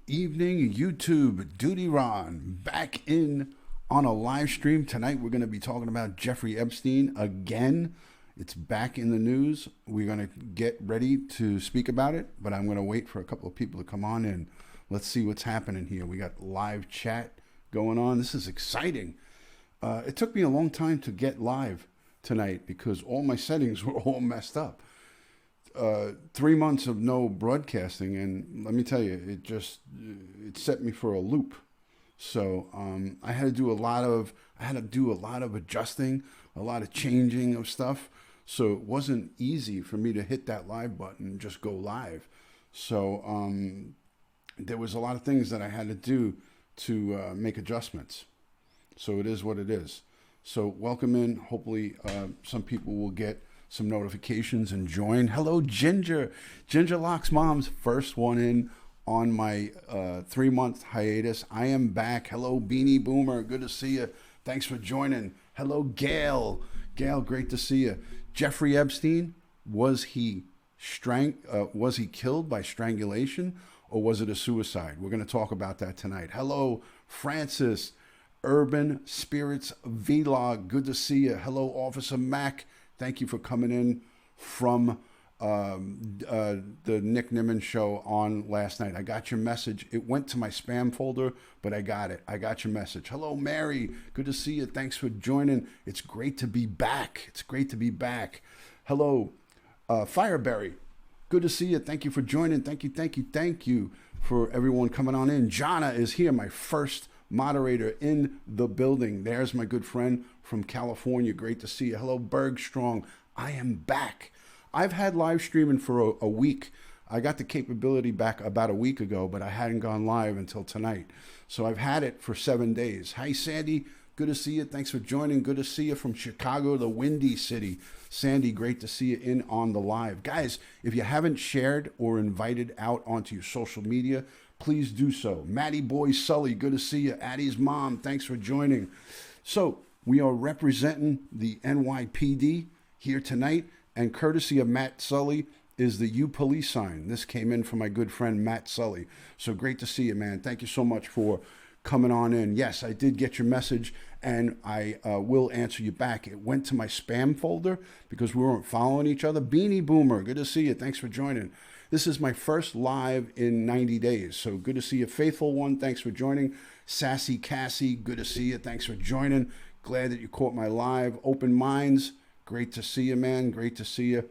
evening, YouTube. Dutyron back in on a live stream. Tonight we're going to be talking about Jeffrey Epstein again. It's back in the news. We're going to get ready to speak about it, but I'm going to wait for a couple of people to come on in. Let's see what's happening here. We got live chat going on. This is exciting. It took me a long time to get live tonight because all my settings were all messed up. 3 months of no broadcasting, and let me tell you, it set me for a loop. So I had to do a lot of adjusting, a lot of changing of stuff. So it wasn't easy for me to hit that live button and just go live. So there was a lot of things that I had to do to make adjustments. So it is what it is. So welcome in. Hopefully some people will get some notifications and join. Hello, Ginger. Ginger Locke's mom's first one in on my 3-month hiatus. I am back. Hello, Beanie Boomer. Good to see you. Thanks for joining. Hello, Gail. Gail, great to see you. Jeffrey Epstein, was he killed by strangulation, or was it a suicide? We're going to talk about that tonight. Hello, Francis. Urban Spirits Vlog. Good to see you. Hello, Officer Mac. Thank you for coming in from the Nick Nimmin show on last night. I got your message. It went to my spam folder, but I got it. I got your message. Hello, Mary. Good to see you. Thanks for joining. It's great to be back. It's great to be back. Hello, Fireberry. Good to see you. Thank you for joining. Thank you for everyone coming on in. Jana is here, my first moderator in the building. There's my good friend from California. Great to see you. Hello, Bergstrong. I am back. I've had live streaming for a week. I got the capability back about a week ago, but I hadn't gone live until tonight. So I've had it for 7 days. Hi, Sandy. Good to see you. Thanks for joining. Good to see you from Chicago, the Windy City. Sandy, great to see you in on the live. Guys, if you haven't shared or invited out onto your social media, please do so. Maddie Boy Sully, good to see you. Addie's mom, thanks for joining. So we are representing the NYPD here tonight, and courtesy of Matt Sully is the U Police sign. This came in from my good friend Matt Sully. So great to see you, man. Thank you so much for coming on in. Yes, I did get your message, and I will answer you back. It went to my spam folder because we weren't following each other. Beanie Boomer, good to see you. Thanks for joining. This is my first live in 90 days, so good to see you. Faithful One, thanks for joining. Sassy Cassie, good to see you. Thanks for joining. Glad that you caught my live. Open Minds, great to see you, man. Great to see you.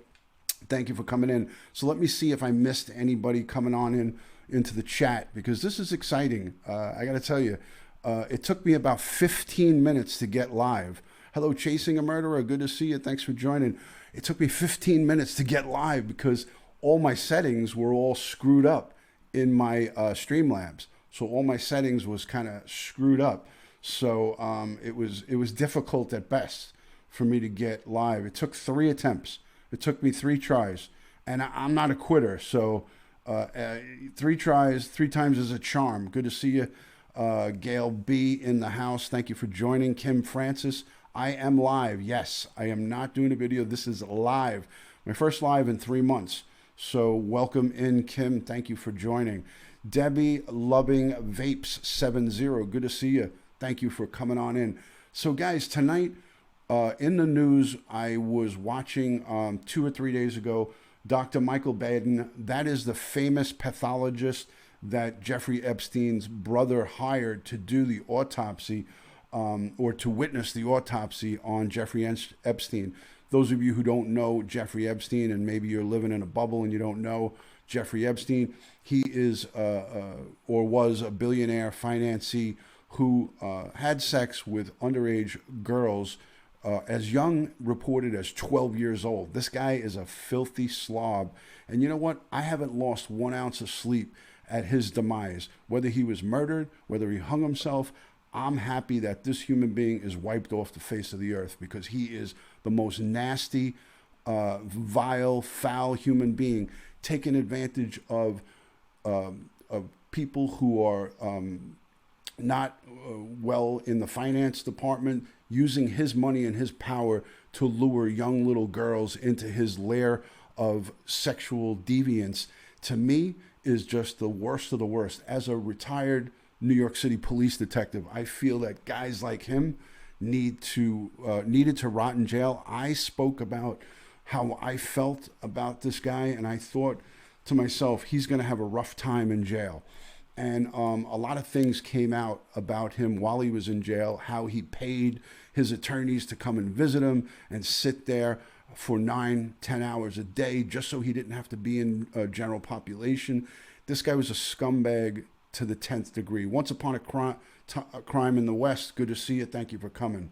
Thank you for coming in. So let me see if I missed anybody coming on into the chat, because this is exciting. I got to tell you, it took me about 15 minutes to get live. Hello, Chasing a Murderer, good to see you. Thanks for joining. It took me 15 minutes to get live because all my settings were all screwed up in my Streamlabs. So all my settings was kind of screwed up. So it was difficult at best for me to get live. It took 3 attempts. It took me 3 tries. And I'm not a quitter. So 3 tries, 3 times is a charm. Good to see you. Gail B in the house. Thank you for joining. Kim Francis. I am live. Yes, I am not doing a video. This is live. My first live in 3 months. So welcome in, Kim. Thank you for joining. Debbie Loving Vapes 70. Good to see you. Thank you for coming on in. So guys, tonight in the news, I was watching 2 or 3 days ago, Dr. Michael Baden. That is the famous pathologist that Jeffrey Epstein's brother hired to do the autopsy or to witness the autopsy on Jeffrey Epstein. Those of you who don't know Jeffrey Epstein, and maybe you're living in a bubble and you don't know Jeffrey Epstein, he is or was a billionaire financier who had sex with underage girls as young, reported as 12 years old. This guy is a filthy slob. And you know what? I haven't lost 1 ounce of sleep at his demise. Whether he was murdered, whether he hung himself, I'm happy that this human being is wiped off the face of the earth, because he is the most nasty, vile, foul human being, taking advantage of people who are not well in the finance department, using his money and his power to lure young little girls into his lair of sexual deviance. To me, is just the worst of the worst. As a retired New York City police detective, I feel that guys like him needed to rot in jail. I spoke about how I felt about this guy, and I thought to myself, he's going to have a rough time in jail. And a lot of things came out about him while he was in jail, how he paid his attorneys to come and visit him and sit there for 9-10 hours a day just so he didn't have to be in general population. This guy was a scumbag to the 10th degree. Once upon a crime in the West. Good to see you. Thank you for coming.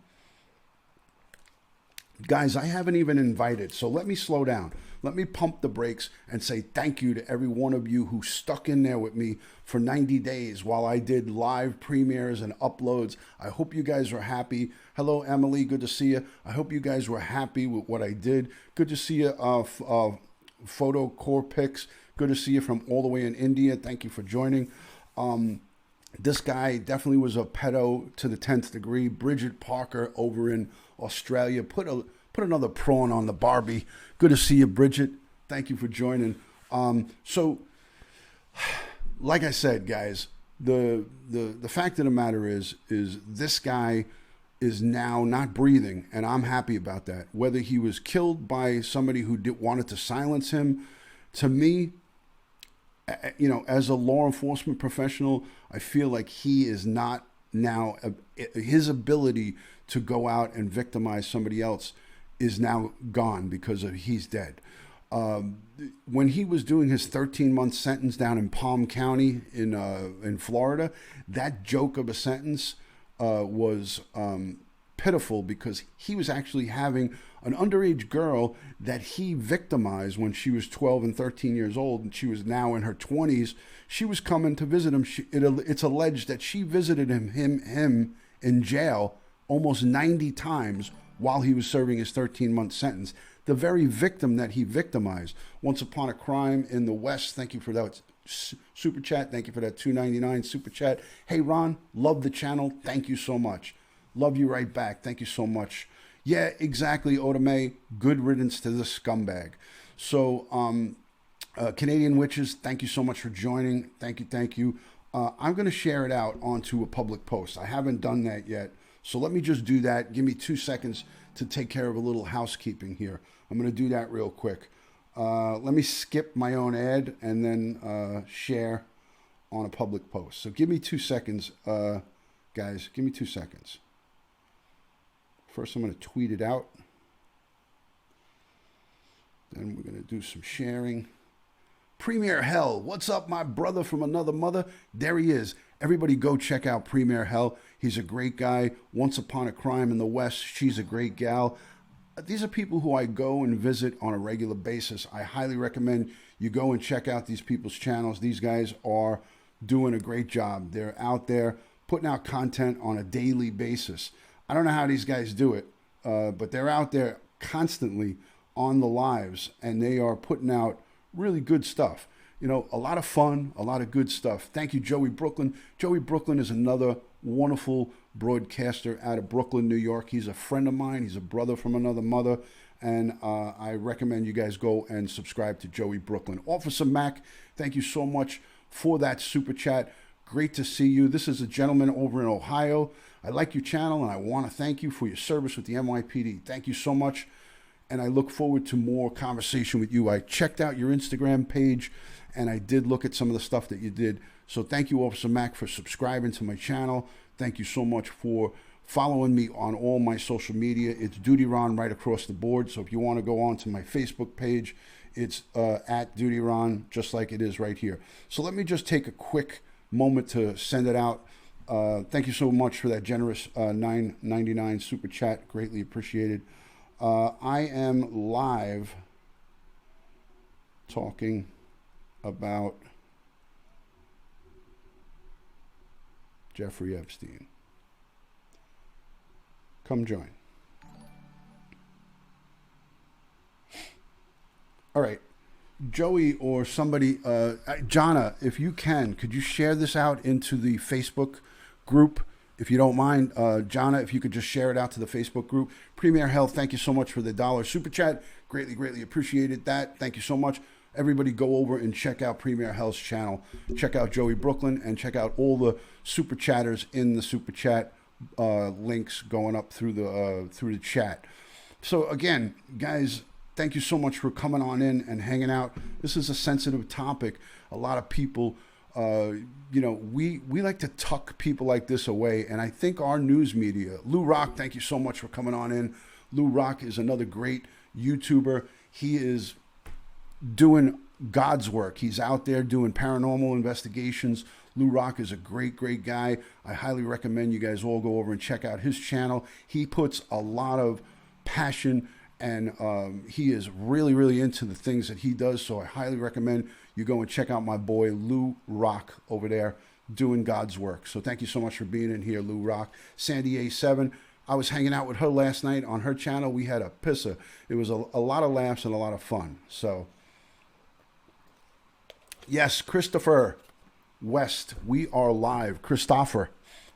Guys, I haven't even invited, so let me slow down. Let me pump the brakes and say thank you to every one of you who stuck in there with me for 90 days while I did live premieres and uploads. I hope you guys were happy. Hello, Emily. Good to see you. I hope you guys were happy with what I did. Good to see you, Photo Core Pics. Good to see you from all the way in India. Thank you for joining. This guy definitely was a pedo to the 10th degree. Bridget Parker over in Australia put another prawn on the Barbie. Good to see you, Bridget. Thank you for joining. So, like I said, guys, the fact of the matter is this guy is now not breathing, and I'm happy about that. Whether he was killed by somebody who wanted to silence him, to me, you know, as a law enforcement professional, I feel like he is not now, his ability to go out and victimize somebody else is now gone because he's dead. When he was doing his 13-month sentence down in Palm County in Florida, that joke of a sentence was pitiful because he was actually having an underage girl that he victimized when she was 12 and 13 years old, and she was now in her 20s. She was coming to visit him. It's alleged that she visited him in jail almost 90 times while he was serving his 13-month sentence. The very victim that he victimized. Once upon a crime in the West. Thank you for that super chat. Thank you for that $2.99 super chat. Hey, Ron, love the channel. Thank you so much. Love you right back. Thank you so much. Yeah, exactly, Otame. Good riddance to this scumbag. So, Canadian Witches, thank you so much for joining. Thank you. I'm going to share it out onto a public post. I haven't done that yet. So let me just do that. Give me 2 seconds to take care of a little housekeeping here. I'm going to do that real quick. Let me skip my own ad and then share on a public post. So give me 2 seconds, guys. Give me 2 seconds. First, I'm going to tweet it out. Then we're going to do some sharing. Premier Hell, what's up, my brother from another mother? There he is. Everybody go check out Premier Hell. He's a great guy. Once Upon a Crime in the West, she's a great gal. These are people who I go and visit on a regular basis. I highly recommend you go and check out these people's channels. These guys are doing a great job. They're out there putting out content on a daily basis. I don't know how these guys do it, but they're out there constantly on the lives, and they are putting out really good stuff. You know, a lot of fun, a lot of good stuff. Thank you, Joey Brooklyn. Joey Brooklyn is another wonderful broadcaster out of Brooklyn, New York. He's a friend of mine. He's a brother from another mother, and I recommend you guys go and subscribe to Joey Brooklyn. Officer Mac, thank you so much for that super chat. Great to see you. This is a gentleman over in Ohio. I like your channel, and I want to thank you for your service with the NYPD. Thank you so much, and I look forward to more conversation with you. I checked out your Instagram page, and I did look at some of the stuff that you did. So thank you, Officer Mac, for subscribing to my channel. Thank you so much for following me on all my social media. It's Dutyron right across the board. So if you want to go on to my Facebook page, it's at Dutyron, just like it is right here. So let me just take a quick moment to send it out. Thank you so much for that generous $9.99 super chat. Greatly appreciated. I am live talking about Jeffrey Epstein. Come join. All right. Joey or somebody, Jonna, if you can, could you share this out into the Facebook group? If you don't mind, Jonna, if you could just share it out to the Facebook group. Premier Health, thank you so much for the $1 super chat. Greatly, greatly appreciated that. Thank you so much. Everybody go over and check out Premier Health's channel. Check out Joey Brooklyn and check out all the super chatters in the super chat links going up through the chat. So again, guys, thank you so much for coming on in and hanging out. This is a sensitive topic. A lot of people, we like to tuck people like this away. And I think our news media, Lou Rock, thank you so much for coming on in. Lou Rock is another great YouTuber. He is doing God's work. He's out there doing paranormal investigations. Lou Rock is a great, great guy. I highly recommend you guys all go over and check out his channel. He puts a lot of passion and he is really, really into the things that he does. So I highly recommend you go and check out my boy Lou Rock over there doing God's work. So thank you so much for being in here, Lou Rock. Sandy A7, I was hanging out with her last night on her channel. We had a pisser. It was a lot of laughs and a lot of fun. So yes, Christopher West, we are live. Christopher,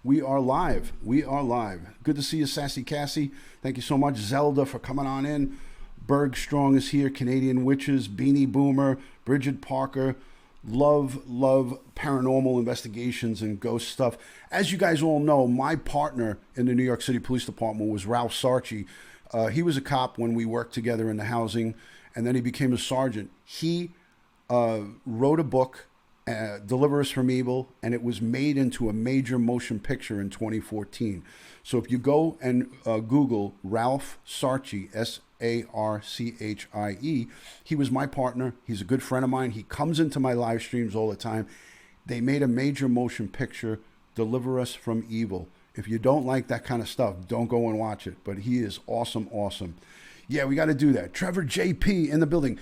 we are live. We are live. Good to see you, Sassy Cassie. Thank you so much, Zelda, for coming on in. Berg Strong is here. Canadian Witches, Beanie Boomer, Bridget Parker. Love paranormal investigations and ghost stuff. As you guys all know, my partner in the New York City Police Department was Ralph Sarchi. He was a cop when we worked together in the housing, and then he became a sergeant. He wrote a book, Deliver Us from Evil, and it was made into a major motion picture in 2014. So if you go and Google Ralph Sarchi, Sarchie, he was my partner. He's a good friend of mine. He comes into my live streams all the time. They made a major motion picture, Deliver Us from Evil. If you don't like that kind of stuff, don't go and watch it. But he is awesome, awesome. Yeah, we got to do that. Trevor JP in the building.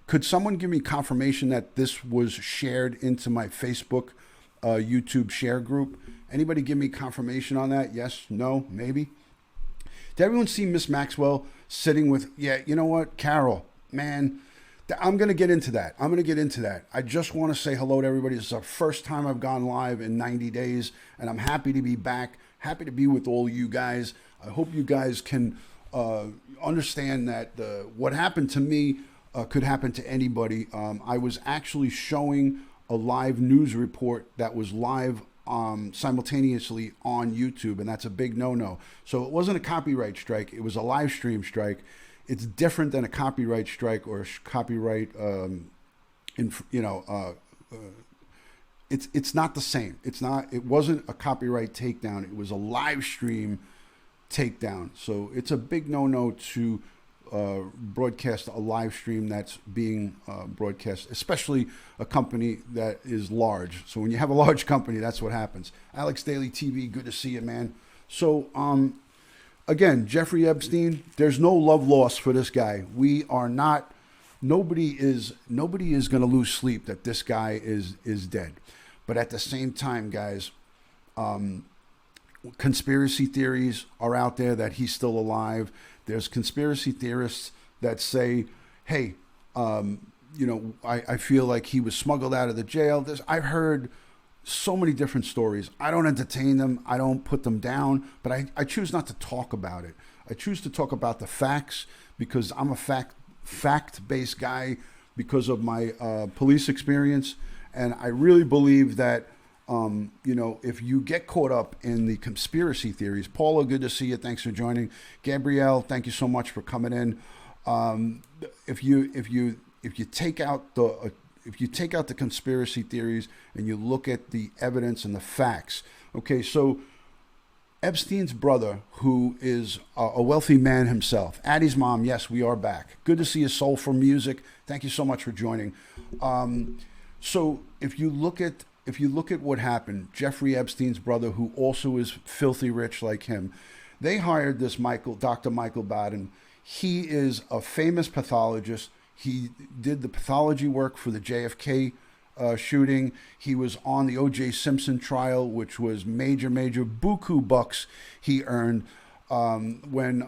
Could someone give me confirmation that this was shared into my Facebook, YouTube share group? Anybody give me confirmation on that? Yes, no, maybe? Did everyone see Miss Maxwell sitting with, yeah, you know what, Carol, man, I'm going to get into that. I just want to say hello to everybody. This is the first time I've gone live in 90 days, and I'm happy to be back, happy to be with all you guys. I hope you guys can understand that what happened to me could happen to anybody. I was actually showing a live news report that was live simultaneously on YouTube, and that's a big no-no. So it wasn't a copyright strike, it was a live stream strike. It's different than a copyright strike or copyright, it's not the same. It wasn't a copyright takedown, it was a live stream takedown. So it's a big no-no to broadcast a live stream that's being broadcast, especially a company that is large. So when you have a large company, that's what happens. Alex Daily TV, good to see you, man. So again, Jeffrey Epstein, there's no love lost for this guy. We are not, nobody is going to lose sleep that this guy is dead. But at the same time, guys, conspiracy theories are out there that he's still alive. There's conspiracy theorists that say, hey, I feel like he was smuggled out of the jail. I've heard so many different stories. I don't entertain them. I don't put them down, but I choose not to talk about it. I choose to talk about the facts because I'm a fact-based guy because of my police experience. And I really believe that if you get caught up in the conspiracy theories, Paula, good to see you. Thanks for joining. Gabrielle, thank you so much for coming in. If you take out the conspiracy theories and you look at the evidence and the facts, okay, so Epstein's brother, who is a wealthy man himself, Addie's mom, yes, we are back. Good to see you, Soulful Music. Thank you so much for joining. So if you look at what happened, Jeffrey Epstein's brother, who also is filthy rich like him, they hired this Dr. Michael Baden. He is a famous pathologist. He did the pathology work for the JFK shooting. He was on the O.J. Simpson trial, which was major buku bucks he earned when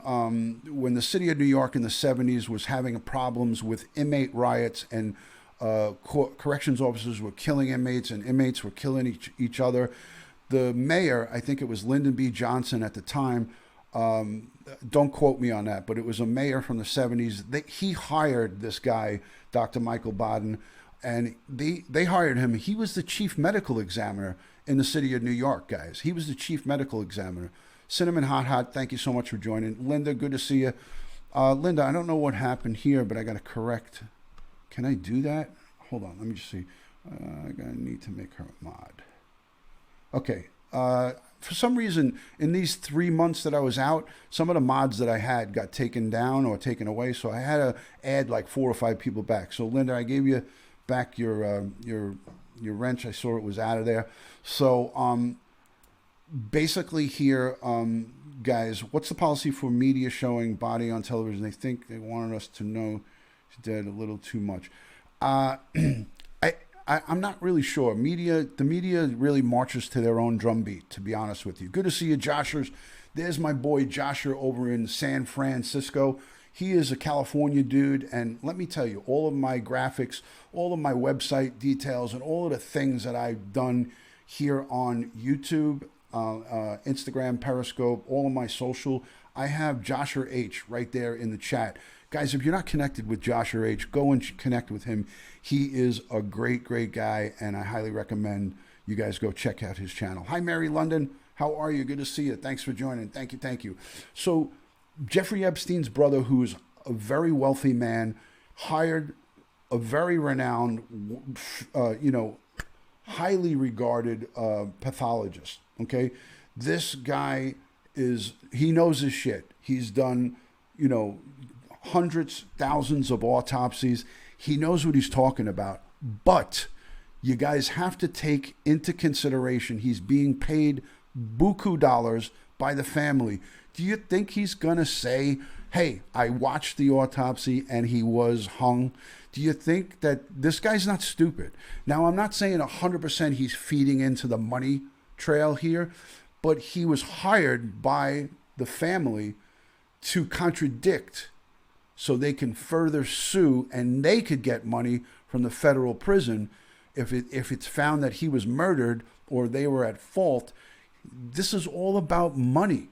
the city of New York in the 70s was having problems with inmate riots and corrections officers were killing inmates and inmates were killing each other. The mayor, I think it was Lyndon B. Johnson at the time, Don't quote me on that, but it was a mayor from the 70s. He hired this guy, Dr. Michael Baden, and they hired him. He was the chief medical examiner in the city of New York, guys. He was the chief medical examiner. Cinnamon Hot, thank you so much for joining. Linda, good to see you. Linda, I don't know what happened here, but I got to correct. Can I do that? Hold on, let me just see. I'm going to need to make her a mod. Okay. For some reason, in these 3 months that I was out, some of the mods that I had got taken down or taken away, so I had to add like 4 or 5 people back. So, Linda, I gave you back your wrench. I saw it was out of there. So, basically here, guys, what's the policy for media showing body on television? They think they wanted us to know she did a little too much. I'm not really sure. The media really marches to their own drumbeat, to be honest with you. Good to see you, Joshers. There's my boy Josher over in San Francisco. He is a California dude, and let me tell you, all of my graphics, all of my website details, and all of the things that I've done here on YouTube, Instagram, Periscope, all of my social, I have Josher H right there in the chat. Guys, if you're not connected with Josher H, go and connect with him. He is a great, great guy, and I highly recommend you guys go check out his channel. Hi, Mary London. How are you? Good to see you. Thanks for joining. Thank you, thank you. So, Jeffrey Epstein's brother, who's a very wealthy man, hired a very renowned, highly regarded pathologist, okay? This guy he knows his shit. He's done, hundreds, thousands of autopsies. He knows what he's talking about. But you guys have to take into consideration he's being paid buku dollars by the family. Do you think he's going to say, hey, I watched the autopsy and he was hung? Do you think that this guy's not stupid? Now, I'm not saying 100% he's feeding into the money trail here, but he was hired by the family to contradict so they can further sue and they could get money from the federal prison if it's found that he was murdered or they were at fault. This is all about money.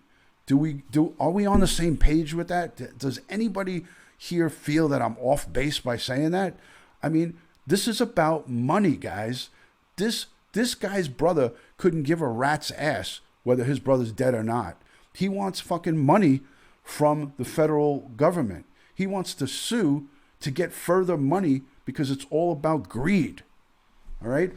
Are we on the same page with that? Does anybody here feel that I'm off base by saying that? I mean, this is about money, guys. This guy's brother couldn't give a rat's ass whether his brother's dead or not. He wants fucking money from the federal government. He wants to sue to get further money because it's all about greed. All right?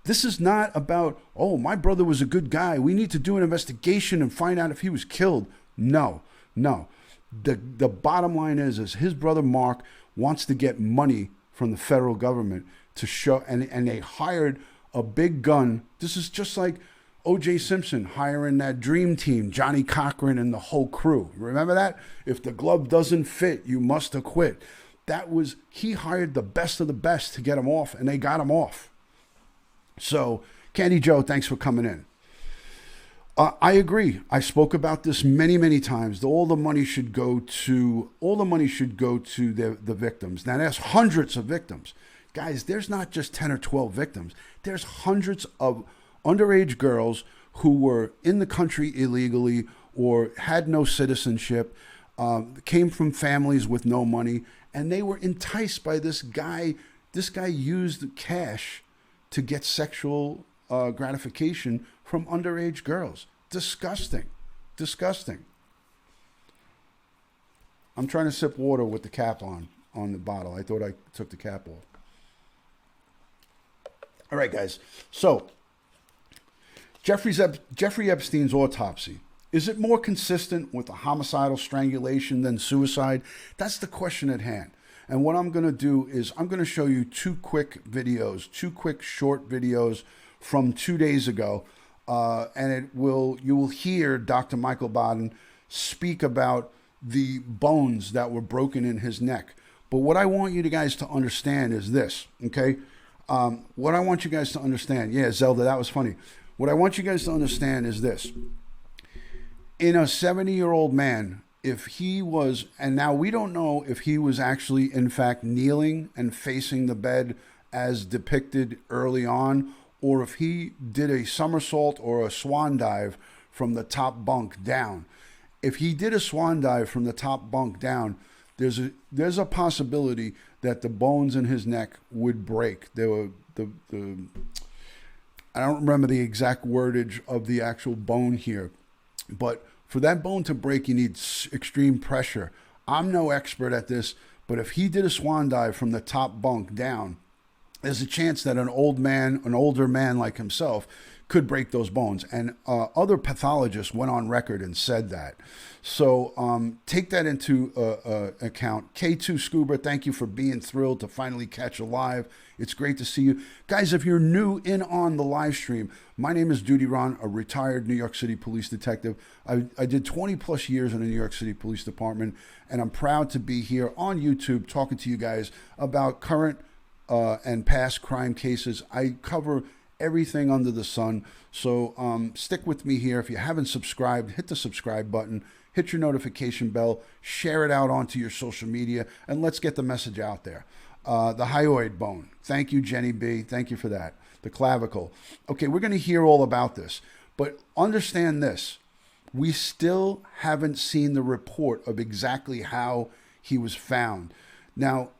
This is not about, oh, my brother was a good guy. We need to do an investigation and find out if he was killed. No. The bottom line is his brother Mark wants to get money from the federal government to show, and they hired a big gun. This is just like O.J. Simpson hiring that dream team, Johnny Cochran and the whole crew. Remember that? If the glove doesn't fit, you must acquit. He hired the best of the best to get him off, and they got him off. So, Candy Joe, thanks for coming in. I agree. I spoke about this many, many times. All the money should go to the victims. Now, there's hundreds of victims. Guys, there's not just 10 or 12 victims. There's hundreds of underage girls who were in the country illegally or had no citizenship, came from families with no money, and they were enticed by this guy. This guy used cash to get sexual gratification from underage girls. Disgusting. I'm trying to sip water with the cap on the bottle. I thought I took the cap off. All right, guys. So, Jeffrey Epstein's autopsy. Is it more consistent with a homicidal strangulation than suicide? That's the question at hand. And what I'm going to do is I'm going to show you two quick short videos from 2 days ago. And you will hear Dr. Michael Baden speak about the bones that were broken in his neck. But what I want you guys to understand is this, okay? What I want you guys to understand, yeah, Zelda, that was funny. What I want you guys to understand is this. In a 70-year-old man, if he was, and now we don't know if he was actually, in fact, kneeling and facing the bed as depicted early on, or if he did a somersault or a swan dive from the top bunk down. if he did a swan dive from the top bunk down, there's a possibility that the bones in his neck would break. There were the I don't remember the exact wordage of the actual bone here, but for that bone to break, you need extreme pressure. I'm no expert at this, but if he did a swan dive from the top bunk down, there's a chance that an older man like himself could break those bones. And other pathologists went on record and said that. So take that into account. K2 Scuba, thank you for being thrilled to finally catch a live. It's great to see you. Guys, if you're new in on the live stream, my name is Dutyron, a retired New York City police detective. I did 20 plus years in the New York City Police Department, and I'm proud to be here on YouTube talking to you guys about current and past crime cases. I cover everything under the sun. So stick with me here. If you haven't subscribed, hit the subscribe button, hit your notification bell, share it out onto your social media, and let's get the message out there. The hyoid bone. Thank you, Jenny B. Thank you for that. The clavicle. Okay, we're going to hear all about this, but understand this. We still haven't seen the report of exactly how he was found. Now,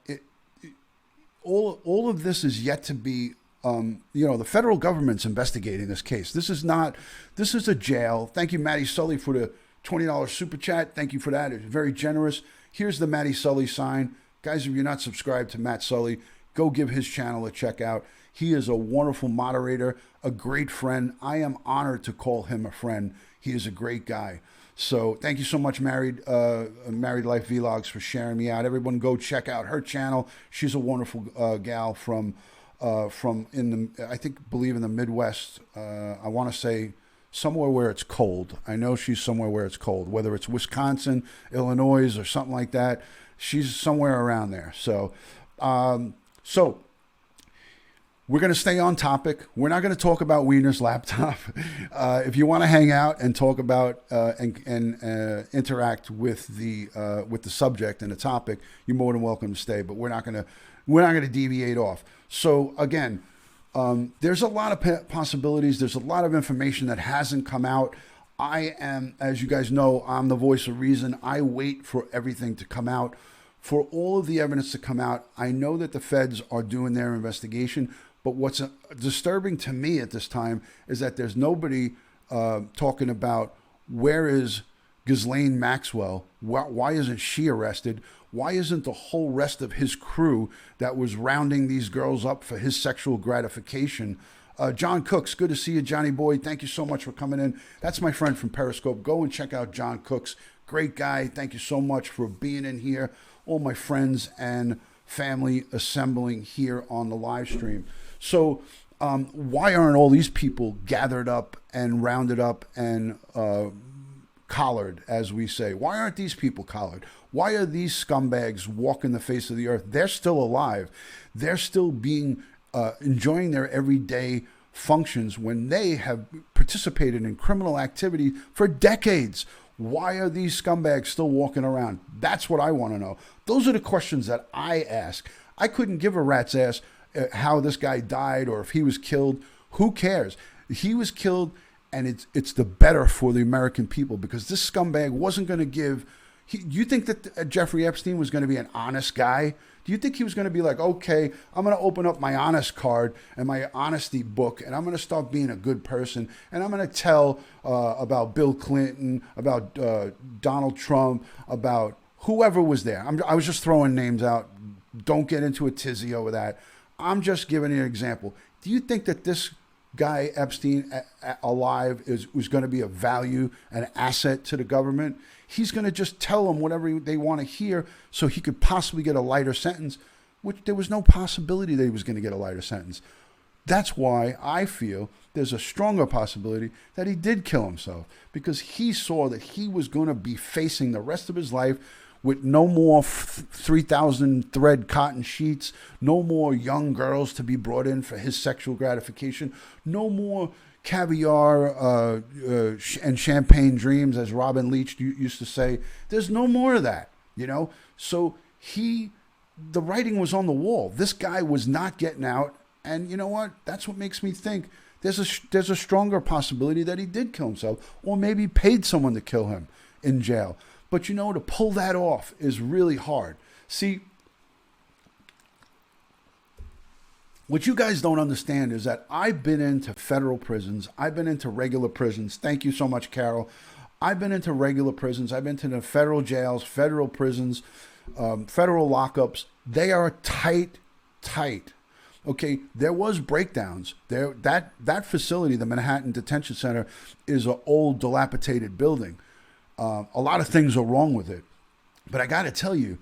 all of this is yet to be, the federal government's investigating this case. This is a jail. Thank you, Maddie Sully, for the $20 super chat. Thank you for that. It's very generous. Here's the Maddie Sully sign. Guys, if you're not subscribed to Matt Sully, go give his channel a check out. He is a wonderful moderator, a great friend. I am honored to call him a friend. He is a great guy. So thank you so much, Married Life Vlogs, for sharing me out. Everyone go check out her channel. She's a wonderful gal from in the, believe in the Midwest. I want to say somewhere where it's cold. I know she's somewhere where it's cold, whether it's Wisconsin, Illinois, or something like that. She's somewhere around there. So we're going to stay on topic. We're not going to talk about Wiener's laptop. If you want to hang out and talk about and interact with the subject and the topic, you're more than welcome to stay. But we're not going to deviate off. So again, there's a lot of possibilities. There's a lot of information that hasn't come out. I am, as you guys know, I'm the voice of reason. I wait for everything to come out, for all of the evidence to come out. I know that the feds are doing their investigation, but what's disturbing to me at this time is that there's nobody talking about where is Ghislaine Maxwell? Why isn't she arrested? Why isn't the whole rest of his crew that was rounding these girls up for his sexual gratification? John Cooks, good to see you, Johnny Boy. Thank you so much for coming in. That's my friend from Periscope. Go and check out John Cooks. Great guy. Thank you so much for being in here. All my friends and family assembling here on the live stream. So why aren't all these people gathered up and rounded up and collared, as we say? Why aren't these people collared? Why are these scumbags walking the face of the earth? They're still alive. They're still being enjoying their everyday functions when they have participated in criminal activity for decades. Why are these scumbags still walking around? That's what I want to know. Those are the questions that I ask. I couldn't give a rat's ass how this guy died or if he was killed. Who cares? He was killed, and it's the better for the American people, because this scumbag wasn't going to give. You think that Jeffrey Epstein was going to be an honest guy? Do you think he was going to be like, okay, I'm going to open up my honest card and my honesty book, and I'm going to start being a good person, and I'm going to tell about Bill Clinton, about Donald Trump, about whoever was there. I was just throwing names out. Don't get into a tizzy over that. I'm just giving you an example. Do you think that this guy Epstein alive was going to be a value, an asset to the government? He's going to just tell them whatever they want to hear so he could possibly get a lighter sentence, which there was no possibility that he was going to get a lighter sentence. That's why I feel there's a stronger possibility that he did kill himself, because he saw that he was going to be facing the rest of his life with no more 3,000 thread cotton sheets, no more young girls to be brought in for his sexual gratification, no more caviar and champagne dreams, as Robin Leach used to say. There's no more of that, So the writing was on the wall. This guy was not getting out, and you know what? That's what makes me think there's a stronger possibility that he did kill himself, or maybe paid someone to kill him. in jail. But you know, to pull that off is really hard. See, what you guys don't understand is that I've been into federal prisons. I've been into regular prisons. Thank you so much, Carol. I've been into regular prisons. I've been to the federal jails, federal prisons, federal lockups. They are tight. Okay, there was breakdowns. That facility, the Manhattan Detention Center, is an old, dilapidated building. A lot of things are wrong with it. But I got to tell you,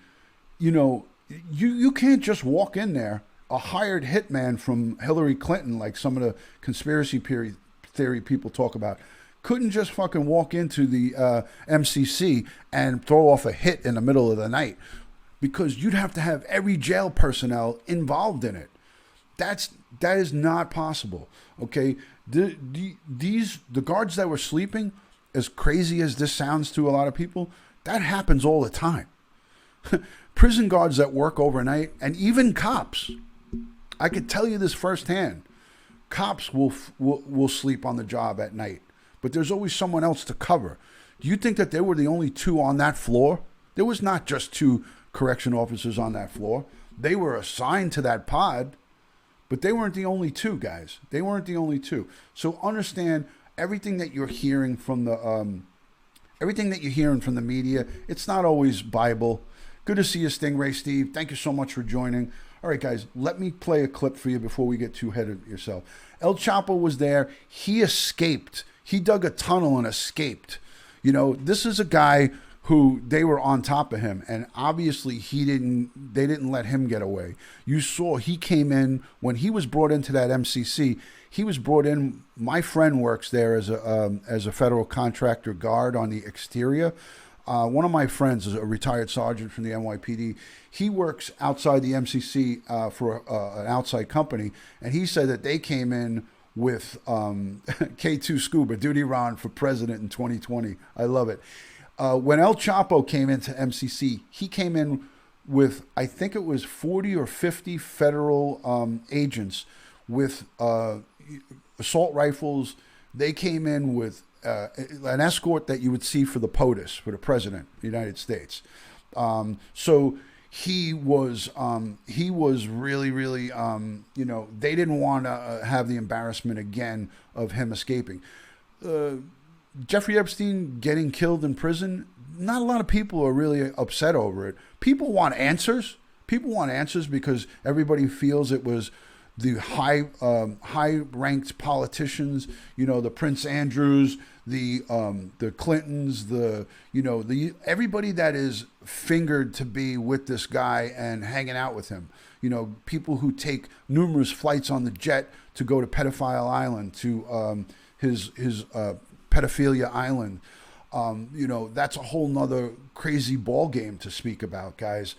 you can't just walk in there. A hired hitman from Hillary Clinton, like some of the conspiracy theory people talk about, couldn't just fucking walk into the MCC and throw off a hit in the middle of the night, because you'd have to have every jail personnel involved in it. That is not possible. Okay, the guards that were sleeping, as crazy as this sounds to a lot of people, that happens all the time. Prison guards that work overnight, and even cops. I could tell you this firsthand. Cops will sleep on the job at night, but there's always someone else to cover. Do you think that they were the only two on that floor? There was not just two correction officers on that floor. They were assigned to that pod, but they weren't the only two, guys. They weren't the only two. So understand everything that you're hearing from the media. It's not always Bible. Good to see you, Stingray Steve. Thank you so much for joining. All right, guys, let me play a clip for you before we get too ahead of yourself. El Chapo was there. He escaped. He dug a tunnel and escaped. This is a guy who they were on top of him, and obviously they didn't let him get away. You saw he came in when he was brought into that MCC. He was brought in. My friend works there as a federal contractor guard on the exterior. One of my friends is a retired sergeant from the NYPD. He works outside the MCC for an outside company, and he said that they came in with K2 Scuba, Dutyron for president in 2020. I love it. When El Chapo came into MCC, he came in with, I think it was 40 or 50 federal agents with assault rifles. They came in with an escort that you would see for the POTUS, for the president of the United States. So he was really, really, they didn't want to have the embarrassment again of him escaping. Jeffrey Epstein getting killed in prison, not a lot of people are really upset over it. People want answers. People want answers because everybody feels it was the high-ranked politicians, the Prince Andrews, the Clintons, everybody that is fingered to be with this guy and hanging out with him. People who take numerous flights on the jet to go to Pedophile Island, to his pedophilia island. That's a whole nother crazy ball game to speak about, guys.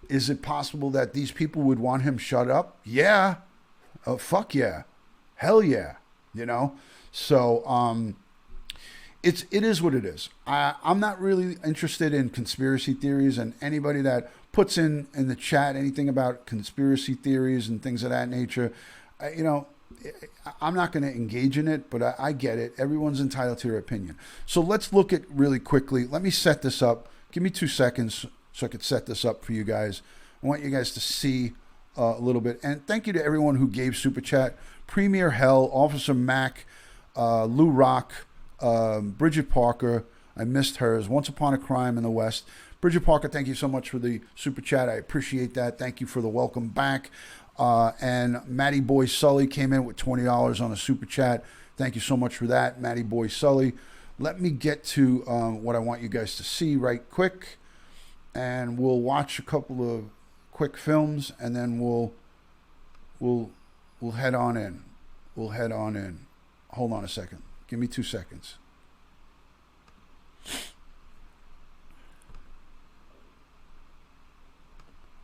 Is it possible that these people would want him shut up? Yeah. Fuck yeah. Hell yeah. So it is what it is. I'm not really interested in conspiracy theories, and anybody that puts in the chat anything about conspiracy theories and things of that nature, I'm not going to engage in it, but I get it. Everyone's entitled to their opinion. So let's look at really quickly. Let me set this up. Give me 2 seconds so I could set this up for you guys. I want you guys to see a little bit. And thank you to everyone who gave Super Chat. Premier Hell, Officer Mac, Lou Rock, Bridget Parker. I missed hers. Once Upon a Crime in the West. Bridget Parker, thank you so much for the Super Chat. I appreciate that. Thank you for the welcome back. And Matty Boy Sully came in with $20 on a Super Chat. Thank you so much for that, Matty Boy Sully. Let me get to what I want you guys to see right quick. And we'll watch a couple of quick films, and then we'll head on in. We'll head on in. Hold on a second. Give me 2 seconds.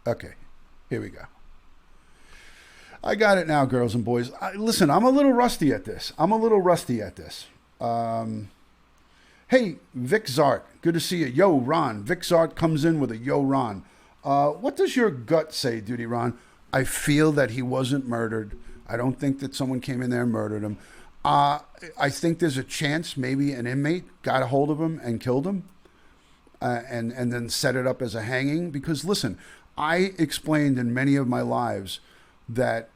Okay, here we go. I got it now, girls and boys. Listen, I'm a little rusty at this. Hey, Vic Zart, good to see you. Yo, Ron. Vic Zart comes in with a yo, Ron. What does your gut say, Dutyron? I feel that he wasn't murdered. I don't think that someone came in there and murdered him. I think there's a chance maybe an inmate got a hold of him and killed him, and then set it up as a hanging. Because listen, I explained in many of my lives that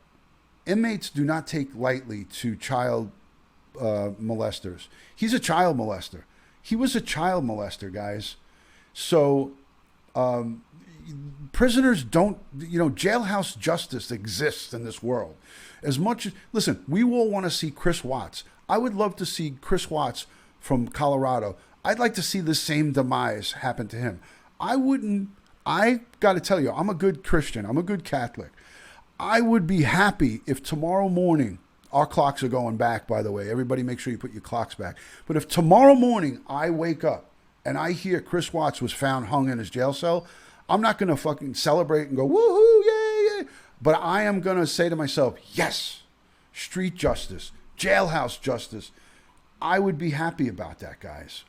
inmates do not take lightly to child molesters. He's a child molester. He was a child molester, guys. So prisoners don't, jailhouse justice exists in this world. As much as, listen, we all want to see Chris Watts. I would love to see Chris Watts from Colorado. I'd like to see the same demise happen to him. I got to tell you, I'm a good Christian. I'm a good Catholic. I would be happy if tomorrow morning, our clocks are going back, by the way. Everybody make sure you put your clocks back. But if tomorrow morning I wake up and I hear Chris Watts was found hung in his jail cell, I'm not going to fucking celebrate and go, woohoo, yay, yay. But I am going to say to myself, yes, street justice, jailhouse justice. I would be happy about that, guys.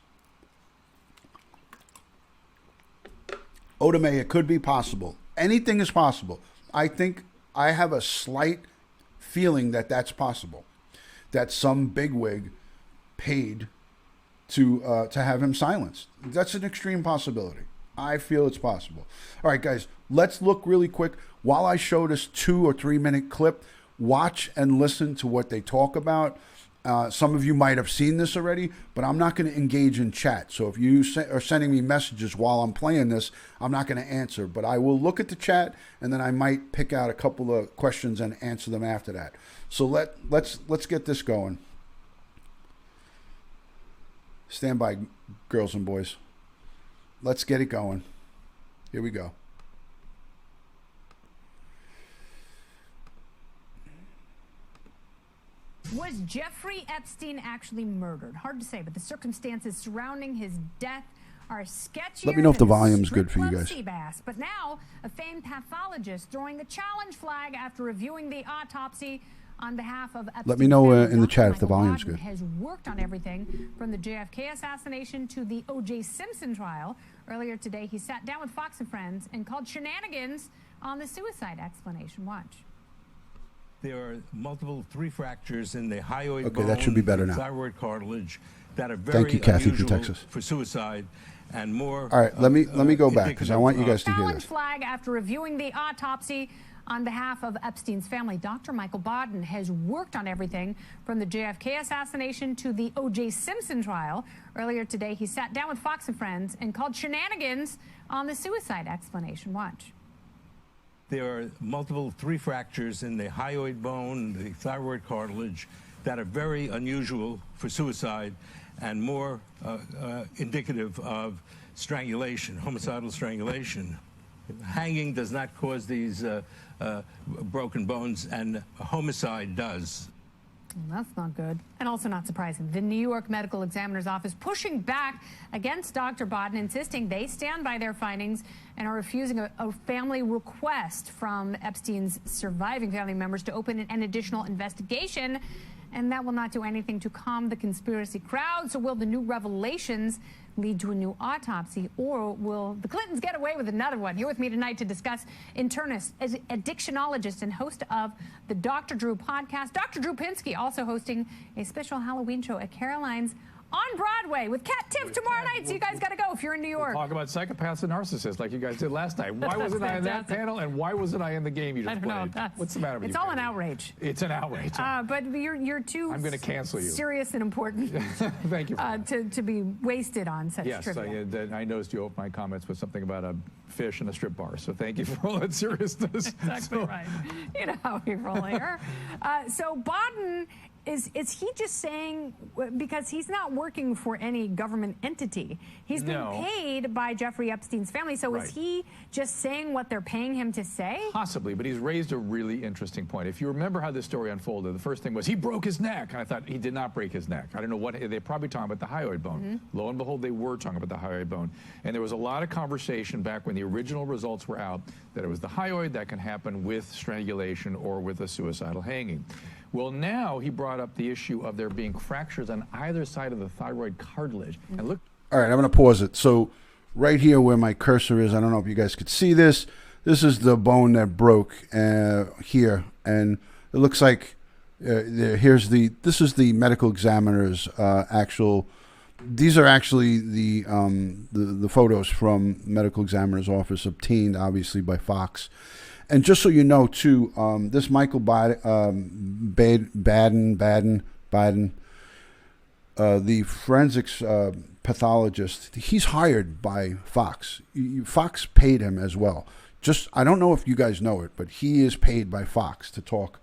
Otome, it could be possible. Anything is possible. I think I have a slight feeling that that's possible. That some bigwig paid to have him silenced. That's an extreme possibility. I feel it's possible. All right, guys, let's look really quick. While I show this 2 or 3 minute clip, watch and listen to what they talk about. Some of you might have seen this already, but I'm not going to engage in chat. So if you are sending me messages while I'm playing this, I'm not going to answer. But I will look at the chat, and then I might pick out a couple of questions and answer them after that. So let's get this going. Stand by, girls and boys. Let's get it going. Here we go. Was Jeffrey Epstein actually murdered? Hard to say, but the circumstances surrounding his death are sketchy. Let me know if the volume's good for you guys. But now, a famed pathologist throwing the challenge flag after reviewing the autopsy on behalf of Epstein's Let me know in the Dr. chat if the Michael volume's Baden good. Has worked on everything from the JFK assassination to the O.J. Simpson trial. Earlier today, he sat down with Fox and Friends and called shenanigans on the suicide explanation. Watch. There are multiple 3 fractures in the hyoid bone, that should be better now. Thyroid cartilage that are very Thank you, Kathy from unusual Texas. for suicide, and more. All right, let me go back because I want you guys to hear this. Flag after reviewing the autopsy on behalf of Epstein's family. Dr. Michael Baden has worked on everything from the JFK assassination to the O.J. Simpson trial. Earlier today, he sat down with Fox and Friends and called shenanigans on the suicide explanation. Watch. There are multiple 3 fractures in the hyoid bone, the thyroid cartilage, that are very unusual for suicide and more indicative of strangulation, homicidal strangulation. Hanging does not cause these broken bones, and homicide does. That's not good. And also not surprising. The New York Medical Examiner's Office pushing back against Dr. Baden, insisting they stand by their findings and are refusing a family request from Epstein's surviving family members to open an additional investigation. And that will not do anything to calm the conspiracy crowd. So will the new revelations lead to a new autopsy, or will the Clintons get away with another one? Here with me tonight to discuss, internist, addictionologist, and host of the Dr. Drew podcast, Dr. Drew Pinsky, also hosting a special Halloween show at Caroline's on Broadway with Cat Tiff tomorrow night. So you guys got to go if you're in New York. We'll talk about psychopaths and narcissists like you guys did last night. Why wasn't I in that panel, and why wasn't I in the game you just played? What's the matter with you? It's all an outrage. It's an outrage. But you're too I'm going to cancel you. Serious and important Thank you. To be wasted on such yes, trivia. I noticed you opened my comments with something about a fish and a strip bar, so thank you for all that seriousness. Exactly right. You know how we roll here. So Baden, is he just saying, because he's not working for any government entity, he's been paid by Jeffrey Epstein's family, so is he just saying what they're paying him to say? Possibly, but he's raised a really interesting point. If you remember how this story unfolded, the first thing was he broke his neck, and I thought he did not break his neck. I don't know what, they're probably talking about the hyoid bone. Lo and behold, they were talking about the hyoid bone. And there was a lot of conversation back when the original results were out that it was the hyoid that can happen with strangulation or with a suicidal hanging. Well, now he brought up the issue of there being fractures on either side of the thyroid cartilage. And look. All right, I'm going to pause it. So right here where my cursor is, I don't know if you guys could see this. This is the bone that broke here. And it looks like This is the medical examiner's actual. These are actually the photos from medical examiner's office obtained, obviously, by Fox. And just so you know, too, this Michael Baden, the forensics pathologist, he's hired by Fox. Fox paid him as well. I don't know if you guys know it, but he is paid by Fox to talk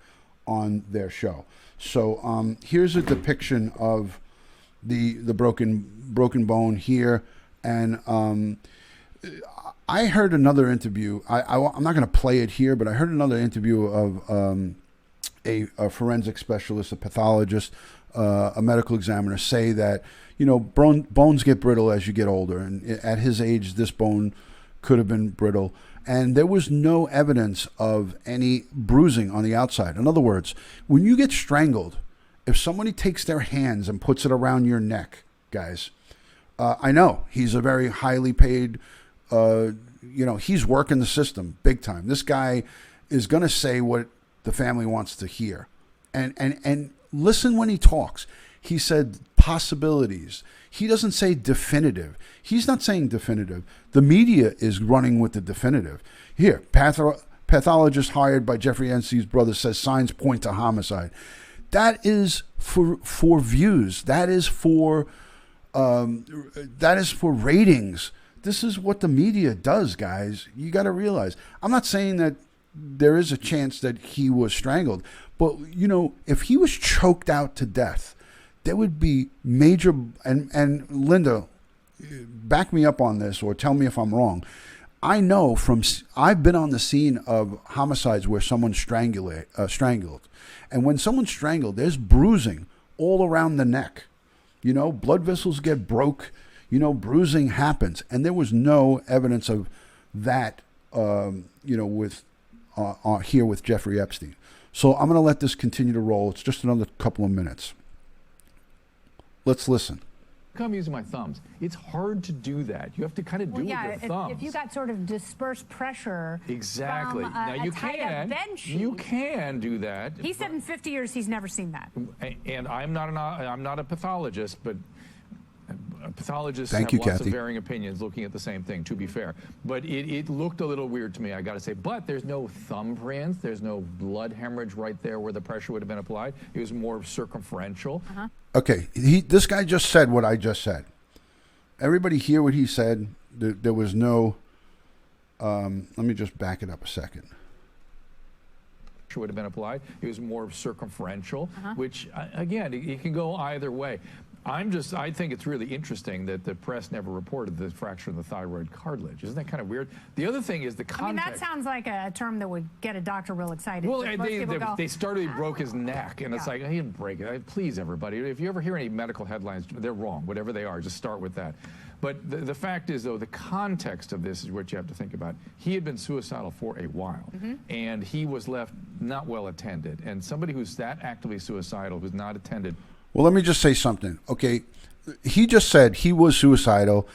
on their show. So here's a depiction of the broken bone here, and I heard another interview. I'm not going to play it here, but I heard another interview of a forensic specialist, a pathologist, a medical examiner say that, you know, bones get brittle as you get older, and at his age, this bone could have been brittle. And there was no evidence of any bruising on the outside. In other words, when you get strangled, if somebody takes their hands and puts it around your neck, guys, I know he's a very highly paid, he's working the system big time. This guy is going to say what the family wants to hear. And listen when he talks. He said possibilities. He doesn't say definitive. He's not saying definitive. The media is running with the definitive. Here, pathologist hired by Jeffrey Epstein's brother says signs point to homicide. That is for views. That is for ratings. This is what the media does, guys. You got to realize. I'm not saying that there is a chance that he was strangled, but you know, if he was choked out to death, there would be major. And Linda, back me up on this, or tell me if I'm wrong. I know I've been on the scene of homicides where someone's strangled. And when someone's strangled, there's bruising all around the neck. You know, blood vessels get broke. You know, bruising happens. And there was no evidence of that, with here with Jeffrey Epstein. So I'm going to let this continue to roll. It's just another couple of minutes. Let's listen. I'm using my thumbs. It's hard to do that. You have to kind of do it with your thumbs. If you got sort of dispersed pressure. Exactly. From now you can do that. He said in 50 years he's never seen that. And I'm not a pathologist, but pathologists have lots of varying opinions looking at the same thing, to be fair. But it looked a little weird to me, I got to say. But there's no thumbprints. There's no blood hemorrhage right there where the pressure would have been applied. It was more circumferential. Okay, this guy just said what I just said. Everybody hear what he said? There was no... let me just back it up a second. Would have been applied. It was more circumferential, which, again, it can go either way. I think it's really interesting that the press never reported the fracture of the thyroid cartilage. Isn't that kind of weird? The other thing is the context. I mean, that sounds like a term that would get a doctor real excited. Well, they started, he broke his neck, and it's like, he didn't break it. Please, everybody, if you ever hear any medical headlines, they're wrong, whatever they are, just start with that. But the fact is, though, the context of this is what you have to think about. He had been suicidal for a while, and he was left not well attended. And somebody who's that actively suicidal, who's not attended. Well, let me just say something, okay? He just said he was suicidal.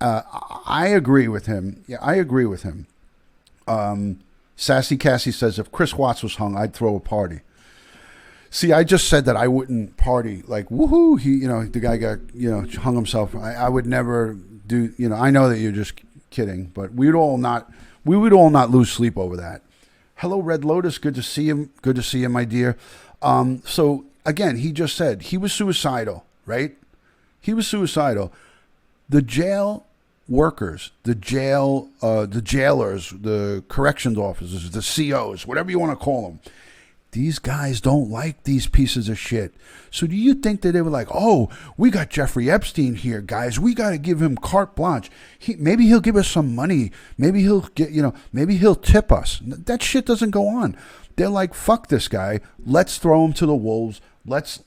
I agree with him. Yeah, I agree with him. Sassy Cassie says, if Chris Watts was hung, I'd throw a party. See, I just said that I wouldn't party. Like, woohoo, the guy got, hung himself. I would never do, I know that you're just kidding, but we would all not lose sleep over that. Hello, Red Lotus. Good to see him. Good to see you, my dear. So, again, he just said he was suicidal, right? He was suicidal. The jail workers, the jailers, the corrections officers, the COs, whatever you want to call them, these guys don't like these pieces of shit. So do you think that they were like, oh, we got Jeffrey Epstein here, guys. We got to give him carte blanche. Maybe he'll give us some money. Maybe he'll maybe he'll tip us. That shit doesn't go on. They're like, fuck this guy. Let's throw him to the wolves. Let's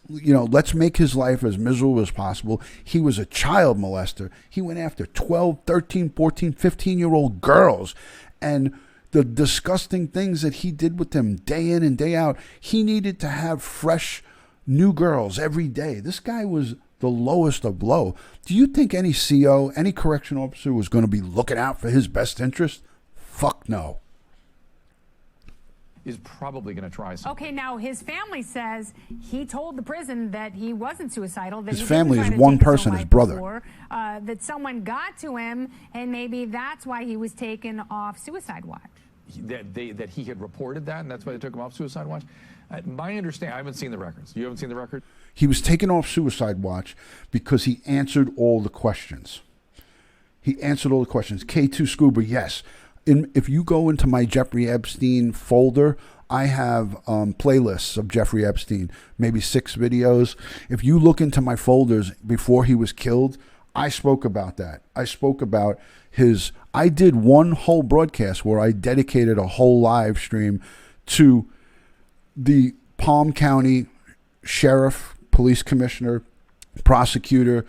make his life as miserable as possible. He was a child molester. He went after 12, 13, 14, 15-year-old girls. And the disgusting things that he did with them day in and day out, he needed to have fresh, new girls every day. This guy was the lowest of low. Do you think any CO, any correction officer was going to be looking out for his best interest? Fuck no. is probably going to try something. Okay, now his family says he told the prison that he wasn't suicidal. That His he family didn't is try to one take his own person, his life brother. before, that someone got to him, and maybe that's why he was taken off suicide watch. That he had reported that, and that's why they took him off suicide watch. My understanding, I haven't seen the records. You haven't seen the record? He was taken off suicide watch because he answered all the questions. He answered all the questions. K2 Scuba, yes. If you go into my Jeffrey Epstein folder, I have playlists of Jeffrey Epstein, maybe 6 videos. If you look into my folders before he was killed, I spoke about that. I spoke about I did one whole broadcast where I dedicated a whole live stream to the Palm County Sheriff, Police Commissioner, Prosecutor,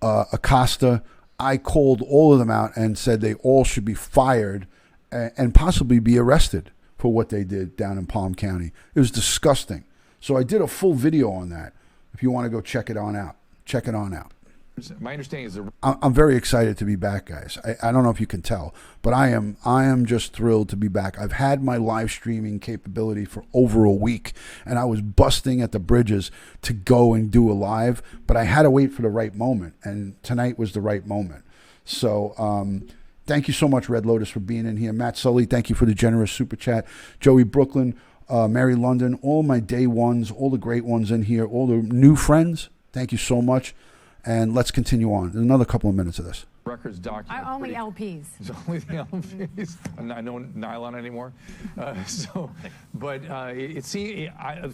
Acosta. I called all of them out and said they all should be fired and possibly be arrested for what they did down in Palm County. It was disgusting. So I did a full video on that. If you want to go check it on out. My understanding is I'm very excited to be back, guys. I don't know if you can tell, but I am just thrilled to be back. I've had my live streaming capability for over a week, and I was busting at the bridges to go and do a live, but I had to wait for the right moment, and tonight was the right moment. So thank you so much, Red Lotus, for being in here. Matt Sully, thank you for the generous super chat. Joey Brooklyn, Mary London, all my day ones, all the great ones in here, all the new friends, thank you so much. And let's continue on. There's another couple of minutes of this. records document. Only LPs. It's only the LPs. I no nylon anymore.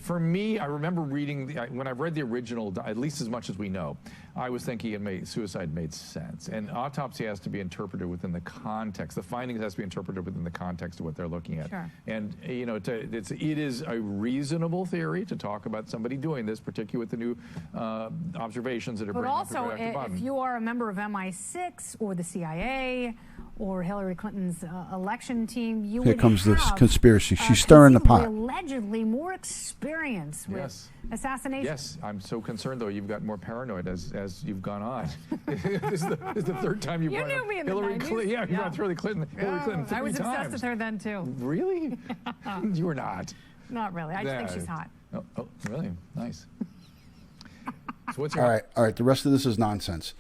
For me, I remember reading, when I read the original, at least as much as we know, I was thinking suicide made sense. And autopsy has to be interpreted within the context. The findings has to be interpreted within the context of what they're looking at. Sure. And, it is a reasonable theory to talk about somebody doing this, particularly with the new observations that are bringing up. But also, if you are a member of MI6 or the CIA or Hillary Clinton's election team, you Here would comes have, this conspiracy. She's stirring the pot. Allegedly more experience with assassination. Yes, I'm so concerned, though. You've got more paranoid as you've gone on. This is the third time you brought up Hillary Clinton. Yeah, you brought Hillary Clinton. Hillary Clinton 3 times. I was obsessed with her then, too. Really? You were not. Not really. I just think she's hot. Oh, really? Nice. So what's your All right. The rest of this is nonsense.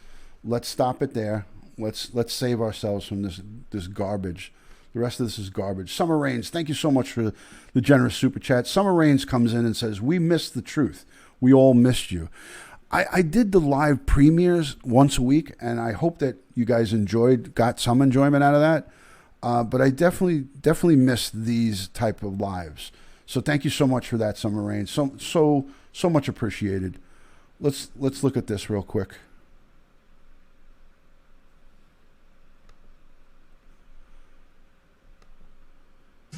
Let's stop it there. Let's save ourselves from this garbage. The rest of this is garbage. Summer Rains, thank you so much for the generous super chat. Summer Rains comes in and says, "We missed the truth. We all missed you." I did the live premieres once a week, and I hope that you guys got some enjoyment out of that. But I definitely missed these type of lives. So thank you so much for that, Summer Rains. So much appreciated. Let's look at this real quick.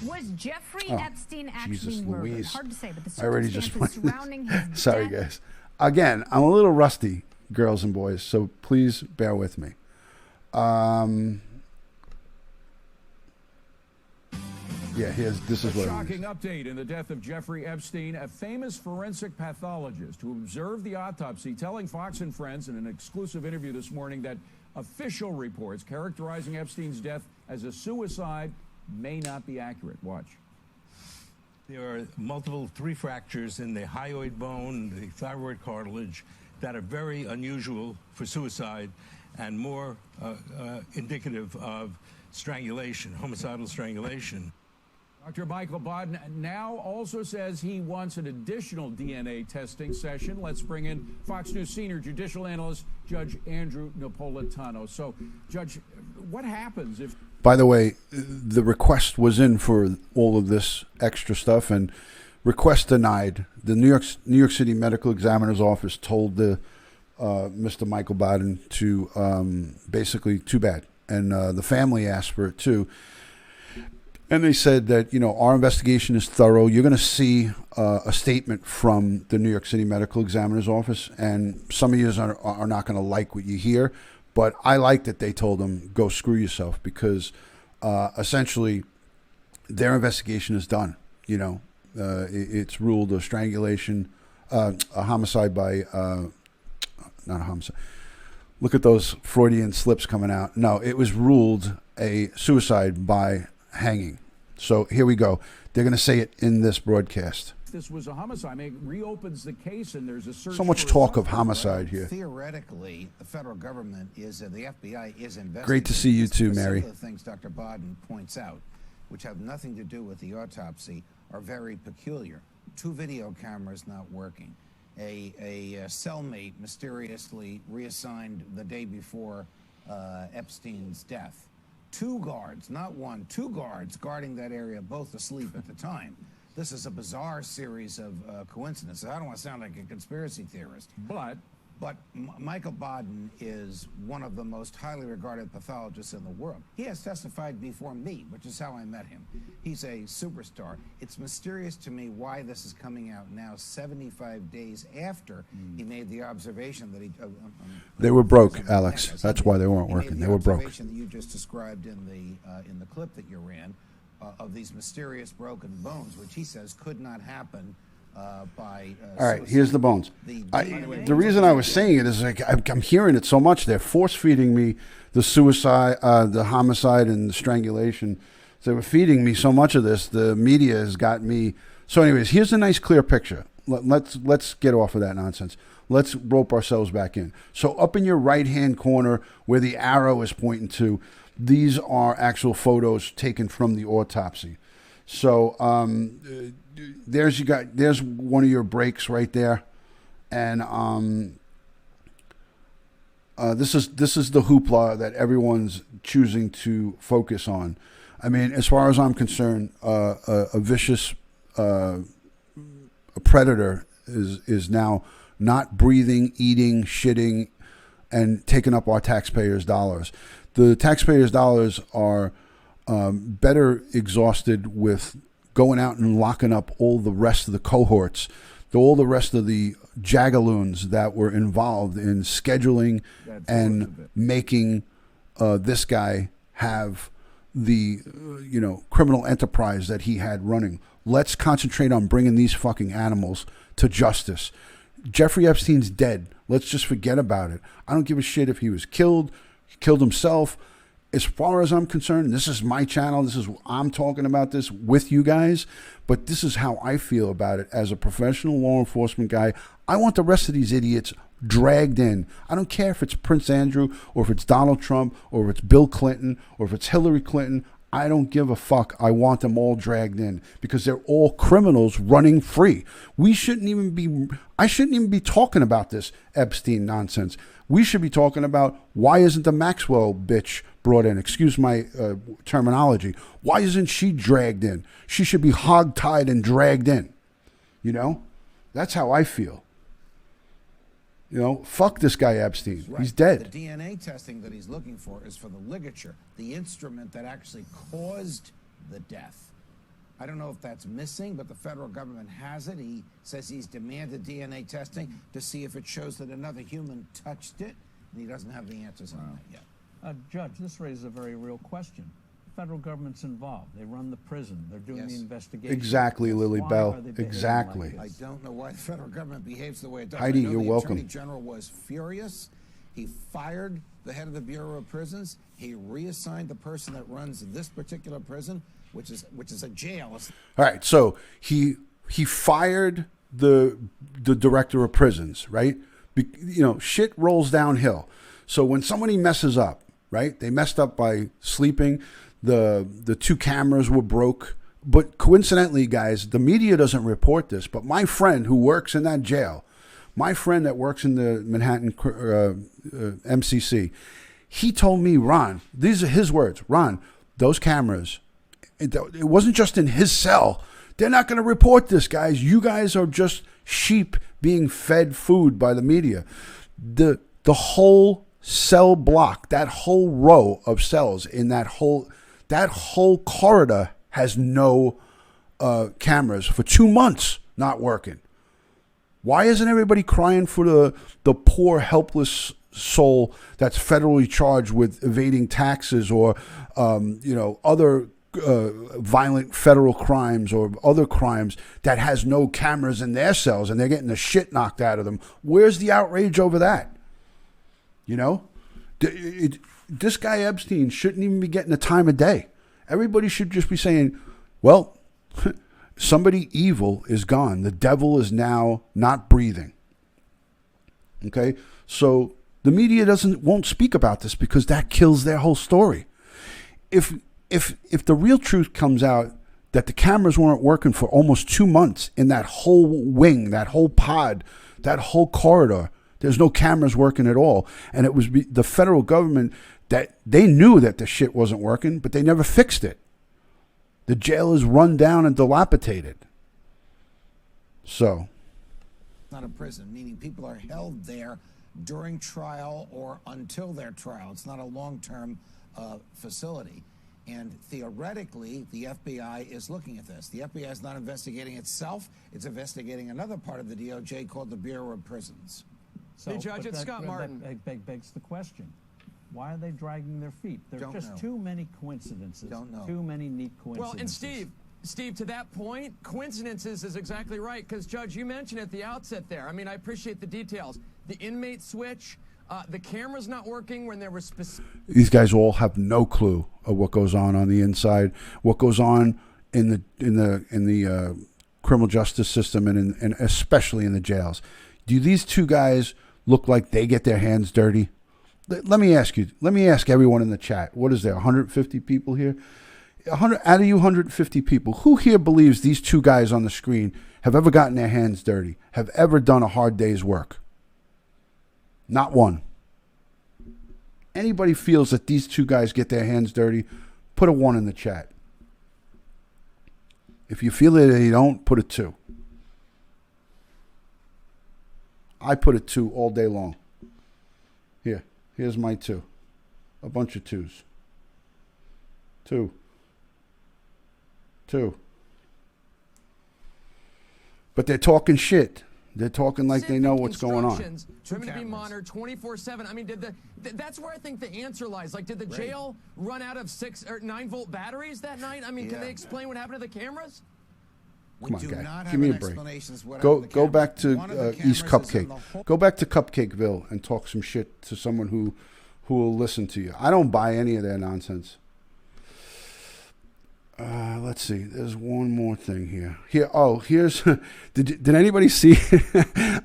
Was Jeffrey Epstein actually murdered? Louise. Hard to say, but the I already just circumstances surrounding his Sorry, death. guys. Again, I'm a little rusty, girls and boys, so please bear with me. This is what it is. Shocking update in the death of Jeffrey Epstein, a famous forensic pathologist who observed the autopsy, telling Fox and Friends in an exclusive interview this morning that official reports characterizing Epstein's death as a suicide may not be accurate. Watch. There are multiple 3 fractures in the hyoid bone, the thyroid cartilage, that are very unusual for suicide and more indicative of strangulation, homicidal strangulation. Dr. Michael Baden now also says he wants an additional DNA testing session. Let's bring in Fox News senior judicial analyst, Judge Andrew Napolitano. So, Judge, what happens if... By the way, the request was in for all of this extra stuff, and request denied. The New York City Medical Examiner's Office told the Mr. Michael Baden to basically too bad, and the family asked for it too. And they said that, our investigation is thorough. You're going to see a statement from the New York City Medical Examiner's Office, and some of you are not going to like what you hear. But I like that they told him, go screw yourself, because essentially their investigation is done. It's ruled a strangulation, a homicide by, not a homicide. Look at those Freudian slips coming out. No, it was ruled a suicide by hanging. So here we go. They're going to say it in this broadcast. This was a homicide. I mean, it reopens the case, and there's a search. So much for talk of assault. homicide here. Theoretically, the federal government is, the FBI is investigating. Great to see you too, Mary. Some of the things Dr. Baden points out, which have nothing to do with the autopsy, are very peculiar. 2 video cameras not working. A cellmate mysteriously reassigned the day before Epstein's death. 2 guards, not 1, 2 guards guarding that area, both asleep at the time. This is a bizarre series of coincidences. I don't want to sound like a conspiracy theorist. But Michael Baden is one of the most highly regarded pathologists in the world. He has testified before me, which is how I met him. He's a superstar. It's mysterious to me why this is coming out now, 75 days after he made the observation that he... They were broke, Alex. That's why they weren't working. They were broke. The observation that you just described in the clip that you ran of these mysterious broken bones, which he says could not happen by all right, here's the bones. The reason I was saying it is like I'm hearing it so much. They're force feeding me the suicide, the homicide, and the strangulation. So they were feeding me so much of this. The media has got me. So, anyways, here's a nice, clear picture. Let's get off of that nonsense. Let's rope ourselves back in. So, up in your right-hand corner, where the arrow is pointing to, these are actual photos taken from the autopsy. So, there's one of your breaks right there, and this is the hoopla that everyone's choosing to focus on. I mean, as far as I'm concerned, a vicious a predator is now not breathing, eating, shitting, and taking up our taxpayers' dollars. The taxpayers' dollars are better exhausted with going out and locking up all the rest of the cohorts, all the rest of the jagaloons that were involved in scheduling and making this guy have the criminal enterprise that he had running. Let's concentrate on bringing these fucking animals to justice. Jeffrey Epstein's dead. Let's just forget about it. I don't give a shit if he was killed, he killed himself. As far as I'm concerned, this is my channel. I'm talking about this with you guys, but this is how I feel about it as a professional law enforcement guy. I want the rest of these idiots dragged in. I don't care if it's Prince Andrew or if it's Donald Trump or if it's Bill Clinton or if it's Hillary Clinton. I don't give a fuck. I want them all dragged in because they're all criminals running free. I shouldn't even be talking about this Epstein nonsense. We should be talking about why isn't the Maxwell bitch brought in? Excuse my terminology. Why isn't she dragged in? She should be hogtied and dragged in. That's how I feel. Fuck this guy Epstein. Right. He's dead. The DNA testing that he's looking for is for the ligature, the instrument that actually caused the death. I don't know if that's missing, but the federal government has it. He says he's demanded DNA testing to see if it shows that another human touched it, and he doesn't have the answers on that yet. Judge, this raises a very real question. The federal government's involved. They run the prison. They're doing the investigation. Exactly, Lily Why Bell. are they behaving Exactly. like this? I don't know why the federal government behaves the way it does. Heidi, I know you're welcome. The Attorney General was furious. He fired the head of the Bureau of Prisons. He reassigned the person that runs this particular prison, which is a jail. All right, so he fired the director of prisons, right? Shit rolls downhill. So when somebody messes up, right? They messed up by sleeping. The 2 cameras were broke. But coincidentally, guys, the media doesn't report this, but my friend who works in that jail, my friend that works in the Manhattan MCC, he told me, Ron, these are his words, Ron, those cameras, it wasn't just in his cell. They're not going to report this, guys. You guys are just sheep being fed food by the media. The whole cell block, that whole row of cells in that whole corridor has no cameras for 2 months not working. Why isn't everybody crying for the poor, helpless soul that's federally charged with evading taxes or other violent federal crimes or other crimes that has no cameras in their cells and they're getting the shit knocked out of them? Where's the outrage over that? This guy Epstein shouldn't even be getting the time of day. Everybody should just be saying, well, Somebody evil is gone. The devil is now not breathing. Okay? So the media won't speak about this because that kills their whole story. If the real truth comes out that the cameras weren't working for almost 2 months in that whole wing, that whole pod, that whole corridor, there's no cameras working at all. And it was the federal government that they knew that the shit wasn't working, but they never fixed it. The jail is run down and dilapidated. So. Not a prison, meaning people are held there during trial or until their trial. It's not a long-term facility. And theoretically, the FBI is looking at this. The FBI is not investigating itself. It's investigating another part of the DOJ called the Bureau of Prisons. So, hey, Judge, it's Scott Martin. That begs the question. Why are they dragging their feet? There are just too many coincidences. Don't know. Too many neat coincidences. Well, and Steve, to that point, coincidences is exactly right, because, Judge, you mentioned at the outset there. I mean, I appreciate the details. The inmate switch, the camera's not working when there was specific... These guys all have no clue of what goes on the inside, what goes on in the criminal justice system, and especially in the jails. Do these two guys look like they get their hands dirty? Let me ask you. Let me ask everyone in the chat. What is there? 150 people here. 100 out of you 150 people. Who here believes these two guys on the screen have ever gotten their hands dirty? Have ever done a hard day's work? Not one. Anybody feels that these two guys get their hands dirty? Put a 1 in the chat. If you feel that they don't, put a 2. I put a 2 all day long. Here's my 2. A bunch of 2s. 2. But they're talking shit. They're talking like they know what's going on. For him to be monitored 24/7. I mean, that's where I think the answer lies. Like, did the jail run out of 6 or 9-volt batteries that night? I mean, can they explain what happened to the cameras? Come on, guy. Give me a break. Go back to East Cupcake. Go back to Cupcakeville and talk some shit to someone who will listen to you. I don't buy any of their nonsense. Let's see. There's one more thing here. Here's. Did anybody see?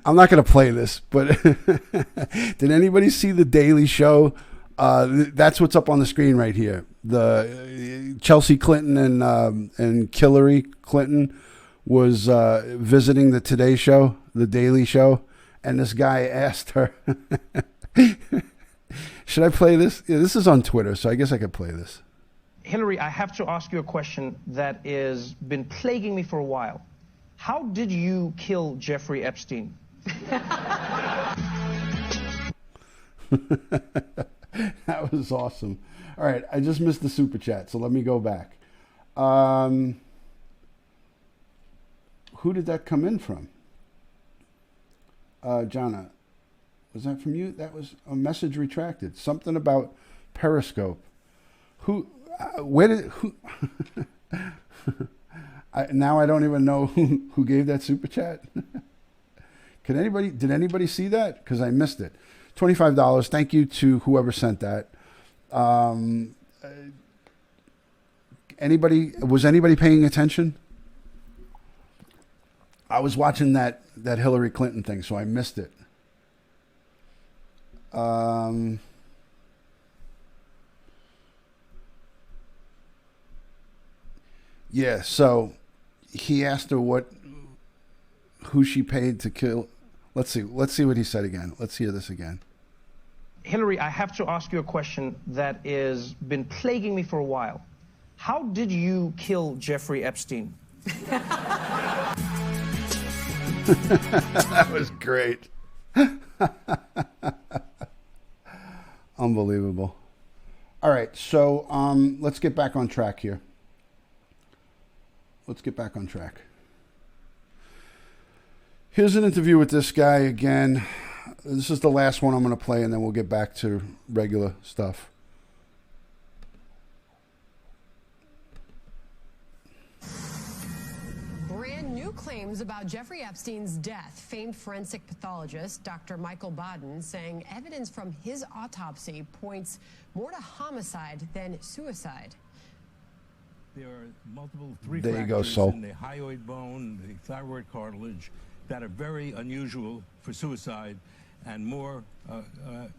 I'm not going to play this, but did anybody see the Daily Show? That's what's up on the screen right here. The Chelsea Clinton and Hillary Clinton was visiting the Today Show, the Daily Show, and this guy asked her, should I play this? Yeah, this is on Twitter, so I guess I could play this. Hillary, I have to ask you a question that has been plaguing me for a while. How did you kill Jeffrey Epstein? That was awesome. All right, I just missed the super chat, so let me go back. Who did that come in from? Jonna, was that from you? That was a message retracted. Something about Periscope. Who? Where did? Who? Now I don't even know who gave that super chat. Did anybody see that? Because I missed it. $25. Thank you to whoever sent that. Was anybody paying attention? I was watching that Hillary Clinton thing, so I missed it. Yeah, so he asked her who she paid to kill. Let's see what he said again. Let's hear this again. Hillary, I have to ask you a question that has been plaguing me for a while. How did you kill Jeffrey Epstein? That was great. Unbelievable. All right, so let's get back on track here. Here's an interview with this guy again. This is the last one I'm going to play, and then we'll get back to regular stuff. Brand new claims about Jeffrey Epstein's death. Famed forensic pathologist Dr. Michael Baden saying evidence from his autopsy points more to homicide than suicide. There are multiple There you go, fractures Sol. in the hyoid bone, the thyroid cartilage, that are very unusual for suicide and more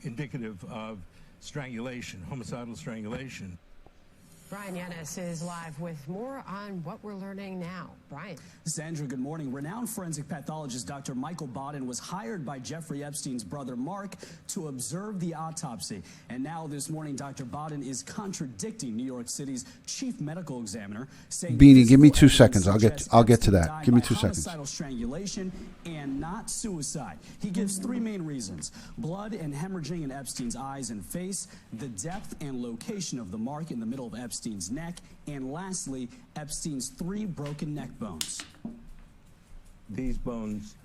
indicative of strangulation, homicidal strangulation. Brian Yanis is live with more on what we're learning now. Brian. Sandra, good morning. Renowned forensic pathologist Dr. Michael Baden was hired by Jeffrey Epstein's brother Mark to observe the autopsy. And now this morning, Dr. Baden is contradicting New York City's chief medical examiner, saying Beanie, give me 2 seconds. I'll get to that. Give me 2 seconds. Homicidal strangulation and not suicide. He gives 3 main reasons: blood and hemorrhaging in Epstein's eyes and face, the depth and location of the mark in the middle of Epstein's neck, and lastly, Epstein's 3 broken neck bones. These bones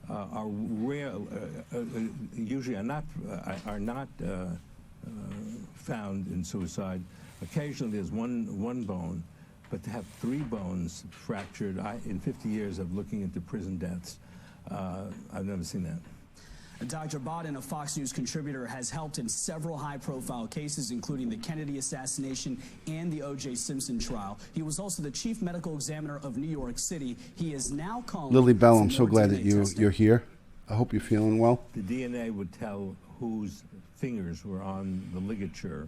are rare, usually are not found in suicide. Occasionally, there's one bone, but to have 3 bones fractured, in 50 years of looking into prison deaths, I've never seen that. Dr. Baden, a Fox News contributor, has helped in several high-profile cases, including the Kennedy assassination and the O.J. Simpson trial. He was also the chief medical examiner of New York City. He is now calling... Lily Bell, I'm so glad that you're here. I hope you're feeling well. The DNA would tell whose fingers were on the ligature.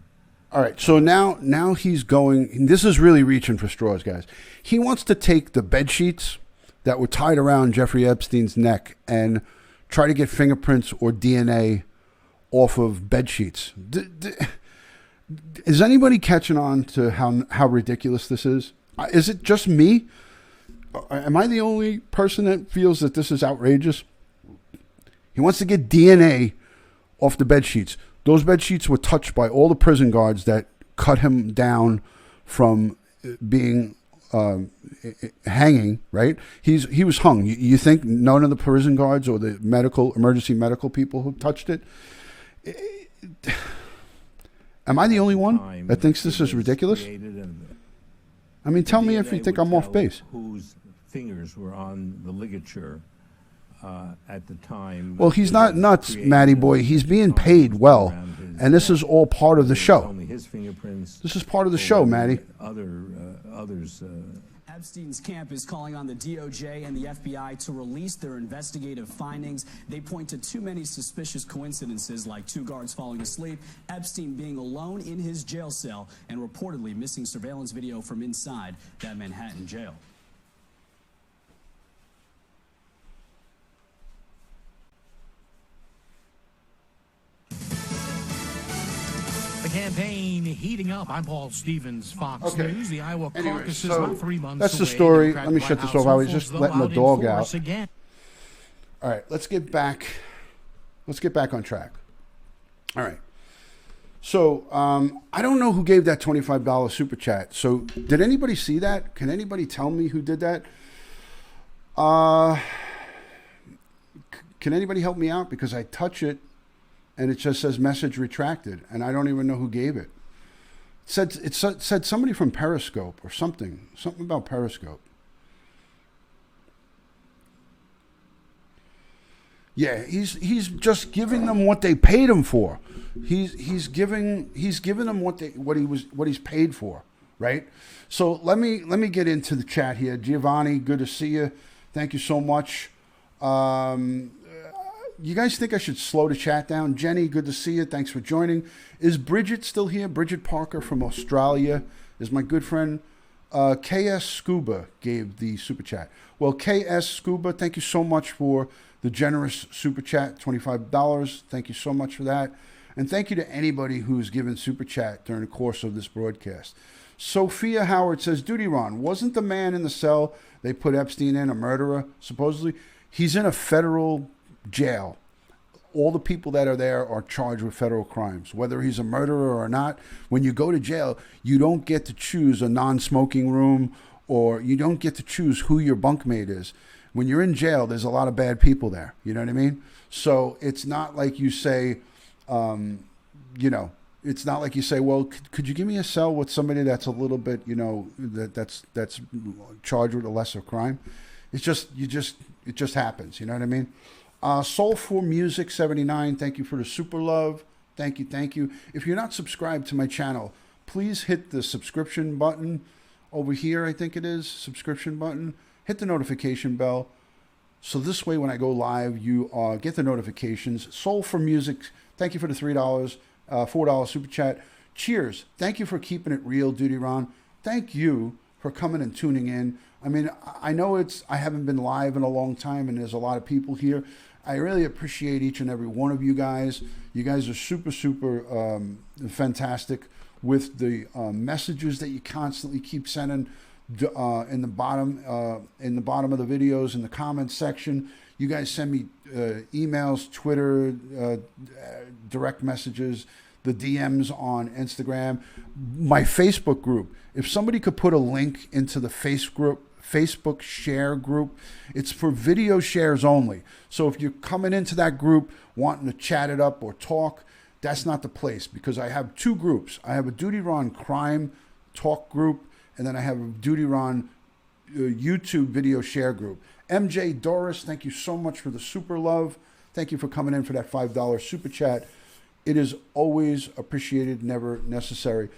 All right, so now he's going... This is really reaching for straws, guys. He wants to take the bed sheets that were tied around Jeffrey Epstein's neck and try to get fingerprints or DNA off of bed sheets. Is anybody catching on to how ridiculous this is? Is it just me? Am I the only person that feels that this is outrageous? He wants to get DNA off the bed sheets. Those bed sheets were touched by all the prison guards that cut him down from being hanging, right? He was hung. You think none of the prison guards or the emergency medical people who touched it? Am I the only one that thinks this is ridiculous? I mean, tell me if you think I'm off base. Whose fingers were on the ligature at the time? Well, he's not nuts, Matty boy. He's being paid well, and this is all part of the show. Only his fingerprints. This is part of the show, Matty. Others. Epstein's camp is calling on the DOJ and the FBI to release their investigative findings. They point to too many suspicious coincidences, like 2 guards falling asleep, Epstein being alone in his jail cell, and reportedly missing surveillance video from inside that Manhattan jail. The campaign heating up. I'm Paul Stevens, Fox News. The Iowa caucus is so about 3 months that's the away. story. Democratic Let me White shut this House off. I was hopefuls, just though, letting the out in dog force out. again. All right, let's get back on track. All right. So I don't know who gave that $25 super chat. So did anybody see that? Can anybody tell me who did that? Can anybody help me out? Because I touch it and it just says message retracted, and I don't even know who gave it. It said somebody from Periscope or something about Periscope. Yeah, he's just giving them what they paid him for. He's giving them what he's paid for, right? So let me get into the chat here. Giovanni, good to see you. Thank you so much. You guys think I should slow the chat down? Jenny, good to see you. Thanks for joining. Is Bridget still here? Bridget Parker from Australia is my good friend. KS Scuba gave the super chat. Well, KS Scuba, thank you so much for the generous super chat, $25. Thank you so much for that. And thank you to anybody who's given super chat during the course of this broadcast. Sophia Howard says, Dutyron, wasn't the man in the cell they put Epstein in a murderer, supposedly? He's in a federal jail. All the people that are there are charged with federal crimes, whether he's a murderer or not. When you go to jail, you don't get to choose a non-smoking room, or you don't get to choose who your bunkmate is. When you're in jail, there's a lot of bad people there. You know what I mean? So it's not like you say, it's not like you say, well, could you give me a cell with somebody that's a little bit, that's charged with a lesser crime? It just happens. You know what I mean? Soulful Music 79, thank you for the super love. Thank you. If you're not subscribed to my channel, please hit the subscription button over here, I think it is, subscription button. Hit the notification bell. So this way, when I go live, you get the notifications. Soul for Music, thank you for the $3, $4 super chat. Cheers. Thank you for keeping it real, Dutyron. Thank you for coming and tuning in. I mean, I know I haven't been live in a long time, and there's a lot of people here. I really appreciate each and every one of you guys. You guys are super, super fantastic with the messages that you constantly keep sending in the bottom of the videos, in the comments section. You guys send me emails, Twitter, direct messages, the DMs on Instagram, my Facebook group. If somebody could put a link into the Facebook share group, it's for video shares only. So if you're coming into that group wanting to chat it up or talk, that's not the place, because I have two groups. I have a Dutyron crime talk group, and then I have a Dutyron YouTube video share group. MJ Doris, thank you so much for the super love. Thank you for coming in for that $5 super chat. It is always appreciated, never necessary.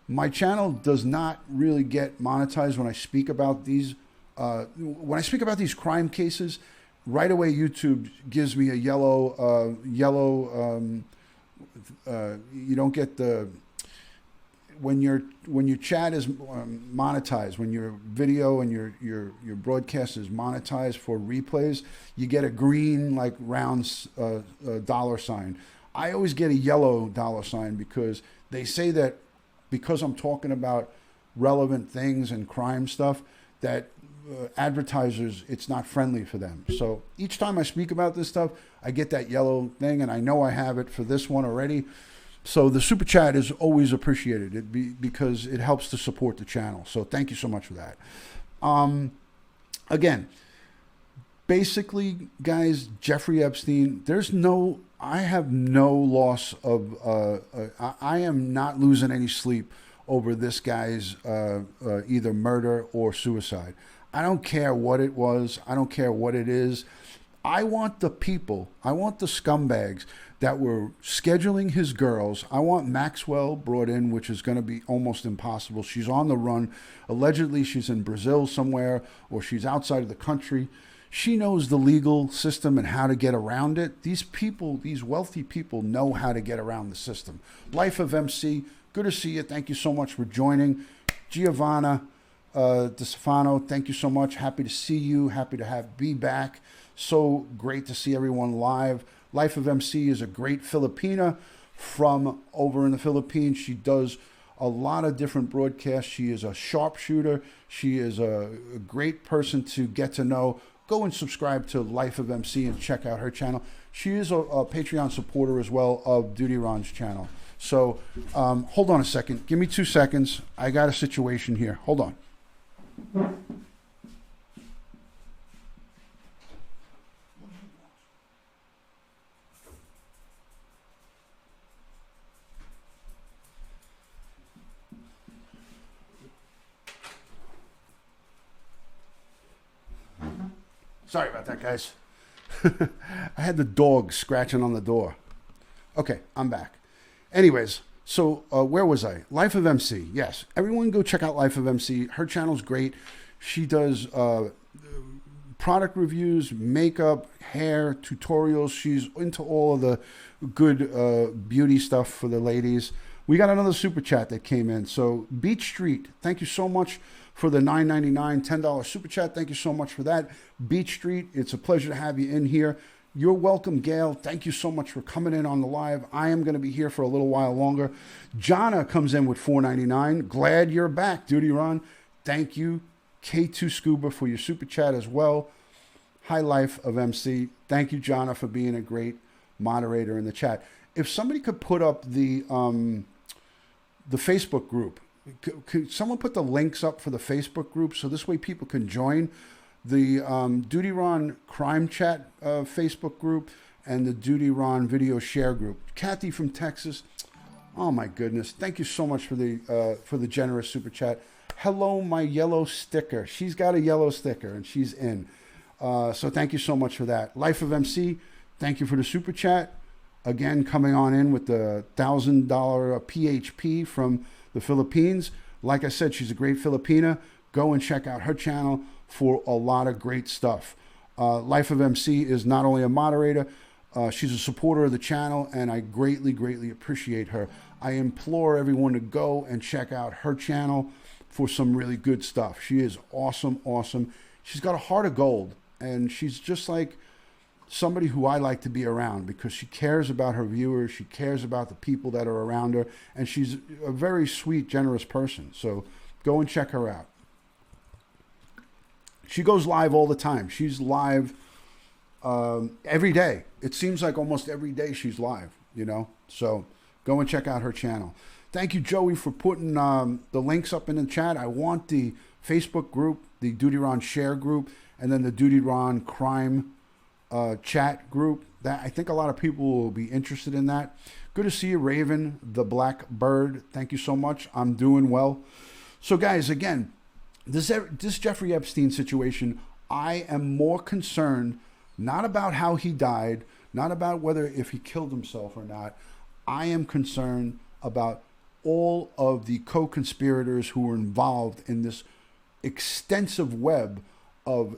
My channel does not really get monetized when I speak about these. When I speak about these crime cases, right away YouTube gives me a yellow. You don't get the when your chat is monetized, when your video and your broadcast is monetized for replays, you get a green like round dollar sign. I always get a yellow dollar sign because they say that because I'm talking about relevant things and crime stuff, that advertisers, it's not friendly for them. So each time I speak about this stuff, I get that yellow thing, and I know I have it for this one already. So the super chat is always appreciated because it helps to support the channel. So thank you so much for that. Again, basically, guys, Jeffrey Epstein, I have no loss of, I am not losing any sleep over this guy's either murder or suicide. I don't care what it was. I don't care what it is. I want the people, I want the scumbags that were scheduling his girls. I want Maxwell brought in, which is going to be almost impossible. She's on the run. Allegedly, she's in Brazil somewhere, or she's outside of the country. She knows the legal system and how to get around it. These people, these wealthy people, know how to get around the system. Life of MC, good to see you. Thank you so much for joining. Giovanna DeStefano, thank you so much. Happy to see you. Happy to be back. So great to see everyone live. Life of MC is a great Filipina from over in the Philippines. She does a lot of different broadcasts. She is a sharpshooter. She is a great person to get to know. Go and subscribe to Life of MC and check out her channel. She is a Patreon supporter as well of Dutyron's channel. So hold on a second. Give me 2 seconds. I got a situation here. Hold on. Sorry about that, guys. I had the dog scratching on the door. Okay, I'm back. Anyways, so where was I? Life of MC. Yes, everyone go check out Life of MC. Her channel's great. She does product reviews, makeup, hair, tutorials. She's into all of the good beauty stuff for the ladies. We got another super chat that came in. So Beach Street, thank you so much for the $9.99, $10 super chat. Thank you so much for that. Beach Street, it's a pleasure to have you in here. You're welcome, Gail. Thank you so much for coming in on the live. I am going to be here for a little while longer. Jonna comes in with $4.99. Glad you're back, Dutyron. Thank you. K2 Scuba for your super chat as well. High Life of MC. Thank you, Jonna, for being a great moderator in the chat. If somebody could put up the Facebook group, could someone put the links up for the Facebook group so this way people can join the Dutyron Crime Chat Facebook group and the Dutyron Video Share group? Kathy from Texas, oh my goodness, thank you so much for the generous super chat. Hello, my yellow sticker. She's got a yellow sticker and she's in. So thank you so much for that. Life of MC, thank you for the super chat. Again, coming on in with the $1,000 PHP from the Philippines. Like I said, she's a great Filipina. Go and check out her channel for a lot of great stuff. Life of MC is not only a moderator, she's a supporter of the channel, and I greatly, greatly appreciate her. I implore everyone to go and check out her channel for some really good stuff. She is awesome, awesome. She's got a heart of gold, and she's just like somebody who I like to be around because she cares about her viewers, she cares about the people that are around her, and she's a very sweet, generous person. So go and check her out. She goes live all the time. She's live every day. It seems like almost every day she's live, you know? So go and check out her channel. Thank you, Joey, for putting the links up in the chat. I want the Facebook group, the Dutyron share group, and then the Dutyron crime chat group. That I think a lot of people will be interested in that. Good to see you, Raven, the Black Bird. Thank you so much. I'm doing well. So, guys, again, this Jeffrey Epstein situation, I am more concerned not about how he died, not about whether if he killed himself or not. I am concerned about all of the co-conspirators who were involved in this extensive web of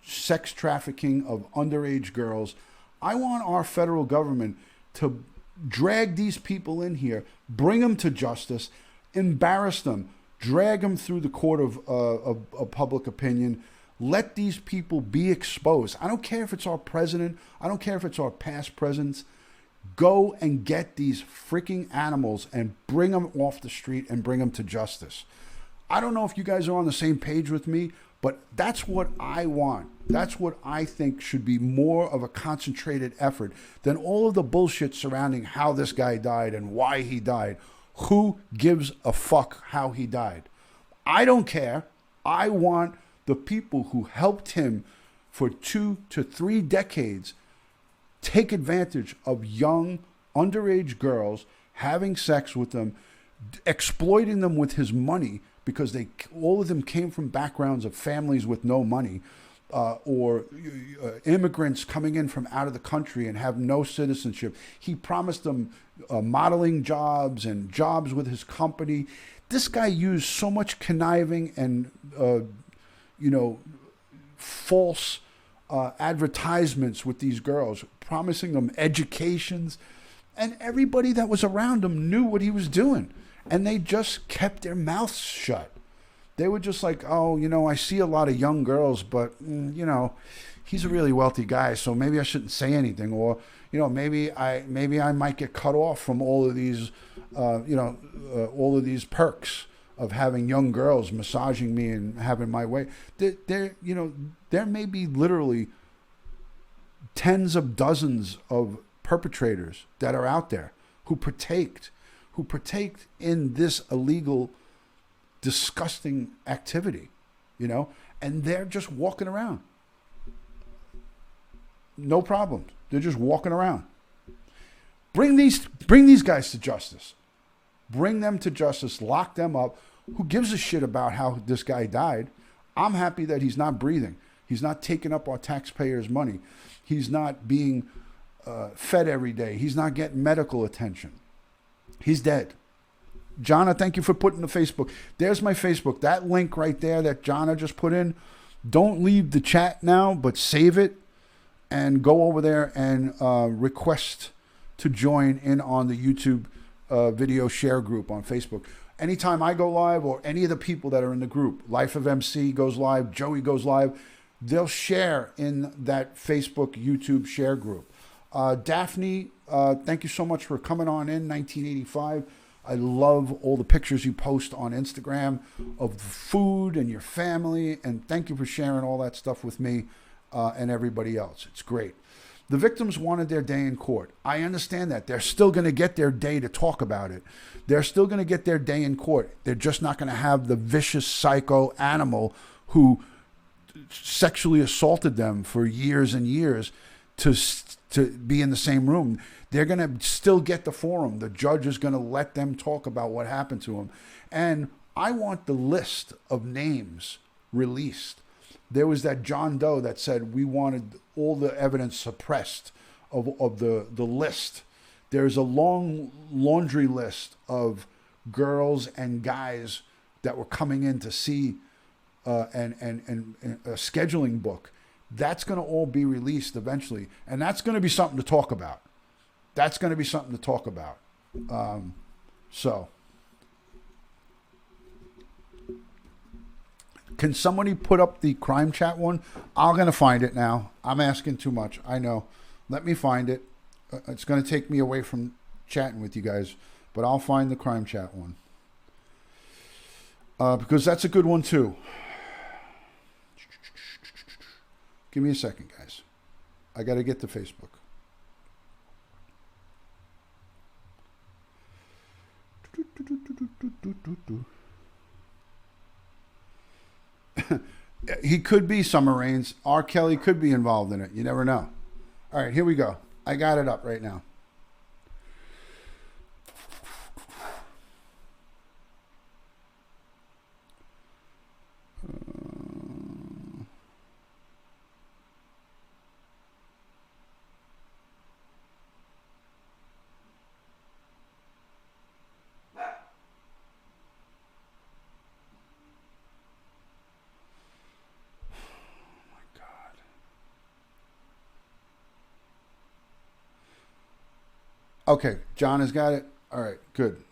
sex trafficking of underage girls. I want our federal government to drag these people in here, bring them to justice, embarrass them, drag them through the court of public opinion. Let these people be exposed. I don't care if it's our president. I don't care if it's our past presidents. Go and get these freaking animals and bring them off the street and bring them to justice. I don't know if you guys are on the same page with me, but that's what I want. That's what I think should be more of a concentrated effort than all of the bullshit surrounding how this guy died and why he died. Who gives a fuck how he died? I don't care. I want the people who helped him for 2 to 3 decades take advantage of young, underage girls, having sex with them, exploiting them with his money because all of them came from backgrounds of families with no money, or immigrants coming in from out of the country and have no citizenship. He promised them modeling jobs and jobs with his company. This guy used so much conniving and, false advertisements with these girls, promising them educations. And everybody that was around him knew what he was doing. And they just kept their mouths shut. They were just like, oh, I see a lot of young girls, but, he's a really wealthy guy, so maybe I shouldn't say anything. Or, maybe I might get cut off from all of these, all of these perks of having young girls massaging me and having my way. There may be literally tens of dozens of perpetrators that are out there who partake in this illegal, disgusting activity, and they're just walking around. No problem. They're just walking around. Bring these guys to justice. Bring them to justice. Lock them up. Who gives a shit about how this guy died? I'm happy that he's not breathing. He's not taking up our taxpayers' money. He's not being fed every day. He's not getting medical attention. He's dead. Jonna, thank you for putting the Facebook. There's my Facebook. That link right there that Jonna just put in. Don't leave the chat now, but save it and go over there and request to join in on the YouTube video share group on Facebook. Anytime I go live or any of the people that are in the group, Life of MC goes live, Joey goes live, they'll share in that Facebook YouTube share group. Daphne, thank you so much for coming on in, 1985. I love all the pictures you post on Instagram of the food and your family, and thank you for sharing all that stuff with me and everybody else. It's great. The victims wanted their day in court. I understand that. They're still going to get their day to talk about it. They're still going to get their day in court. They're just not going to have the vicious psycho animal who sexually assaulted them for years and years to be in the same room. They're going to still get the forum. The judge is going to let them talk about what happened to them. And I want the list of names released. There was that John Doe that said we wanted all the evidence suppressed of the list. There's a long laundry list of girls and guys that were coming in to see and a scheduling book. That's going to all be released eventually, and that's going to be something to talk about. That's going to be something to talk about. So, can somebody put up the crime chat one? I'm going to find it now. I'm asking too much. I know. Let me find it. It's going to take me away from chatting with you guys, but I'll find the crime chat one. Because that's a good one too. Give me a second, guys. I got to get to Facebook. He could be Summer Rains. R. Kelly could be involved in it. You never know. All right, here we go. I got it up right now. Okay, John has got it. All right, good.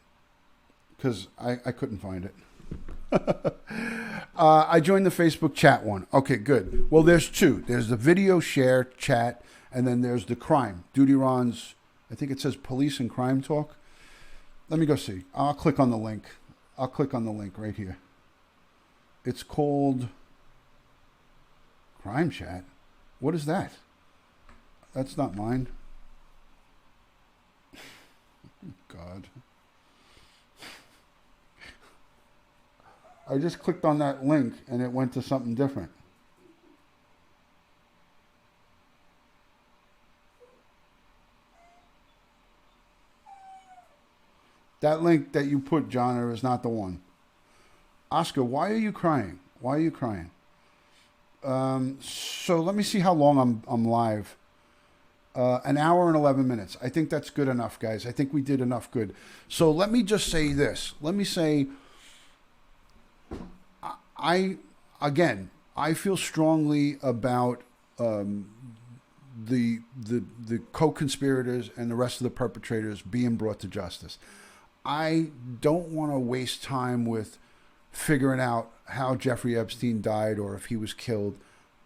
Because I couldn't find it. I joined the Facebook chat one. Okay, good. Well, there's two. There's the video share chat, and then there's the crime. Dutyron's, I think it says police and crime talk. Let me go see. I'll click on the link. I'll click on the link right here. It's called crime chat. What is that? That's not mine. God. I just clicked on that link and it went to something different. That link that you put, John, is not the one. Oscar, why are you crying? Why are you crying? So let me see how long I'm live. An hour and 11 minutes. I think that's good enough, guys. I think we did enough good. So let me just say this. Let me say, I feel strongly about the co-conspirators and the rest of the perpetrators being brought to justice. I don't want to waste time with figuring out how Jeffrey Epstein died or if he was killed.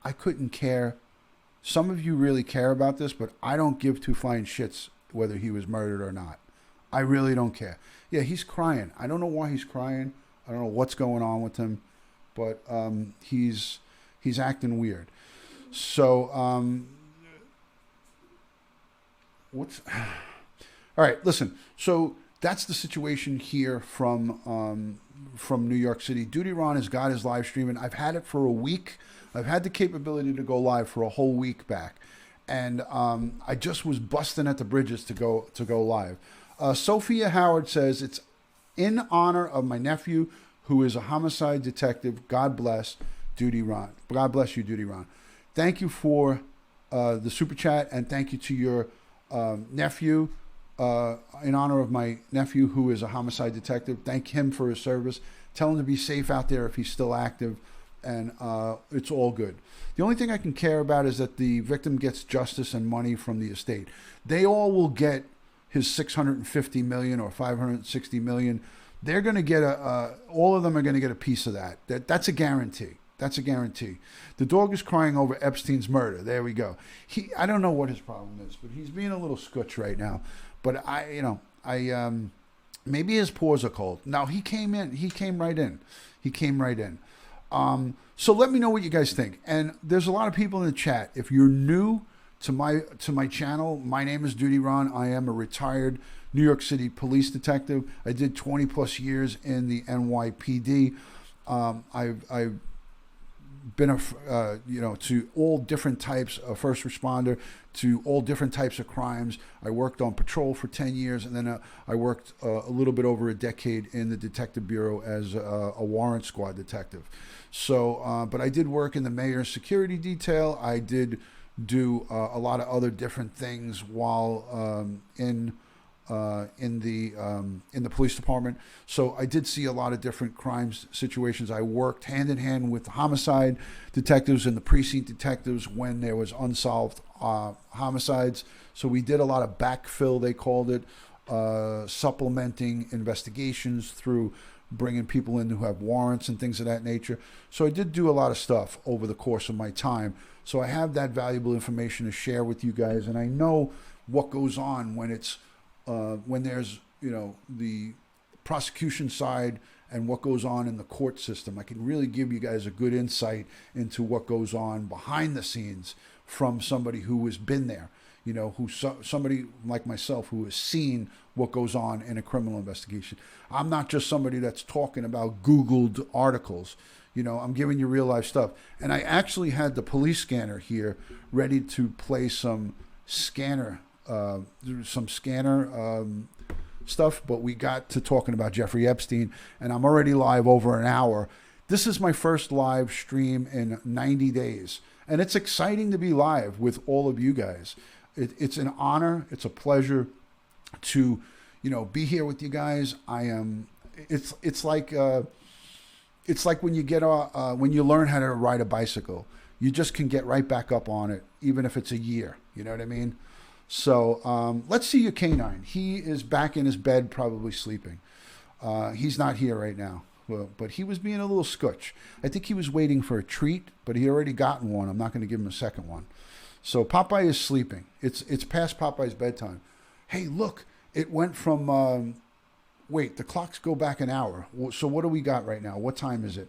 I couldn't care. Some of you really care about this, but I don't give two flying shits whether he was murdered or not. I really don't care. Yeah, he's crying. I don't know why he's crying. I don't know what's going on with him, but he's acting weird. So all right, listen. So that's the situation here from New York City. Dutyron has got his live streaming. I've had it for a week. I've had the capability to go live for a whole week back, and I just was busting at the bridges to go live. Sophia Howard says it's in honor of my nephew, who is a homicide detective. God bless Dutyron. God bless you, Dutyron. Thank you for the super chat, and thank you to your nephew. In honor of my nephew, who is a homicide detective. Thank him for his service. Tell him to be safe out there if he's still active. And it's all good. The only thing I can care about is that the victim gets justice and money from the estate. They all will get his $650 million or $560 million. They're going to get all of them are going to get a piece of that. That's a guarantee. That's a guarantee. The dog is crying over Epstein's murder. There we go. I don't know what his problem is, but he's being a little scutch right now. But maybe his paws are cold. No, he came right in. So let me know what you guys think. And there's a lot of people in the chat. If you're new to my channel, my name is Dutyron. I am a retired New York City police detective. I did 20 plus years in the NYPD. I've been to all different types of first responder, to all different types of crimes. I worked on patrol for 10 years, and then I worked a little bit over a decade in the Detective Bureau as a warrant squad detective. So, but I did work in the mayor's security detail. I did do a lot of other different things while in in the police department. So I did see a lot of different crimes situations. I worked hand in hand with the homicide detectives and the precinct detectives when there was unsolved homicides. So we did a lot of backfill, they called it, supplementing investigations through bringing people in who have warrants and things of that nature. So I did do a lot of stuff over the course of my time. So I have that valuable information to share with you guys, and I know what goes on when it's when there's, you know, the prosecution side and what goes on in the court system. I can really give you guys a good insight into what goes on behind the scenes from somebody who has been there, you know, somebody like myself who has seen what goes on in a criminal investigation. I'm not just somebody that's talking about Googled articles. You know, I'm giving you real life stuff. And I actually had the police scanner here ready to play some scanner stuff, but we got to talking about Jeffrey Epstein, and I'm already live over an hour. This is my first live stream in 90 days, and it's exciting to be live with all of you guys. It's an honor. It's a pleasure to, you know, be here with you guys. It's like when you get when you learn how to ride a bicycle, you just can get right back up on it, even if it's a year. You know what I mean? So let's see your canine. He is back in his bed, probably sleeping. He's not here right now, but he was being a little scutch. I think he was waiting for a treat, but he already gotten one. I'm not going to give him a second one. So Popeye is sleeping. It's past Popeye's bedtime. Hey, look, it went from, wait, the clocks go back an hour. So what do we got right now? What time is it?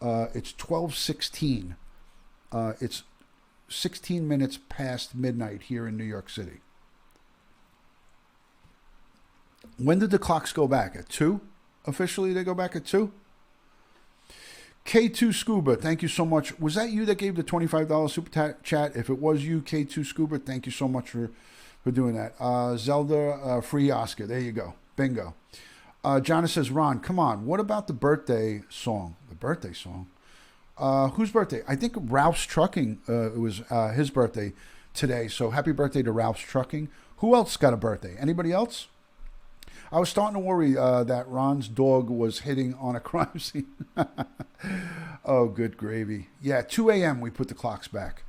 It's 12:16. It's 16 minutes past midnight here in New York City. When did the clocks go back? At 2? Officially, they go back at 2? K2 Scuba, thank you so much. Was that you that gave the $25 super chat? If it was you, K2 Scuba, thank you so much for doing that. Zelda Free Oscar, there you go. Bingo. Jonas says, Ron, come on. What about the birthday song? The birthday song? Whose birthday? I think Ralph's Trucking, it was his birthday today. So happy birthday to Ralph's Trucking. Who else got a birthday? Anybody else? I was starting to worry that Ron's dog was hitting on a crime scene. Oh, good gravy. Yeah, 2 a.m. we put the clocks back.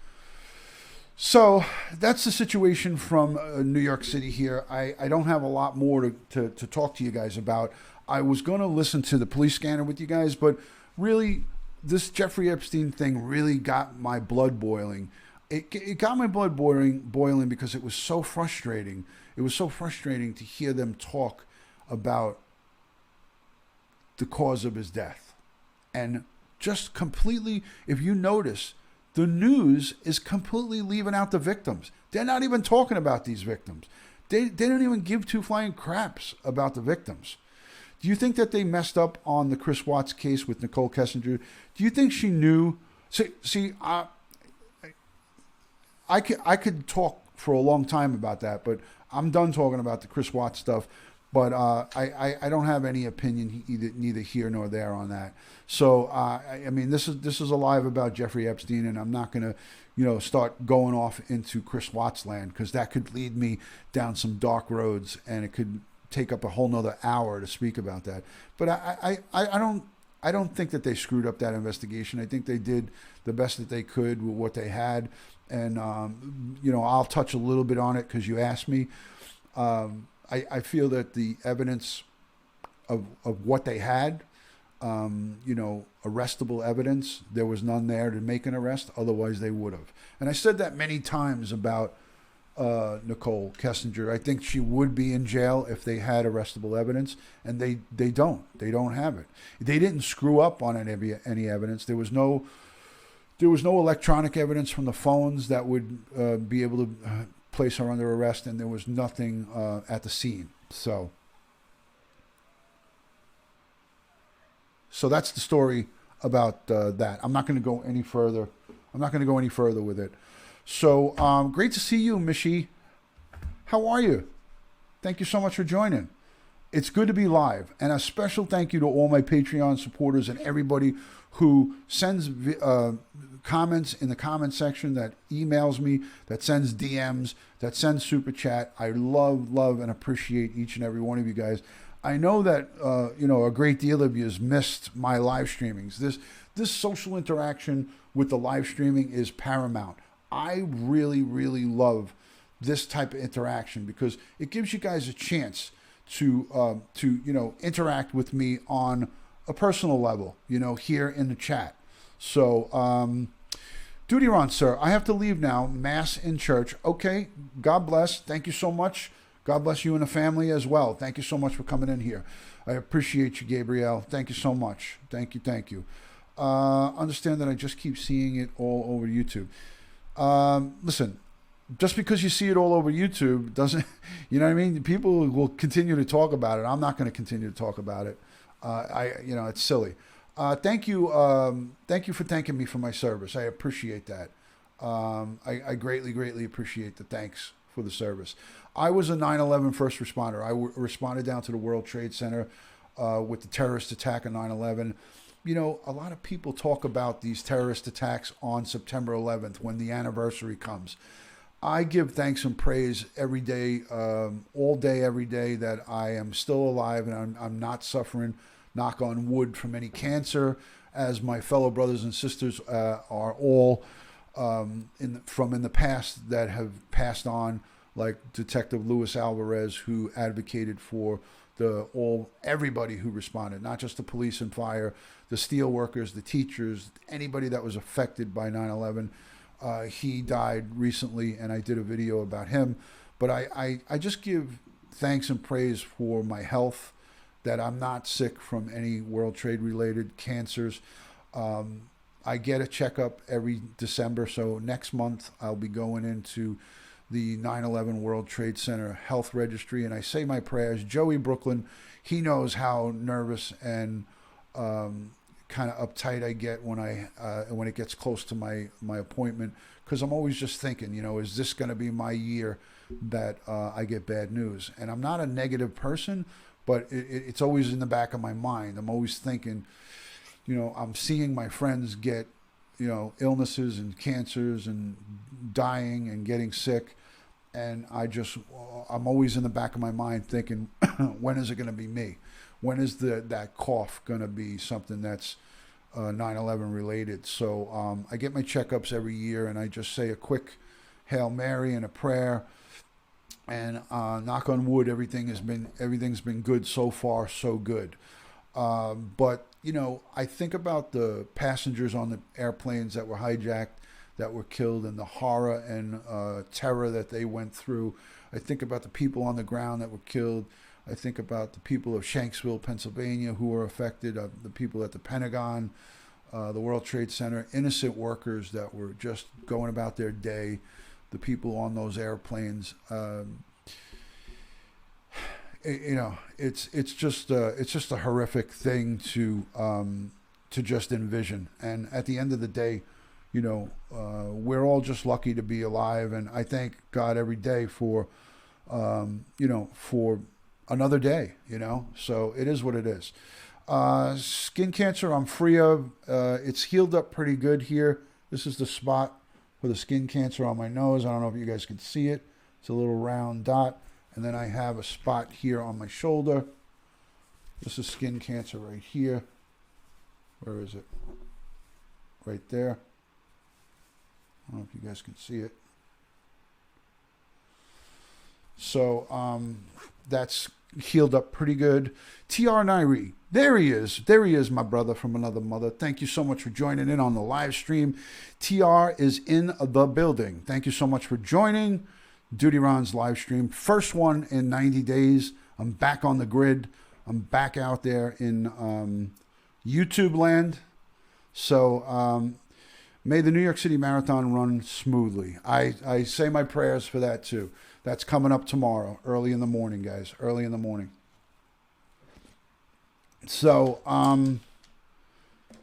So that's the situation from New York City here. I don't have a lot more to talk to you guys about. I was going to listen to the police scanner with you guys, but really, this Jeffrey Epstein thing really got my blood boiling. It got my blood boiling because it was so frustrating. It was so frustrating to hear them talk about the cause of his death. And just completely, if you notice, the news is completely leaving out the victims. They're not even talking about these victims. They don't even give two flying craps about the victims. Do you think that they messed up on the Chris Watts case with Nicole Kessinger? Do you think she knew? See, I could talk for a long time about that, but I'm done talking about the Chris Watts stuff. But I don't have any opinion neither here nor there on that. So I mean, this is a live about Jeffrey Epstein, and I'm not going to start going off into Chris Watts land, because that could lead me down some dark roads, and it could take up a whole nother hour to speak about that. But I don't think that they screwed up that investigation. I think they did the best that they could with what they had, and I'll touch a little bit on it because you asked me. I feel that the evidence of what they had, arrestable evidence, there was none there to make an arrest. Otherwise, they would have. And I said that many times about Nicole Kessinger. I think she would be in jail if they had arrestable evidence, and they don't. They don't have it. They didn't screw up on any evidence. There was no electronic evidence from the phones that would be able to place her under arrest, and there was nothing at the scene. So that's the story about that. I'm not going to go any further. With it. So great to see you, Mishi. How are you? Thank you so much for joining. It's good to be live. And a special thank you to all my Patreon supporters and everybody who sends comments in the comment section, that emails me, that sends DMs, that sends super chat. I love and appreciate each and every one of you guys. I know that a great deal of you has missed my live streamings. This social interaction with the live streaming is paramount. I really love this type of interaction because it gives you guys a chance to interact with me on a personal level, here in the chat. So, Dutyron, sir, I have to leave now. Mass in church. Okay, God bless. Thank you so much. God bless you and the family as well. Thank you so much for coming in here. I appreciate you, Gabrielle. Thank you so much. Thank you. Understand that I just keep seeing it all over YouTube. Listen, just because you see it all over YouTube doesn't, you know what I mean? People will continue to talk about it. I'm not going to continue to talk about it. It's silly. Thank you for thanking me for my service. I appreciate that. I greatly appreciate the thanks for the service. I was a 9/11 first responder. I responded down to the World Trade Center with the terrorist attack on 9/11. A lot of people talk about these terrorist attacks on September 11th when the anniversary comes. I give thanks and praise every day, all day, every day, that I am still alive and I'm not suffering, knock on wood, from any cancer, as my fellow brothers and sisters are all from in the past that have passed on, like Detective Luis Alvarez, who advocated for everybody who responded, not just the police and fire, the steel workers, the teachers, anybody that was affected by 9/11. He died recently, and I did a video about him. But I just give thanks and praise for my health, that I'm not sick from any World Trade related cancers. I get a checkup every December, so next month I'll be going into the 9/11 World Trade Center Health Registry, and I say my prayers. Joey Brooklyn, he knows how nervous and kind of uptight I get when it gets close to my appointment, because I'm always just thinking, is this going to be my year that I get bad news? And I'm not a negative person, but it's always in the back of my mind. I'm always thinking, I'm seeing my friends get, illnesses and cancers and dying and getting sick. And I'm always in the back of my mind thinking, when is it going to be me? When is that cough going to be something that's 9/11 related? So I get my checkups every year, and I just say a quick Hail Mary and a prayer. And knock on wood, everything's been good so far, so good. But I think about the passengers on the airplanes that were hijacked, that were killed, and the horror and terror that they went through. I think about the people on the ground that were killed. I think about the people of Shanksville, Pennsylvania, who were affected, the people at the Pentagon, the World Trade Center, innocent workers that were just going about their day, the people on those airplanes. It's just a horrific thing to just envision. And at the end of the day, we're all just lucky to be alive, and I thank God every day for another day. So it is what it is. Skin cancer, I'm free of. It's healed up pretty good here. This is the spot for the skin cancer on my nose. I don't know if you guys can see it. It's a little round dot. And then I have a spot here on my shoulder. This is skin cancer right here. Where is it? Right there. I don't know if you guys can see it. So that's healed up pretty good. TR Nairi, there he is, my brother from another mother. Thank you so much for joining in on the live stream. TR is in the building. Thank you so much for joining Dutyron's live stream. First one in 90 days. I'm back on the grid. I'm back out there in YouTube land. So may the New York City Marathon run smoothly. I say my prayers for that too. That's coming up tomorrow, early in the morning, guys. Early in the morning. So,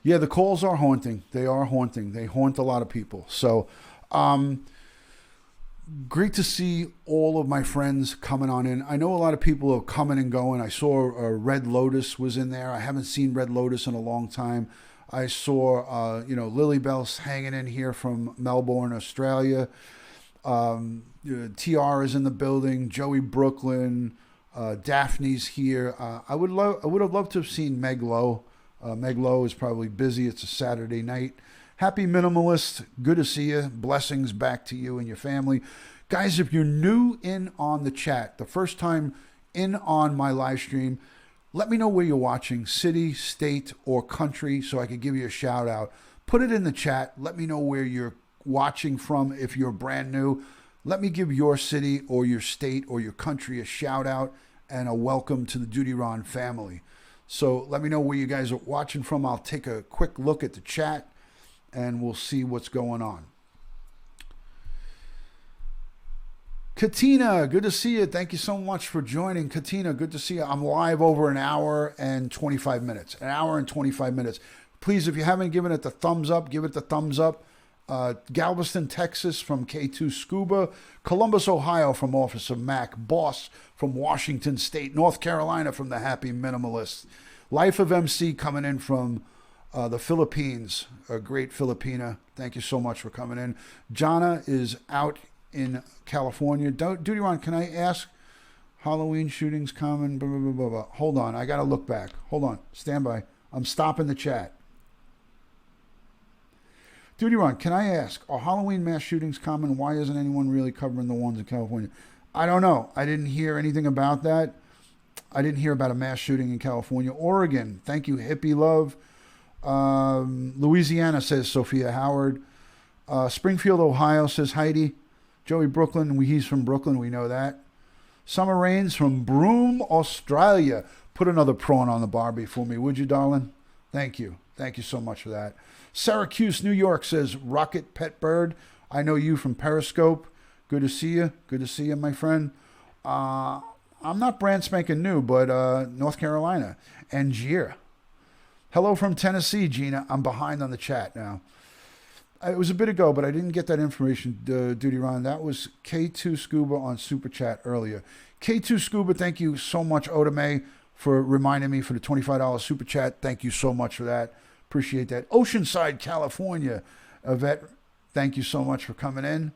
yeah, the calls are haunting. They are haunting. They haunt a lot of people. So, Great to see all of my friends coming on in. I know a lot of people are coming and going. I saw Red Lotus was in there. I haven't seen Red Lotus in a long time. I saw, Lily Bell's hanging in here from Melbourne, Australia. TR is in the building. Joey Brooklyn. Daphne's here. I would have loved to have seen Meg Lowe. Meg Lowe is probably busy. It's a Saturday night. Happy Minimalist. Good to see you. Blessings back to you and your family. Guys, if you're new in on the chat, the first time in on my live stream, let me know where you're watching, city, state, or country, so I could give you a shout out. Put it in the chat. Let me know where you're watching from if you're brand new. Let me give your city or your state or your country a shout out and a welcome to the Dutyron family. So let me know where you guys are watching from. I'll take a quick look at the chat and we'll see what's going on. Katina, good to see you. Thank you so much for joining. Katina, good to see you. I'm live over an hour and 25 minutes. An hour and 25 minutes. Please, if you haven't given it the thumbs up, give it the thumbs up. Galveston, Texas from K2 Scuba. Columbus, Ohio from Officer Mac. Boss from Washington State. North Carolina from the Happy Minimalist. Life of MC coming in from the Philippines. A great Filipina. Thank you so much for coming in. Jana is out in California. Dutyron, can I ask? Halloween shootings common, blah, blah, blah, blah, blah. Hold on, I got to look back. Hold on, stand by. I'm stopping the chat. Dutyron, can I ask, are Halloween mass shootings common? Why isn't anyone really covering the ones in California? I don't know. I didn't hear anything about that. I didn't hear about a mass shooting in California. Oregon, thank you, Hippie Love. Louisiana, says Sophia Howard. Springfield, Ohio, says Heidi. Joey Brooklyn, he's from Brooklyn, we know that. Summer Rains from Broome, Australia. Put another prawn on the barbie for me, would you, darling? Thank you. Thank you so much for that. Syracuse, New York, says Rocket Pet Bird. I know you from Periscope. Good to see you. Good to see you, my friend. I'm not brand spanking new, but North Carolina. Angier. Hello from Tennessee, Gina. I'm behind on the chat now. It was a bit ago, but I didn't get that information, Dutyron. That was K2 Scuba on Super Chat earlier. K2 Scuba, thank you so much, Oda May, for reminding me for the $25 Super Chat. Thank you so much for that. Appreciate that. Oceanside, California. Yvette, thank you so much for coming in.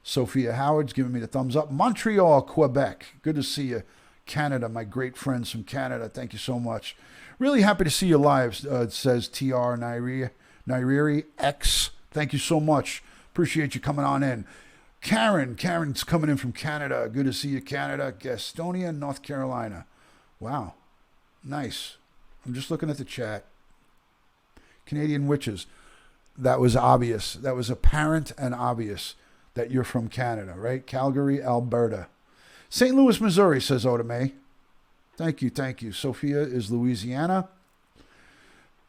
Sophia Howard's giving me the thumbs up. Montreal, Quebec. Good to see you. Canada, my great friends from Canada. Thank you so much. Really happy to see you live, says TR Nairi X. Thank you so much. Appreciate you coming on in. Karen's coming in from Canada. Good to see you, Canada. Gastonia, North Carolina. Wow. Nice. I'm just looking at the chat. Canadian Witches. That was obvious. That was apparent and obvious that you're from Canada, right? Calgary, Alberta. St. Louis, Missouri, says Oda May. Thank you, thank you. Sophia is Louisiana.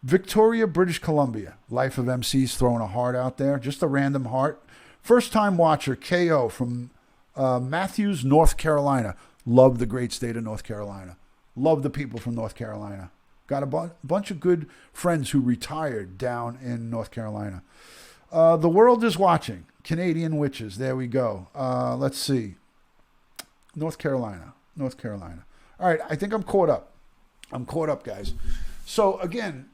Victoria, British Columbia. Life of MC's throwing a heart out there. Just a random heart. First time watcher, KO from Matthews, North Carolina. Love the great state of North Carolina. Love the people from North Carolina. Got a bunch of good friends who retired down in North Carolina. The world is watching. Canadian Witches. There we go. Let's see. North Carolina. All right, I think I'm caught up. Guys. So, again,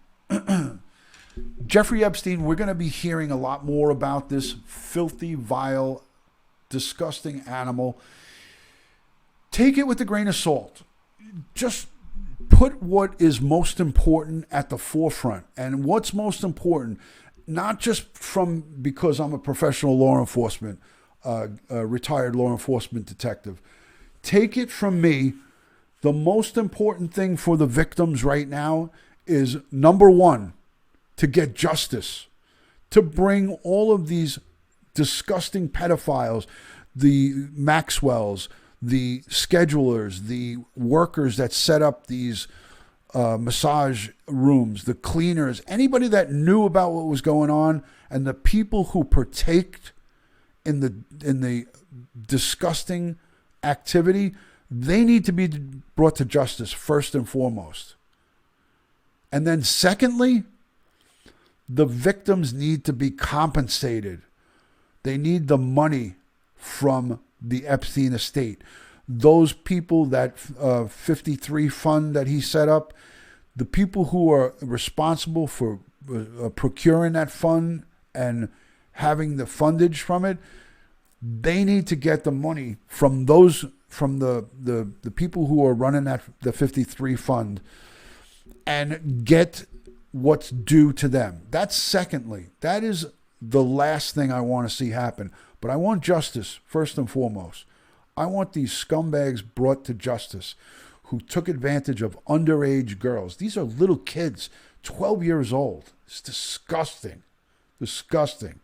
Jeffrey Epstein, we're going to be hearing a lot more about this filthy, vile, disgusting animal. Take it with a grain of salt. Just put what is most important at the forefront. And what's most important, not just because I'm a professional law enforcement, retired law enforcement detective. Take it from me. The most important thing for the victims right now is, number one, to get justice, to bring all of these disgusting pedophiles, the Maxwells, the schedulers, the workers that set up these massage rooms, the cleaners, anybody that knew about what was going on, and the people who partaked in the disgusting activity. They need to be brought to justice first and foremost. And then secondly, the victims need to be compensated They need the money from the Epstein estate. Those people, that 53 fund that he set up, the people who are responsible for procuring that fund and having the fundage from it, they need to get the money from those, from the people who are running the 53 fund, and get what's due to them. That's secondly. That is the last thing I want to see happen. But I want justice first and foremost. I want these scumbags brought to justice who took advantage of underage girls. These are little kids, 12 years old. It's disgusting. Disgusting.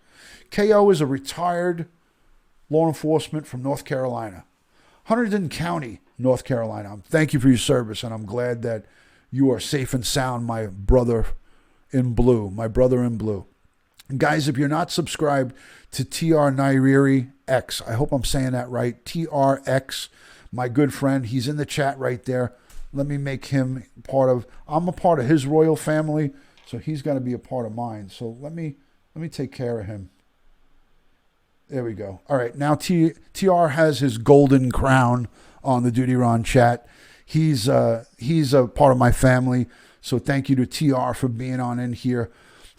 KO is a retired law enforcement from North Carolina, Hunterdon County, North Carolina. Thank you for your service, and I'm glad that you are safe and sound, my brother in blue. My brother in blue. Guys, if you're not subscribed to TR Nairiri X, I hope I'm saying that right, TRX, my good friend, he's in the chat right there. Let me make him I'm a part of his royal family, so he's got to be a part of mine. So let me take care of him. There we go. All right, now TR has his golden crown on the Dutyron chat. He's a part of my family, so thank you to TR for being on in here.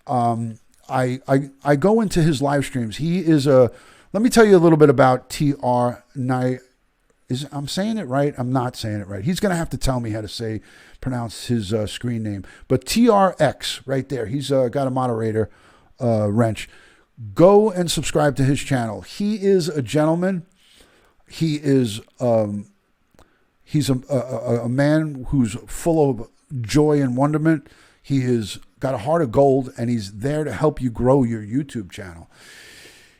I go into his live streams. He is let me tell you a little bit about TR. I'm saying it right? I'm not saying it right. He's going to have to tell me how to pronounce his screen name. But TRX right there. He's got a moderator wrench. Go and subscribe to his channel. He is a gentleman. He is he's a man who's full of joy and wonderment. He has got a heart of gold, and he's there to help you grow your YouTube channel.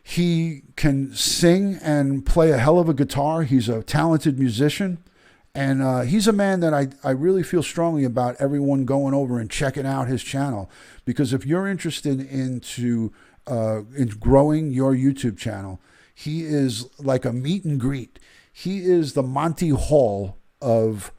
He can sing and play a hell of a guitar. He's a talented musician, and he's a man that I really feel strongly about everyone going over and checking out his channel, because if you're interested in growing your YouTube channel, he is like a meet and greet. He is the Monty Hall of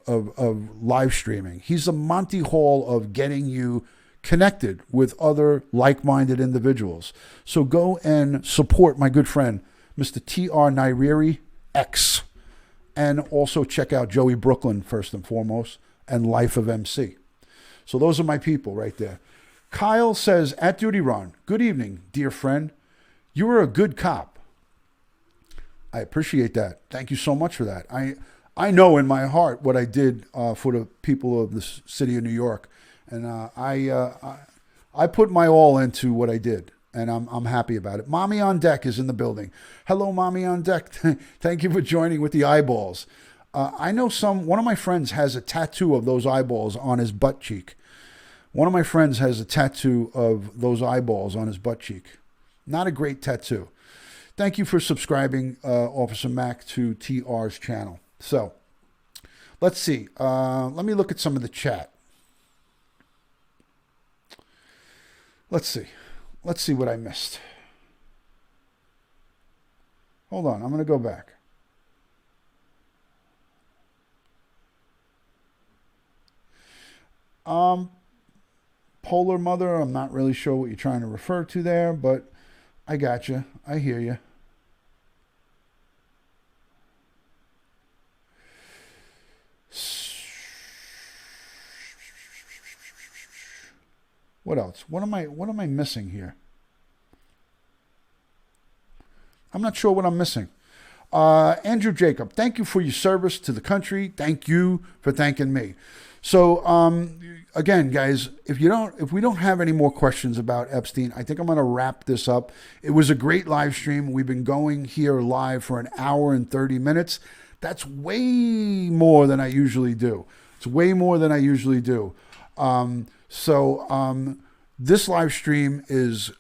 live streaming. He's the Monty Hall of getting you connected with other like-minded individuals. So go and support my good friend, Mr. TR Nairiri X. And also check out Joey Brooklyn first and foremost, and Life of MC. So those are my people right there. Kyle says, at Dutyron, good evening, dear friend. You are a good cop. I appreciate that. Thank you so much for that. I know in my heart what I did for the people of the city of New York, and I put my all into what I did, and I'm happy about it. Mommy on Deck is in the building. Hello, Mommy on Deck. Thank you for joining with the eyeballs. I know one of my friends has a tattoo of those eyeballs on his butt cheek. One of my friends has a tattoo of those eyeballs on his butt cheek. Not a great tattoo. Thank you for subscribing, Officer Mac, to TR's channel. So, let's see. Let me look at some of the chat. Let's see. Let's see what I missed. Hold on. I'm going to go back. Polar Mother, I'm not really sure what you're trying to refer to there, but I got you. I hear you. What else? What am I missing here? I'm not sure what I'm missing. Andrew Jacob, thank you for your service to the country. Thank you for thanking me. So, again, guys, if we don't have any more questions about Epstein, I think I'm going to wrap this up. It was a great live stream. We've been going here live for an hour and 30 minutes. That's way more than I usually do. It's way more than I usually do. This live stream is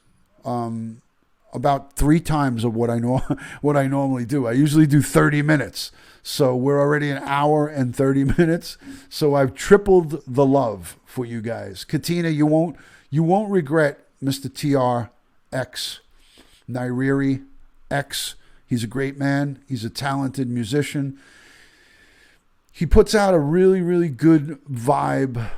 about 3 times of what I normally do. I usually do 30 minutes. So we're already an hour and 30 minutes. So I've tripled the love for you guys. Katina, you won't regret Mr. TRX, Nairiri X. He's a great man. He's a talented musician. He puts out a really, really good vibe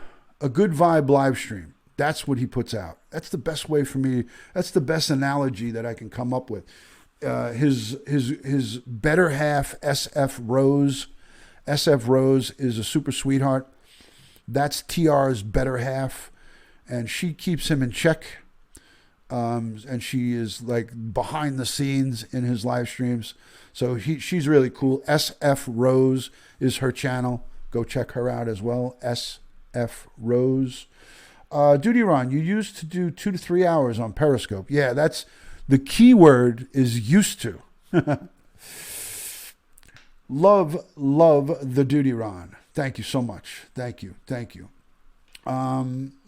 live stream. That's what he puts out. That's the best way for me. That's the best analogy that I can come up with. His better half, SF Rose. SF Rose is a super sweetheart. That's TR's better half, and she keeps him in check. And she is like behind the scenes in his live streams. So she's really cool. SF Rose is her channel. Go check her out as well. SF Rose. Dutyron, you used to do 2 to 3 hours on Periscope. Yeah, that's the key word is used to. Love the Dutyron. Thank you so much. Thank you.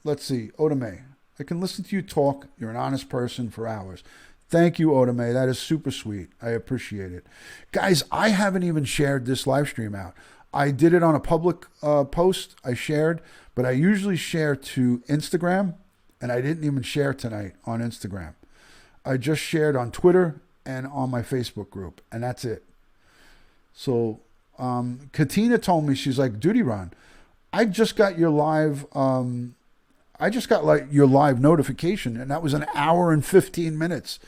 Let's see. Otame, I can listen to you talk. You're an honest person for hours. Thank you, Otame. That is super sweet. I appreciate it. Guys, I haven't even shared this live stream out. I did it on a public post I shared, but I usually share to Instagram, and I didn't even share tonight on Instagram. I just shared on Twitter and on my Facebook group, and that's it. So Katina told me, she's like, Dutyron, I just got your live your live notification, and that was an hour and 15 minutes.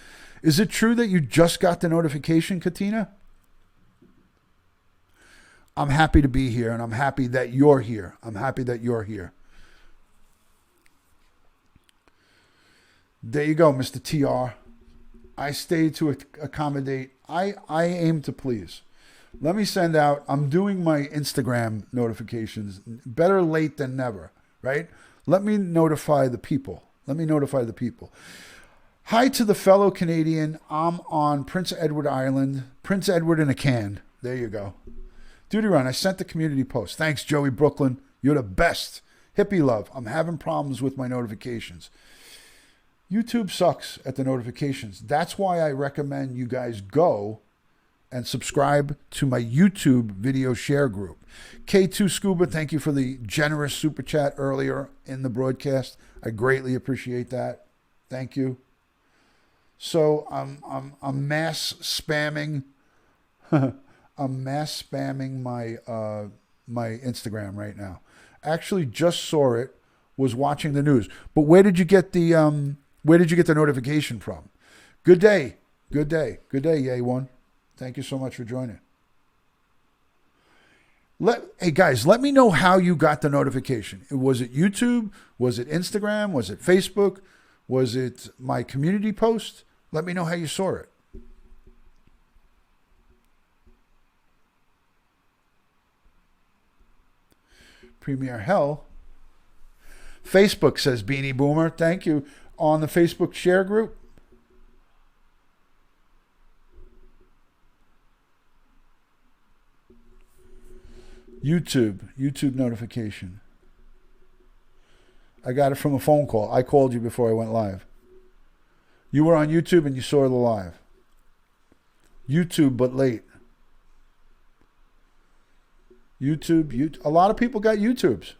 Is it true that you just got the notification, Katina? I'm happy to be here, and I'm happy that you're here. There you go, Mr. TR. I stayed to accommodate. I aim to please. Let me send out, I'm doing my Instagram notifications. Better late than never, right? Let me notify the people. Hi to the fellow Canadian. I'm on Prince Edward Island. Prince Edward in a can. There you go. Dutyron, I sent the community post. Thanks, Joey Brooklyn. You're the best. Hippie love. I'm having problems with my notifications. YouTube sucks at the notifications. That's why I recommend you guys go and subscribe to my YouTube video share group. K2 Scuba, thank you for the generous super chat earlier in the broadcast. I greatly appreciate that. Thank you. So I'm mass spamming. I'm mass spamming my Instagram right now. Actually, just saw it. Was watching the news. But where did you get the notification from? Good day, Yay One. Thank you so much for joining. Hey guys, let me know how you got the notification. Was it YouTube? Was it Instagram? Was it Facebook? Was it my community post? Let me know how you saw it. Premier Hell. Facebook, says Beanie Boomer. Thank you. On the Facebook share group. YouTube notification. I got it from a phone call. I called you before I went live. You were on YouTube and you saw the live. YouTube, but late. YouTube. A lot of people got YouTubes.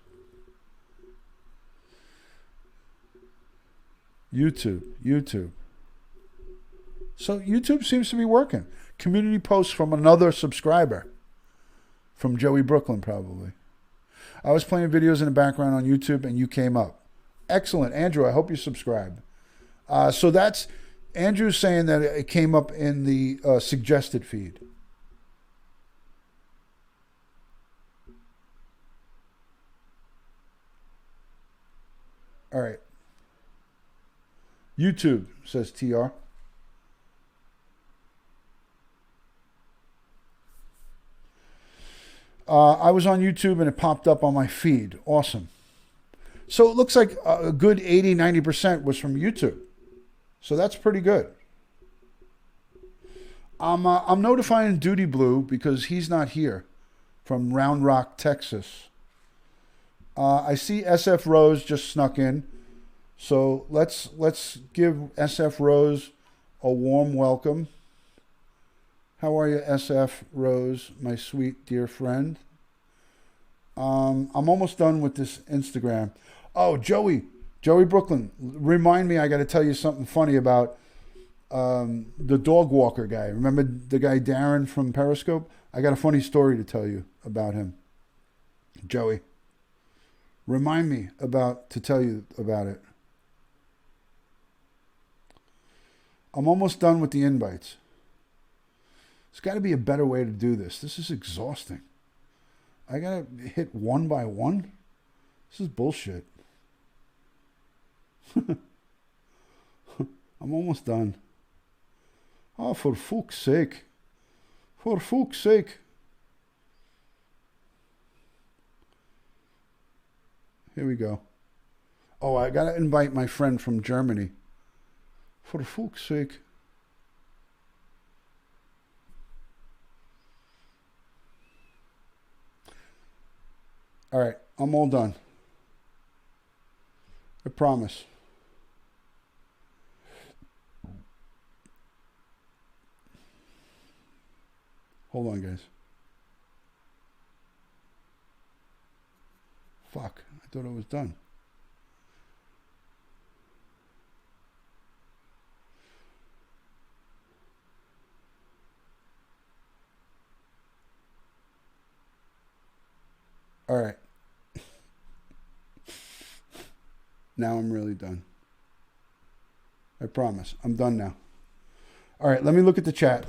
YouTube. So YouTube seems to be working. Community posts from another subscriber. From Joey Brooklyn, probably. I was playing videos in the background on YouTube and you came up. Excellent. Andrew, I hope you subscribe. So that's Andrew saying that it came up in the suggested feed. All right. YouTube, says TR. I was on YouTube and it popped up on my feed. Awesome. So it looks like a good 80-90% was from YouTube. So that's pretty good. I'm notifying Duty Blue because he's not here from Round Rock, Texas. I see SF Rose just snuck in. So let's give SF Rose a warm welcome. How are you, SF Rose, my sweet dear friend? I'm almost done with this Instagram. Oh, Joey Brooklyn, remind me, I got to tell you something funny about the dog walker guy. Remember the guy Darren from Periscope? I got a funny story to tell you about him. Joey, remind me to tell you about it. I'm almost done with the invites. There's got to be a better way to do this. This is exhausting. I got to hit one by one? This is bullshit. I'm almost done. Oh, for fuck's sake. For fuck's sake. Here we go. Oh, I got to invite my friend from Germany. For fuck's sake. All right, I'm all done. I promise. Hold on, guys. Fuck, I thought I was done. All right. Now I'm really done. I promise. I'm done now. All right, let me look at the chat.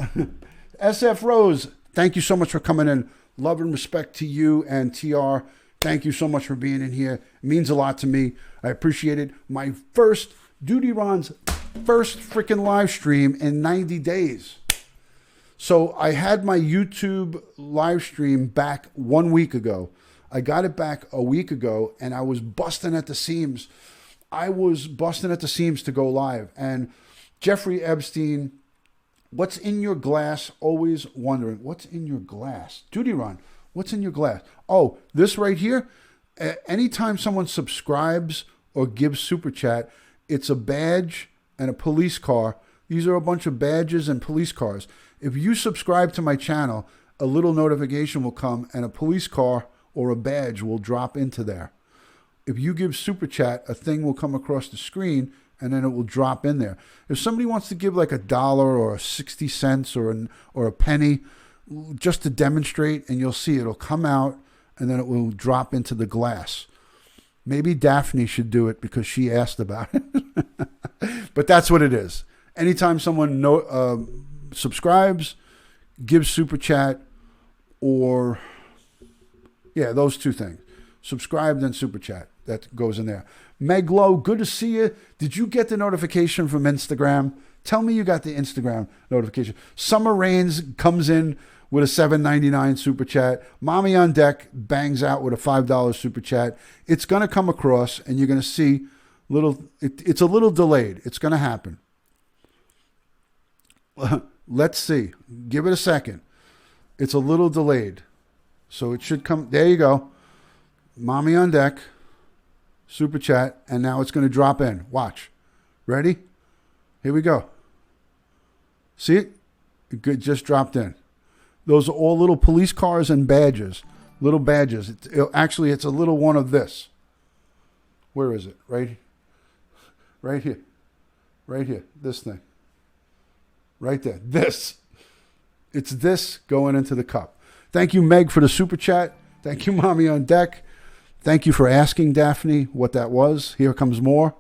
SF Rose, thank you so much for coming in. Love and respect to you and TR. Thank you so much for being in here. It means a lot to me. I appreciate it. My first, Dutyron's first freaking live stream in 90 days. So I had my YouTube live stream back 1 week ago. I got it back a week ago, and I was busting at the seams. I was busting at the seams to go live. And Jeffrey Epstein, what's in your glass? Always wondering, what's in your glass? Dutyron, what's in your glass? Oh, this right here. Anytime someone subscribes or gives super chat, it's a badge and a police car. These are a bunch of badges and police cars. If you subscribe to my channel, a little notification will come and a police car or a badge will drop into there. If you give super chat, a thing will come across the screen and then it will drop in there. If somebody wants to give like $1 or 60 cents or a penny just to demonstrate, and you'll see it'll come out and then it will drop into the glass. Maybe Daphne should do it because she asked about it. But that's what it is. Anytime someone subscribes, gives super chat, or yeah, those two things. Subscribe, then super chat. That goes in there. Meg Lowe, good to see you. Did you get the notification from Instagram? Tell me you got the Instagram notification. Summer Rains comes in with a $7.99 super chat. Mommy on Deck bangs out with a $5 super chat. It's going to come across, and you're going to see it's a little delayed. It's going to happen. Let's see. Give it a second. It's a little delayed. So it should come. There you go. Mommy on Deck, super chat, and now it's going to drop in. Watch. Ready? Here we go. See it? It just dropped in. Those are all little police cars and badges. Little badges. Actually, it's a little one of this. Where is it? Right here. Right here. This thing. Right there. This. It's this going into the cup. Thank you, Meg, for the super chat. Thank you, Mommy on Deck. Thank you for asking Daphne what that was. Here comes more.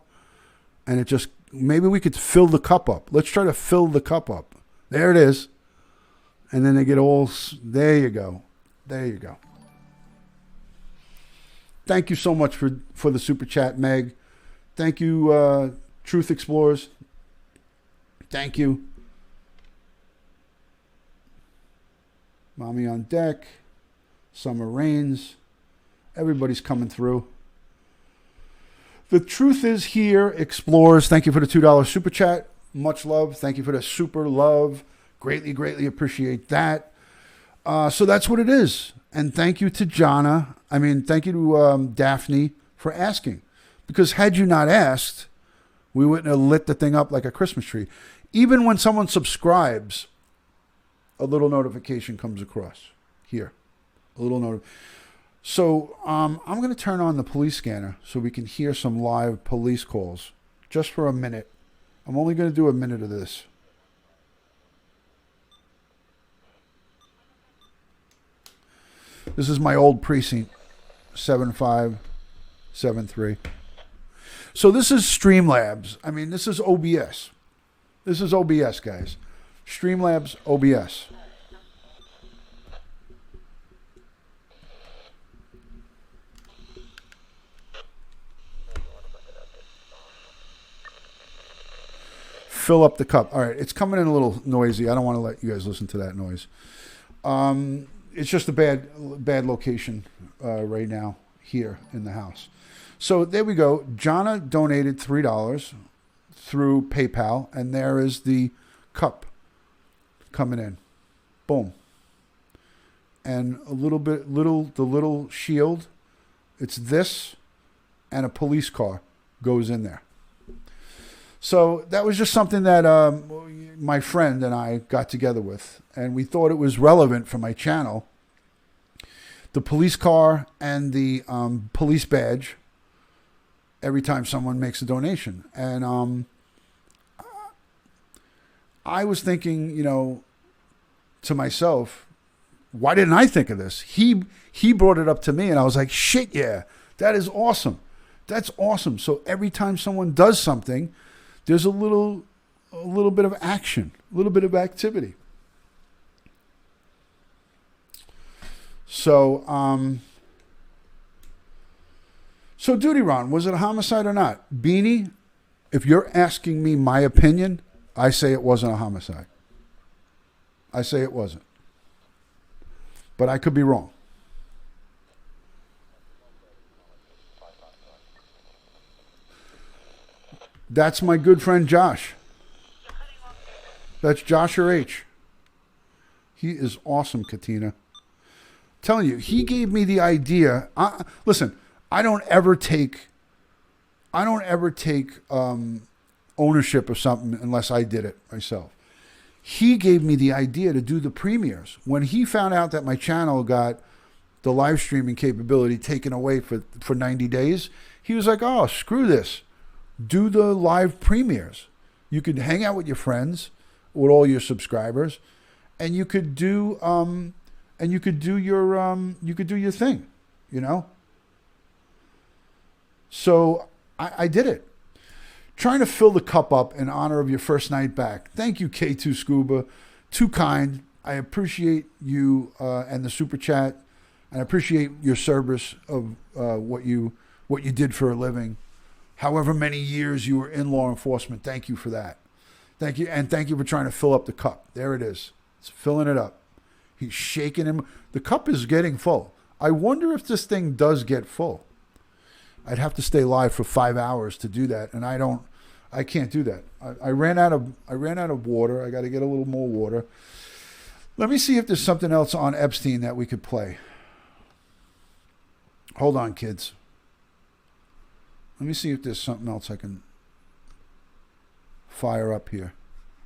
And it just, maybe we could fill the cup up. Let's try to fill the cup up. There it is. And then they get all, there you go. There you go. Thank you so much for the super chat, Meg. Thank you, Truth Explorers. Thank you. Mommy on Deck. Summer Rains. Everybody's coming through. The truth is here, Explorers. Thank you for the $2 super chat. Much love. Thank you for the super love. Greatly, greatly appreciate that. So that's what it is. And thank you to thank you to Daphne for asking. Because had you not asked, we wouldn't have lit the thing up like a Christmas tree. Even when someone subscribes, a little notification comes across here. A little notification. So I'm going to turn on the police scanner so we can hear some live police calls just for a minute. I'm only going to do a minute of this. This is my old precinct, 7573. So this is Streamlabs. I mean, this is OBS. This is OBS, guys. Streamlabs OBS. Fill up the cup. All right, it's coming in a little noisy. I don't want to let you guys listen to that noise. It's just a bad location right now here in the house. So there we go. Jonna donated $3 through PayPal, and there is the cup coming in. Boom. And the little shield. It's this, and a police car goes in there. So that was just something that my friend and I got together with, and we thought it was relevant for my channel. The police car and the police badge every time someone makes a donation. And I was thinking, you know, to myself, why didn't I think of this? He brought it up to me, and I was like, shit, yeah, that is awesome. That's awesome. So every time someone does something, there's a little bit of action, a little bit of activity. So, so Dutyron, was it a homicide or not? Beanie, if you're asking me my opinion, I say it wasn't a homicide. I say it wasn't. But I could be wrong. That's my good friend Josh. That's Joshua H. He is awesome, Katina. Telling you, he gave me the idea. Listen, I don't ever take ownership of something unless I did it myself. He gave me the idea to do the premieres. When he found out that my channel got the live streaming capability taken away for 90 days, he was like, oh, screw this. Do the live premieres. You could hang out with your friends, with all your subscribers, and you could do your thing, you know. So I did it. Trying to fill the cup up in honor of your first night back. Thank you, K2 Scuba. Too kind. I appreciate you and the super chat, and I appreciate your service of what you did for a living. However many years you were in law enforcement, thank you for that. Thank you, and thank you for trying to fill up the cup. There it is. It's filling it up. He's shaking him. The cup is getting full. I wonder if this thing does get full. I'd have to stay live for 5 hours to do that, and I can't do that. I ran out of water. I got to get a little more water. Let me see if there's something else on Epstein that we could play. Hold on, kids. Let me see if there's something else I can fire up here.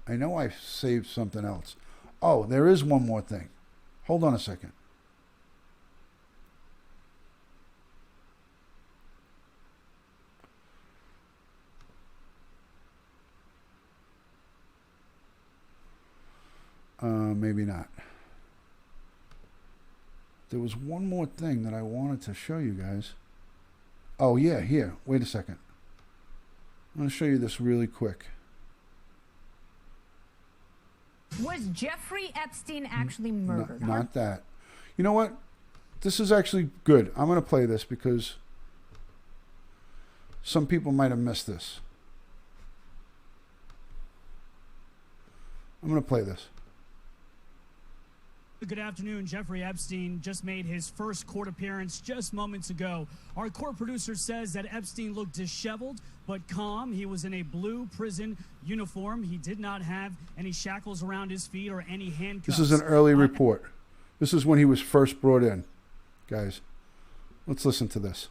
I know I saved something else. Oh, there is one more thing. Hold on a second. Maybe not. There was one more thing that I wanted to show you guys. Oh, yeah, here. Wait a second. I'm going to show you this really quick. Was Jeffrey Epstein actually murdered? Not that. You know what? This is actually good. I'm going to play this because some people might have missed this. I'm going to play this. Good afternoon. Jeffrey Epstein just made his first court appearance just moments ago. Our court producer says that Epstein looked disheveled but calm. He was in a blue prison uniform. He did not have any shackles around his feet or any handcuffs. This is an early report. This is when he was first brought in. Guys, let's listen to this.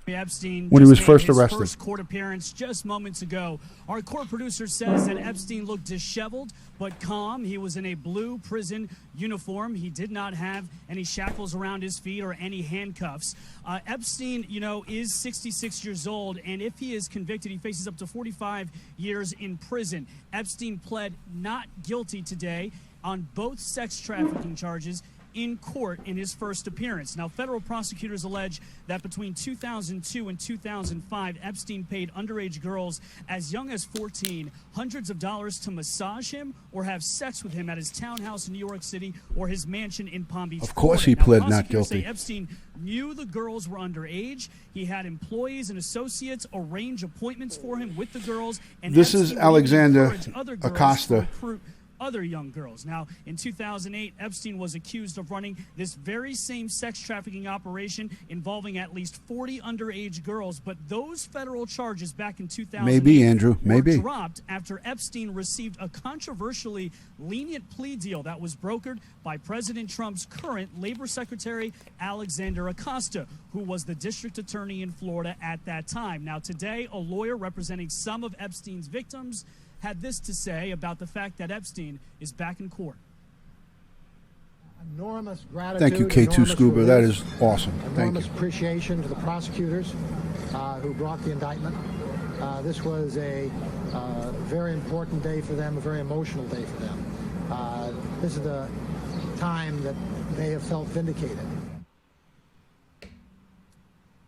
Epstein when he was first arrested. First court appearance just moments ago. Our court producer says that Epstein looked disheveled but calm. He was in a blue prison uniform. He did not have any shackles around his feet or any handcuffs. Epstein, you know, is 66 years old, and if he is convicted, he faces up to 45 years in prison. Epstein pled not guilty today on both sex trafficking charges in court in his first appearance. Now, federal prosecutors allege that between 2002 and 2005, Epstein paid underage girls as young as 14 hundreds of dollars to massage him or have sex with him at his townhouse in New York City or his mansion in Palm Beach. Of course, Florida. he pled now, not guilty. Say Epstein knew the girls were underage. He had employees and associates arrange appointments for him with the girls. And this Epstein is Alexander would encourage other girls Acosta. to recruit other young girls. Now, in 2008, Epstein was accused of running this very same sex trafficking operation involving at least 40 underage girls, but those federal charges back in 2008 Maybe, Andrew, were maybe. dropped after Epstein received a controversially lenient plea deal that was brokered by President Trump's current Labor Secretary, Alexander Acosta, who was the district attorney in Florida at that time. Now, today, a lawyer representing some of Epstein's victims had this to say about the fact that Epstein is back in court. Enormous gratitude. Thank you, K2 Scuba. That is awesome. Thank Enormous you. appreciation to the prosecutors who brought the indictment. This was a very important day for them, a very emotional day for them. This is the time that they have felt vindicated.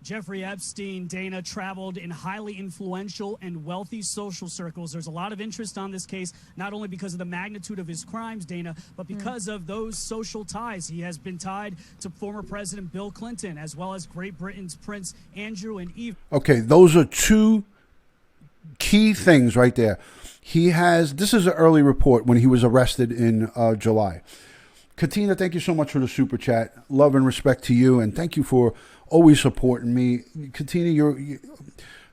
Jeffrey Epstein, Dana, traveled in highly influential and wealthy social circles. There's a lot of interest on this case, not only because of the magnitude of his crimes, Dana, but because of those social ties. He has been tied to former President Bill Clinton, as well as Great Britain's Prince Andrew and Eve. Okay, those are two key things right there. This is an early report when he was arrested in July. Katina, thank you so much for the super chat. Love and respect to you, and thank you for always supporting me. Katina,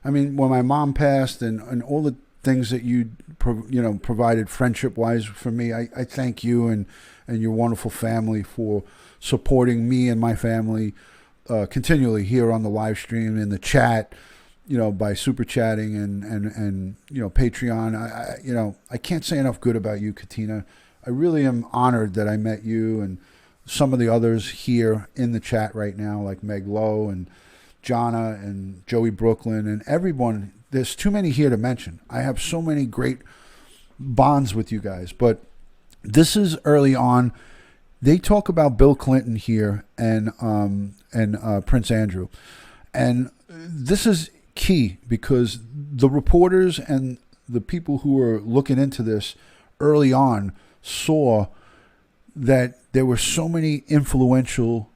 I mean, when my mom passed and all the things that you provided friendship-wise for me, I thank you and your wonderful family for supporting me and my family continually here on the live stream, in the chat, by super chatting and Patreon. I can't say enough good about you, Katina. I really am honored that I met you and some of the others here in the chat right now, like Meg Lowe and Jonna and Joey Brooklyn and everyone. There's too many here to mention. I have so many great bonds with you guys, but this is early on. They talk about Bill Clinton here and Prince Andrew, and this is key because the reporters and the people who were looking into this early on saw that there were so many influential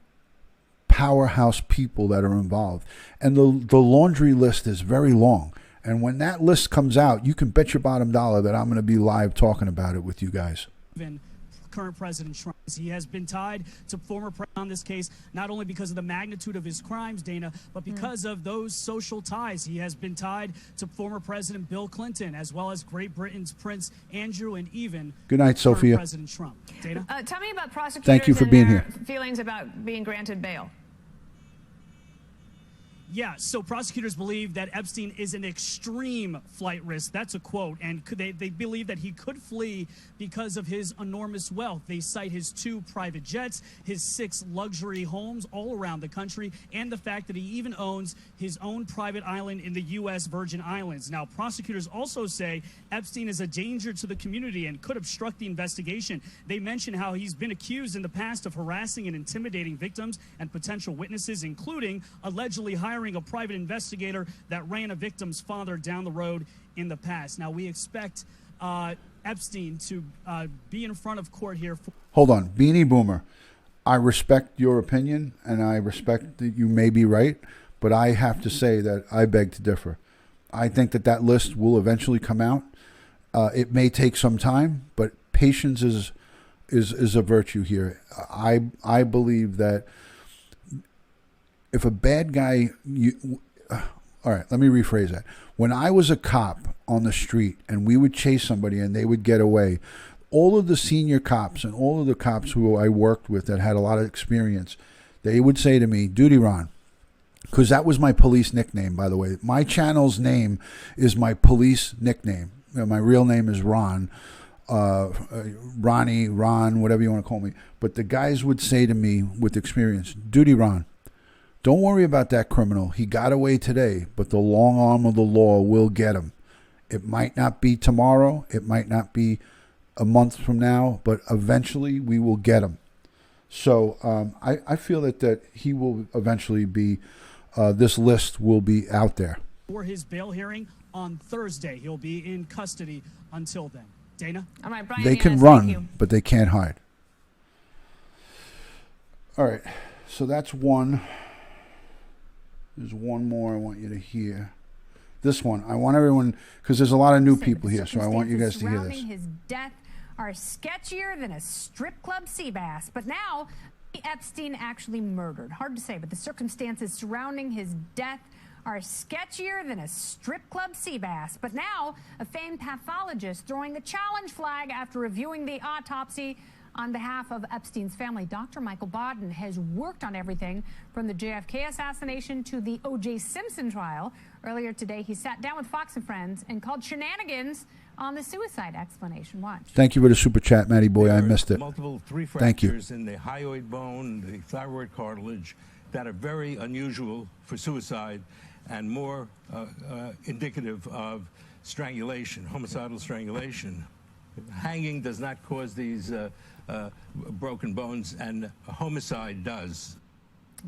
powerhouse people that are involved. And the laundry list is very long. And when that list comes out, you can bet your bottom dollar that I'm going to be live talking about it with you guys. Current President Trump. He has been tied to former president on this case, not only because of the magnitude of his crimes, Dana, but because of those social ties. He has been tied to former President Bill Clinton, as well as Great Britain's Prince Andrew, and even good night, Sophia. President Trump. Dana? Tell me about prosecutors. Thank you for being here. Feelings about being granted bail. Yeah, so prosecutors believe that Epstein is an extreme flight risk. That's a quote. And they believe that he could flee because of his enormous wealth. They cite his 2 private jets, his 6 luxury homes all around the country, and the fact that he even owns his own private island in the U.S. Virgin Islands. Now, prosecutors also say Epstein is a danger to the community and could obstruct the investigation. They mention how he's been accused in the past of harassing and intimidating victims and potential witnesses, including allegedly hiring a private investigator that ran a victim's father down the road in the past. Now, we expect Epstein to be in front of court here. Hold on. Beanie Boomer, I respect your opinion, and I respect that you may be right, but I have to say that I beg to differ. I think that list will eventually come out. It may take some time, but patience is a virtue here. I believe that if a bad guy, all right, let me rephrase that. When I was a cop on the street and we would chase somebody and they would get away, all of the senior cops and all of the cops who I worked with that had a lot of experience, they would say to me, Dutyron, because that was my police nickname, by the way. My channel's name is my police nickname. My real name is Ron. Ronnie, Ron, whatever you want to call me. But the guys would say to me with experience, Dutyron, don't worry about that criminal. He got away today, but the long arm of the law will get him. It might not be tomorrow. It might not be a month from now, but eventually we will get him. So I feel that he will eventually be, this list will be out there. For his bail hearing on Thursday, he'll be in custody until then. Dana? All right, Brian, They can yes, run, but they can't hide. All right, so that's one. There's one more I want you to hear. This one, I want everyone, because there's a lot of new people here, so I want you guys to hear this. Surrounding his death are sketchier than a strip club sea bass. But now, Epstein actually murdered. Hard to say, but the circumstances surrounding his death are sketchier than a strip club sea bass. But now, a famed pathologist throwing the challenge flag after reviewing the autopsy on behalf of Epstein's family. Dr. Michael Baden has worked on everything from the JFK assassination to the O.J. Simpson trial. Earlier today, he sat down with Fox and Friends and called shenanigans on the suicide explanation. Watch. Thank you for the super chat, Matty Boy. I missed it. Multiple three Thank you. fractures in the hyoid bone, the thyroid cartilage, that are very unusual for suicide and more indicative of strangulation, homicidal strangulation. Hanging does not cause these broken bones, and homicide does.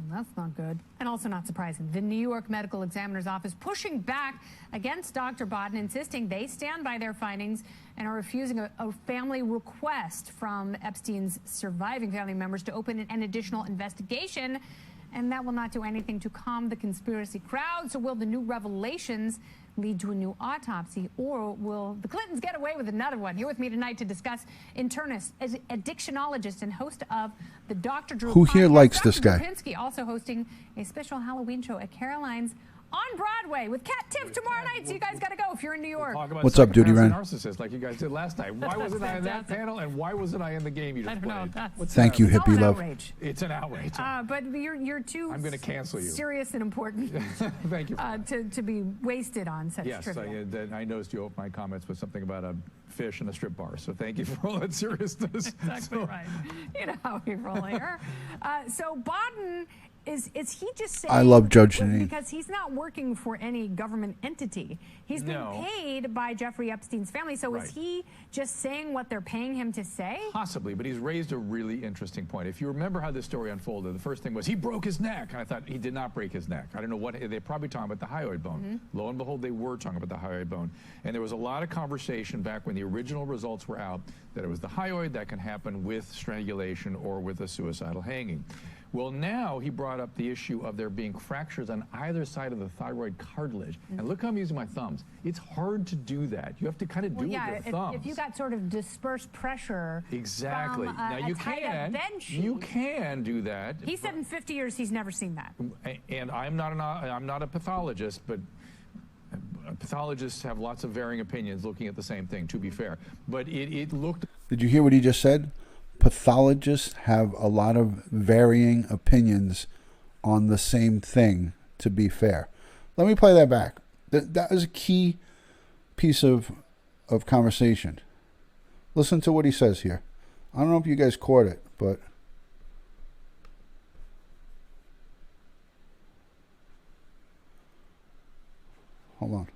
That's not good. And also not surprising. The New York Medical Examiner's Office pushing back against Dr. Baden, insisting they stand by their findings and are refusing a family request from Epstein's surviving family members to open an additional investigation. And that will not do anything to calm the conspiracy crowd. So will the new revelations lead to a new autopsy, or will the Clintons get away with another one? Here with me tonight to discuss, internist, addictionologist, and host of the Dr. Drew Who here podcast, likes Dr. this guy? Lipinski, also hosting a special Halloween show at Caroline's on Broadway with Cat Tiff tomorrow night. So you guys got to go if you're in New York. What's up, Dutyron? Narcissist, like you guys did last night. Why wasn't I in that panel, and why wasn't I in the game you just played? Thank you, hippie love. Outrage. It's an outrage. But you're too I'm going to cancel you. Serious and important Thank you. to be wasted on such Yes, trivia. I noticed you opened my comments with something about a fish and a strip bar, so thank you for all that seriousness. Exactly right. You know how we roll here. So Baden, is he just saying... I love Judge Janine. Because he's not working for any government entity. He's being paid by Jeffrey Epstein's family. So is he just saying what they're paying him to say? Possibly, but he's raised a really interesting point. If you remember how this story unfolded, the first thing was he broke his neck. And I thought he did not break his neck. I don't know what, they're probably talking about the hyoid bone. Lo and behold, they were talking about the hyoid bone. And there was a lot of conversation back when the original results were out that it was the hyoid that can happen with strangulation or with a suicidal hanging. Well, now he brought up the issue of there being fractures on either side of the thyroid cartilage. And look how I'm using my thumbs. It's hard to do that. You have to kind of do it with your thumbs. If you got sort of dispersed pressure exactly. from now you can do that. He said in 50 years he's never seen that. And I'm not a pathologist, but pathologists have lots of varying opinions looking at the same thing, to be fair. But it looked... Did you hear what he just said? Pathologists have a lot of varying opinions on the same thing, to be fair. Let me play that back. That is a key piece of conversation. Listen to what he says here. I don't know if you guys caught it, but... Hold on.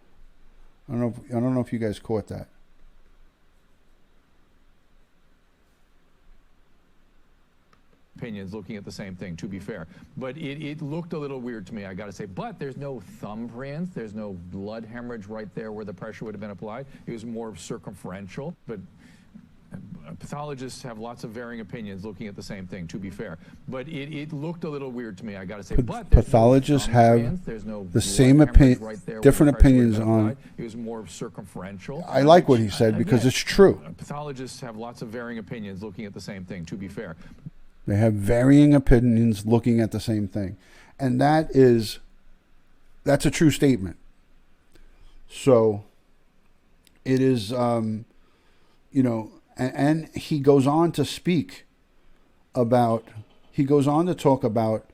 I don't know if you guys caught that. Opinions looking at the same thing, to be fair. But it looked a little weird to me, I got to say. But there's no thumbprints. There's no blood hemorrhage right there where the pressure would have been applied. It was more circumferential. But pathologists have lots of varying opinions looking at the same thing, to be fair. But it looked a little weird to me, I got to say. But pathologists have the same opinion, different opinions on. It was more circumferential. I like what he said because it's true. Pathologists have lots of varying opinions looking at the same thing, to be fair. They have varying opinions looking at the same thing. And that's a true statement. So it is, and he goes on to talk about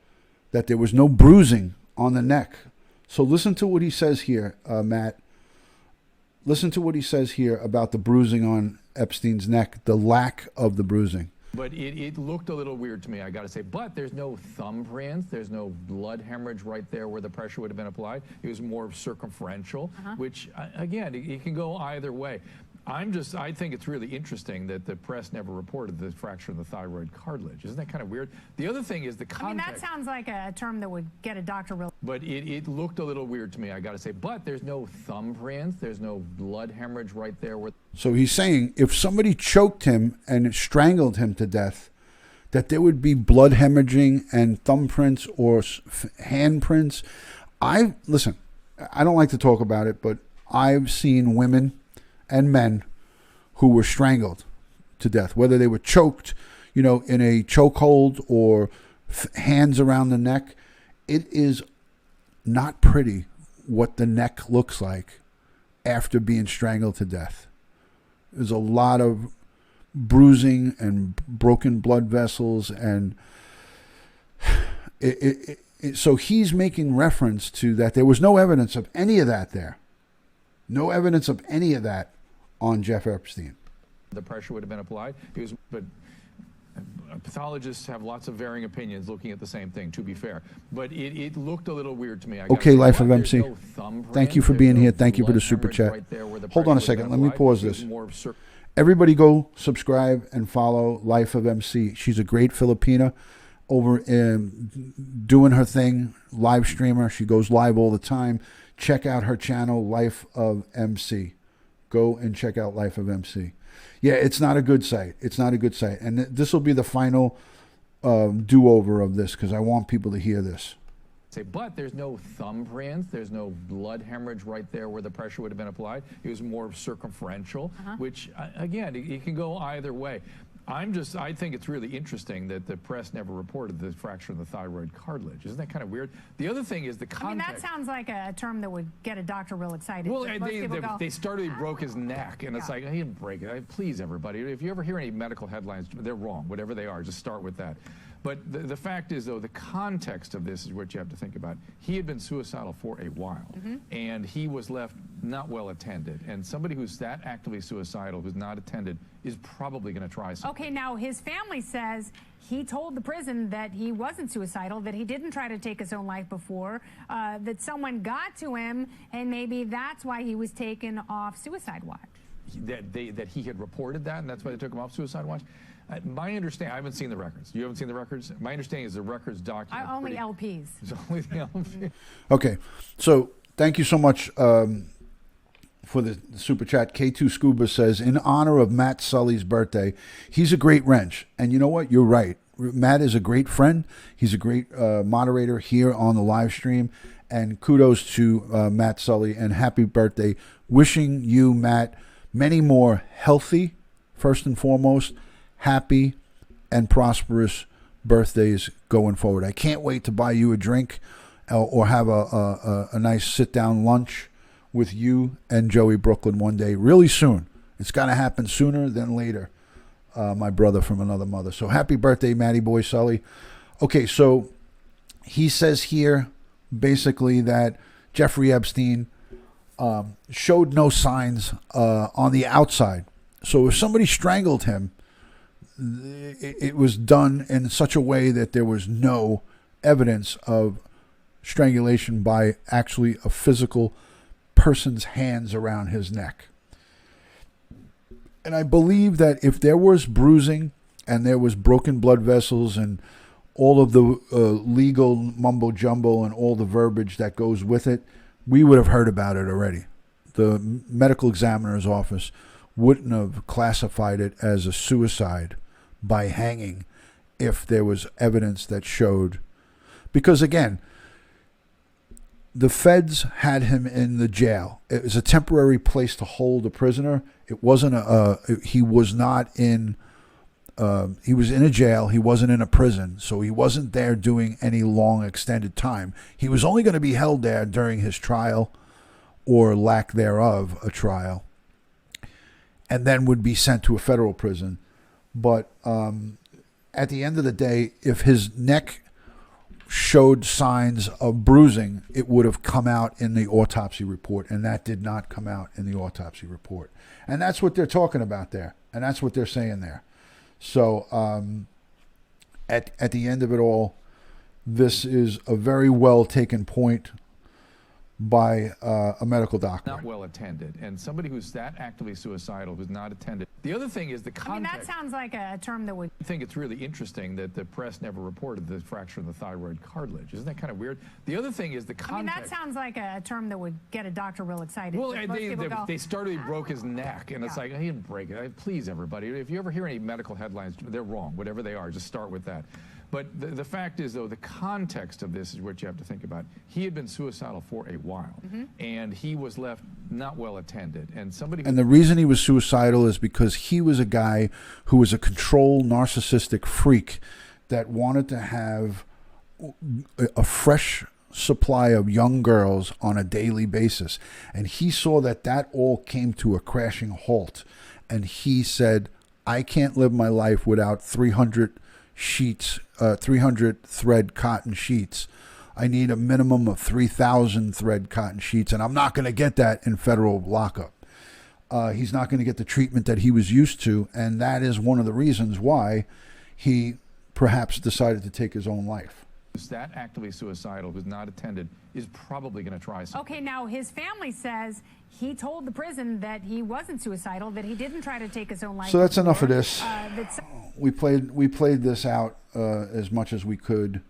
that there was no bruising on the neck. So listen to what he says here, Matt. Listen to what he says here about the bruising on Epstein's neck, the lack of the bruising. But it looked a little weird to me, I got to say. But there's no thumbprints. There's no blood hemorrhage right there where the pressure would have been applied. It was more circumferential, which, again, it can go either way. I think it's really interesting that the press never reported the fracture of the thyroid cartilage. Isn't that kind of weird? The other thing is the context. I mean, that sounds like a term that would get a doctor real. But it looked a little weird to me, I got to say. But there's no thumbprints. There's no blood hemorrhage right there. So he's saying if somebody choked him and strangled him to death, that there would be blood hemorrhaging and thumbprints or handprints. Listen, I don't like to talk about it, but I've seen women and men who were strangled to death, whether they were choked, in a chokehold or hands around the neck. It is not pretty what the neck looks like after being strangled to death. There's a lot of bruising and broken blood vessels, and so he's making reference to that. There was no evidence of any of that there. No evidence of any of that on Jeff Epstein. The pressure would have been applied. But pathologists have lots of varying opinions looking at the same thing, to be fair. But it looked a little weird to me. Okay, Life of MC. Thank you for being here. Thank you for the super chat. Hold on a second. Let me pause this. Everybody go subscribe and follow Life of MC. She's a great Filipina over in doing her thing, live streamer. She goes live all the time. Check out her channel, Life of MC. Go and check out Life of MC. Yeah, it's not a good site. It's not a good site. And this will be the final do-over of this because I want people to hear this. But there's no thumbprints. There's no blood hemorrhage right there where the pressure would have been applied. It was more circumferential, which, again, it can go either way. I think it's really interesting that the press never reported the fracture of the thyroid cartilage. Isn't that kind of weird? The other thing is the context. I mean, that sounds like a term that would get a doctor real excited. Well, they started, he broke his neck, and it's like, he didn't break it. Please, everybody, if you ever hear any medical headlines, they're wrong, whatever they are, just start with that. But the fact is, though, the context of this is what you have to think about. He had been suicidal for a while, and he was left not well attended. And somebody who's that actively suicidal, who's not attended, is probably going to try something. Okay, now his family says he told the prison that he wasn't suicidal, that he didn't try to take his own life before, that someone got to him, and maybe that's why he was taken off suicide watch. That he had reported that, and that's why they took him off suicide watch? My understanding, I haven't seen the records. You haven't seen the records? My understanding is the records document. Only LPs. It's only the LPs. Okay, so thank you so much for the super chat. K2 Scuba says, in honor of Matt Sully's birthday, he's a great wrench. And you know what? You're right. Matt is a great friend. He's a great moderator here on the live stream. And kudos to Matt Sully and happy birthday. Wishing you, Matt, many more healthy, first and foremost, happy and prosperous birthdays going forward. I can't wait to buy you a drink or have a nice sit-down lunch with you and Joey Brooklyn one day really soon. It's got to happen sooner than later, my brother from another mother. So happy birthday, Matty Boy Sully. Okay, so he says here basically that Jeffrey Epstein showed no signs on the outside. So if somebody strangled him, it was done in such a way that there was no evidence of strangulation by actually a physical person's hands around his neck. And I believe that if there was bruising and there was broken blood vessels and all of the legal mumbo jumbo and all the verbiage that goes with it, we would have heard about it already. The medical examiner's office wouldn't have classified it as a suicide by hanging if there was evidence that showed. Because again, the feds had him in the jail. It was a temporary place to hold a prisoner. It wasn't he was not in, he was in a jail. He wasn't in a prison. So he wasn't there doing any long extended time. He was only going to be held there during his trial or lack thereof a trial, and then would be sent to a federal prison. But at the end of the day, if his neck showed signs of bruising, it would have come out in the autopsy report, and that did not come out in the autopsy report. And that's what they're talking about there, and that's what they're saying there. So at the end of it all, this is a very well taken point by a medical doctor. Not well attended, and somebody who's that actively suicidal, who's not attended. The other thing is the context. I mean, that sounds like a term that would. I think it's really interesting that the press never reported the fracture of the thyroid cartilage. Isn't that kind of weird? The other thing is the context. I mean, that sounds like a term that would get a doctor real excited. Well, they started, he broke his neck, and it's like, he didn't break it. Please, everybody, if you ever hear any medical headlines, they're wrong, whatever they are, just start with that. But the fact is, though, the context of this is what you have to think about. He had been suicidal for a while, and he was left not well attended. And somebody. And the reason he was suicidal is because he was a guy who was a control narcissistic freak that wanted to have a fresh supply of young girls on a daily basis. And he saw that all came to a crashing halt. And he said, I can't live my life without 300 sheets, 300 thread cotton sheets. I need a minimum of 3,000 thread cotton sheets, and I'm not going to get that in federal lockup. He's not going to get the treatment that he was used to, and that is one of the reasons why he perhaps decided to take his own life. Who's that actively suicidal, who's not attended, is probably going to try something. Okay, now his family says he told the prison that he wasn't suicidal, that he didn't try to take his own life. So that's enough of this. We played this out as much as we could,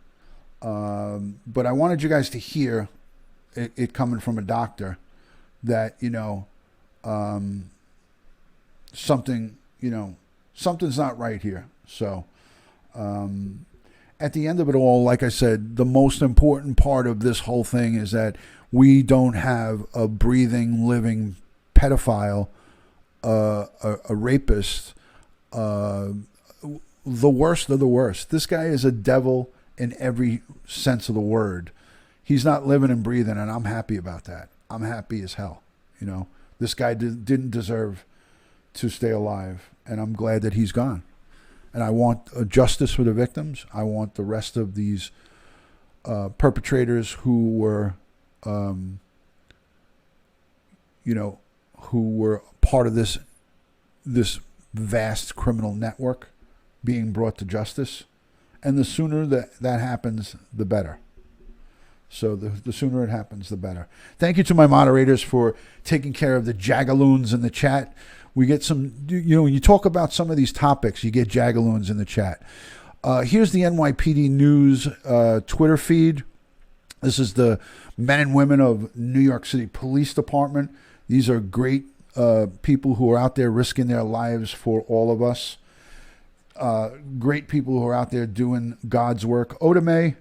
but I wanted you guys to hear it coming from a doctor that something's not right here. So at the end of it all, like I said, the most important part of this whole thing is that we don't have a breathing, living pedophile, a rapist, the worst of the worst. This guy is a devil in every sense of the word. He's not living and breathing, and I'm happy about that. I'm happy as hell. This guy didn't deserve to stay alive, and I'm glad that he's gone. And I want justice for the victims. I want the rest of these perpetrators who were, who were part of this vast criminal network being brought to justice. And the sooner that happens, the better. So the sooner it happens, the better. Thank you to my moderators for taking care of the jagaloons in the chat. We get some, when you talk about some of these topics, you get jagaloons in the chat. Here's the NYPD News Twitter feed. This is the men and women of New York City Police Department. These are great people who are out there risking their lives for all of us. Great people who are out there doing God's work. Odame,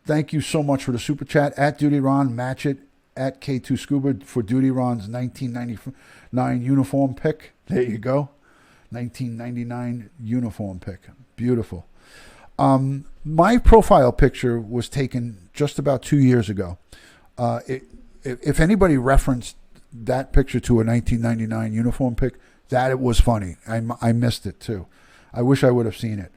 thank you so much for the super chat. At Dutyron, match it at K2 Scuba for Dutyron's 1999 uniform pick. There you go. 1999 uniform pick. Beautiful. My profile picture was taken just about 2 years ago. If anybody referenced that picture to a 1999 uniform pick, that it was funny. I missed it too. I wish I would have seen it.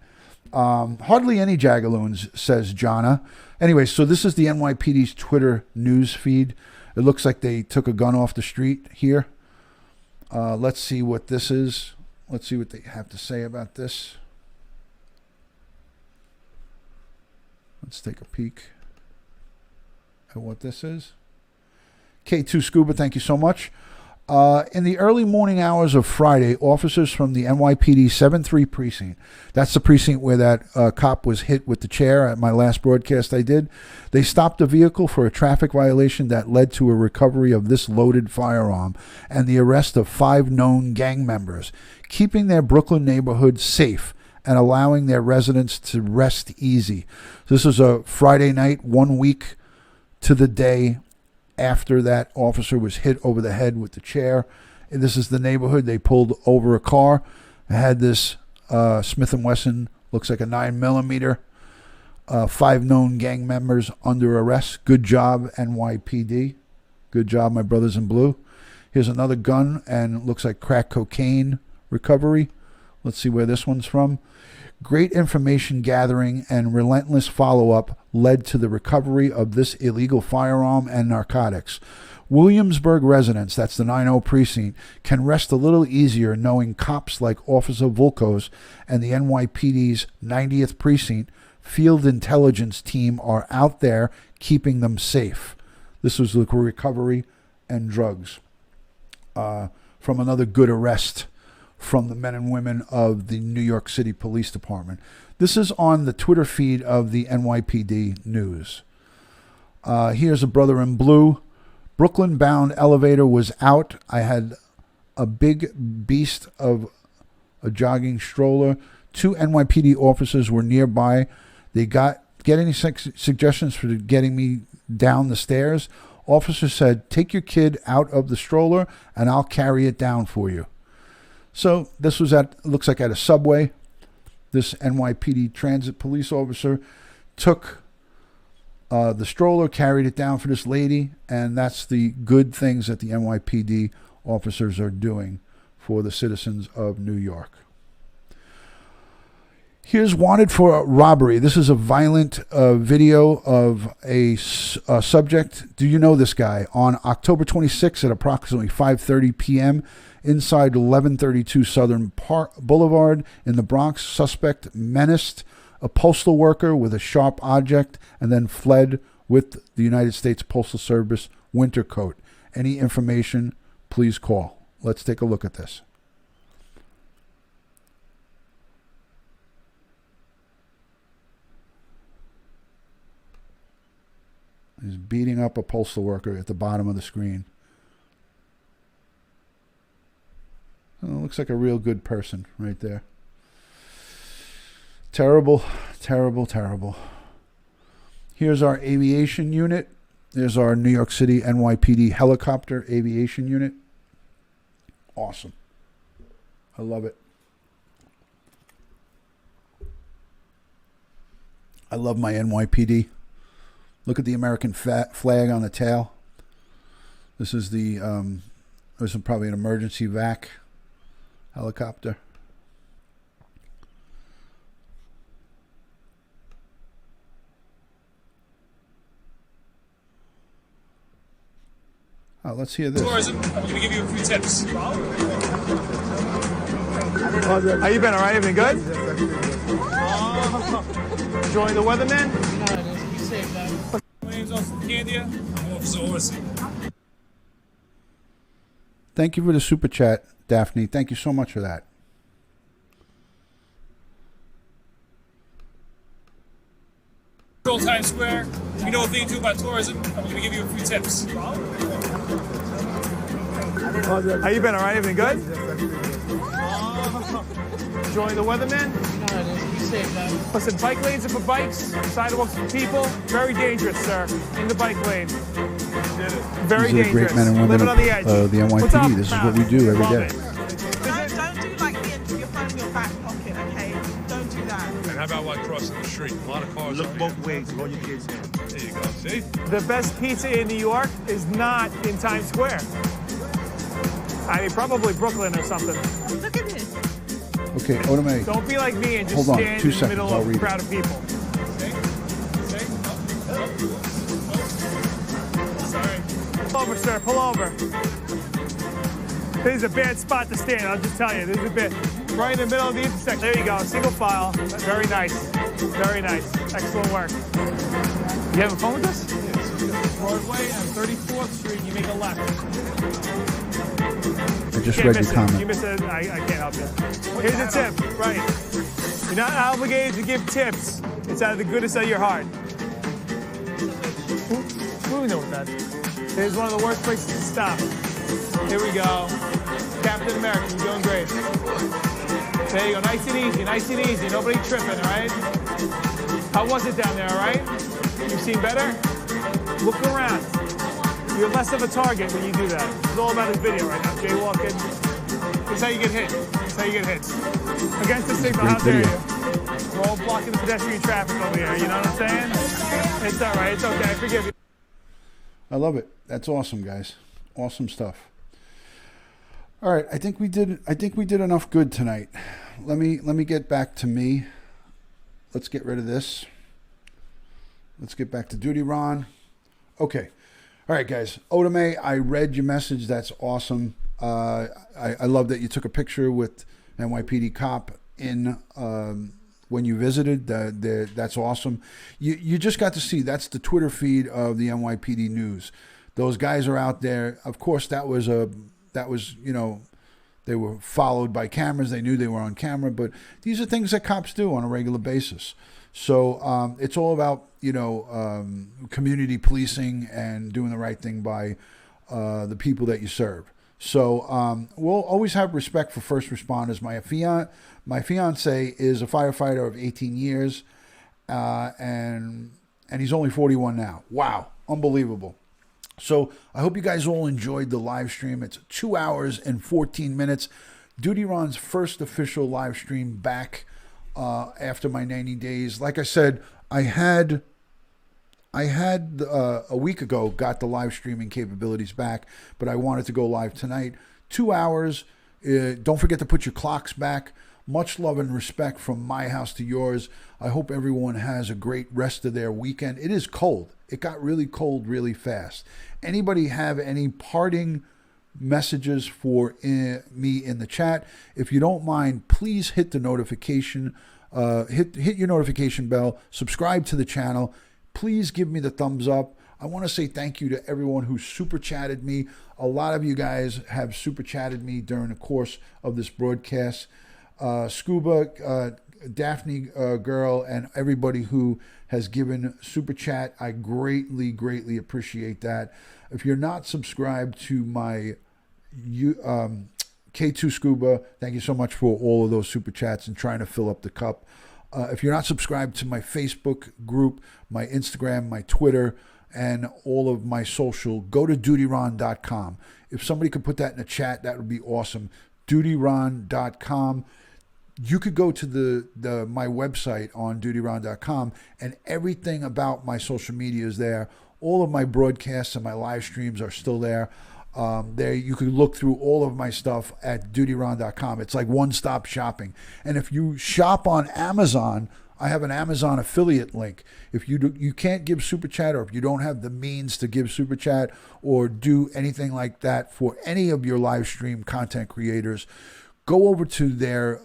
Hardly any jagaloons, says Jonna. Anyway, so this is the NYPD's Twitter news feed. It looks like they took a gun off the street here. Let's see what this is. Let's see what they have to say about this. Let's take a peek at what this is. K2 Scuba, thank you so much. In the early morning hours of Friday, officers from the NYPD 7-3 precinct, that's the precinct where that cop was hit with the chair at my last broadcast I did, they stopped a vehicle for a traffic violation that led to a recovery of this loaded firearm and the arrest of 5 known gang members, keeping their Brooklyn neighborhood safe and allowing their residents to rest easy. This was a Friday night, 1 week to the day after that officer was hit over the head with the chair. And this is the neighborhood. They pulled over a car. It had this Smith & Wesson, looks like a 9mm. 5 known gang members under arrest. Good job, NYPD. Good job, my brothers in blue. Here's another gun, and looks like crack cocaine recovery. Let's see where this one's from. Great information gathering and relentless follow-up led to the recovery of this illegal firearm and narcotics. Williamsburg residents, that's the 9-0 precinct, can rest a little easier knowing cops like Officer Volkos and the NYPD's 90th precinct field intelligence team are out there keeping them safe. This was the recovery and drugs from another good arrest from the men and women of the New York City Police Department. This is on the Twitter feed of the NYPD News. Here's a brother in blue. Brooklyn-bound elevator was out. I had a big beast of a jogging stroller. 2 NYPD officers were nearby. They get any suggestions for getting me down the stairs? Officer said, take your kid out of the stroller and I'll carry it down for you. So this was looks like at a subway. This NYPD transit police officer took the stroller, carried it down for this lady, and that's the good things that the NYPD officers are doing for the citizens of New York. Here's wanted for robbery. This is a violent video of a subject. Do you know this guy? On October 26th at approximately 5:30 p.m. inside 1132 Southern Park Boulevard in the Bronx, suspect menaced a postal worker with a sharp object and then fled with the United States Postal Service winter coat. Any information, please call. Let's take a look at this. He's beating up a postal worker at the bottom of the screen. Oh, looks like a real good person right there. Terrible, terrible, terrible. Here's our aviation unit. There's our New York City NYPD helicopter aviation unit. Awesome. I love it. I love my NYPD. Look at the American flag on the tail. This is this is probably an emergency vac helicopter. Oh, let's hear this. Tourism, I'm going to give you a few tips. How you been? All right? Everything good? Enjoying the weather, man? My name's Officer Candia. I'm Officer Orsi. Thank you for the super chat, Daphne. Thank you so much for that. Control Times Square. If you know a thing or two about tourism, I'm going to give you a few tips. How you been? All right? Everything good? Enjoying the weather, man? Listen, bike lanes are for bikes, sidewalks for people. Very dangerous, sir. In the bike lane. Very These are dangerous. great men and women Living on the edge. of the NYPD. This is what we do every day. Don't do like your phone in your back pocket, okay? Don't do that. And how about while crossing the street? A lot of cars. Look both ways. Roll your kids in. There you go. See? The best pizza in New York is not in Times Square. I mean, probably Brooklyn or something. Look at this. Okay, Otome. Don't be like me and just Hold on, stand 2 in the seconds. middle I'll of a read crowd it. of people. Pull over, sir. Pull over. This is a bad spot to stand. I'll just tell you. This is a bit right in the middle of the intersection. There you go. Single file. Very nice. Very nice. Excellent work. You having fun with this? Broadway and 34th Street. You make a left. I just Can't read your miss it. comment. You miss it. I can't help you. Here's a tip. Right. You're not obligated to give tips. It's out of the goodness of your heart. We know what that is. Here's one of the worst places to stop. Here we go. Captain America, you're doing great. There you go, nice and easy, nice and easy. Nobody tripping, all right? How was it down there, all right? You've seen better? Look around. You're less of a target when you do that. It's all about his video right now, jaywalking. That's how you get hit. That's how you get hit. Against the signal, how dare you? We're all blocking the pedestrian traffic over here, you know what I'm saying? It's all right, it's okay, I forgive you. I love it. That's awesome, guys. Awesome stuff. All right, I think we did enough good tonight. Let me get back to me. Let's get rid of this. Let's get back to Dutyron. Okay. All right, guys. Otome, I read your message. That's awesome. I love that you took a picture with NYPD cop in when you visited. That's awesome. You just got to see. That's the Twitter feed of the NYPD News. Those guys are out there. Of course, that was they were followed by cameras. They knew they were on camera, but these are things that cops do on a regular basis. So it's all about, community policing and doing the right thing by the people that you serve. So we'll always have respect for first responders. My fiance is a firefighter of 18 years, and he's only 41 now. Wow, unbelievable. So I hope you guys all enjoyed the live stream. It's 2 hours and 14 minutes. Dutyron's first official live stream back after my 90 days. Like I said, I had a week ago got the live streaming capabilities back, but I wanted to go live tonight. 2 hours. Don't forget to put your clocks back. Much love and respect from my house to yours. I hope everyone has a great rest of their weekend. It is cold. It got really cold really fast. Anybody have any parting messages for me in the chat? If you don't mind, please hit the notification, hit your notification bell, subscribe to the channel. Please give me the thumbs up. I want to say thank you to everyone who super chatted me. A lot of you guys have super chatted me during the course of this broadcast. Scuba, Daphne girl, and everybody who has given super chat, I greatly, greatly appreciate that. If you're not subscribed to my K2 Scuba, thank you so much for all of those super chats and trying to fill up the cup. If you're not subscribed to my Facebook group, my Instagram, my Twitter, and all of my social, go to Dutyron.com. If somebody could put that in the chat, that would be awesome. Dutyron.com. You could go to my website on Dutyron.com, and everything about my social media is there. All of my broadcasts and my live streams are still there. There you can look through all of my stuff at Dutyron.com. It's like one-stop shopping. And if you shop on Amazon, I have an Amazon affiliate link. If you can't give super chat, or if you don't have the means to give super chat or do anything like that for any of your live stream content creators, go over to their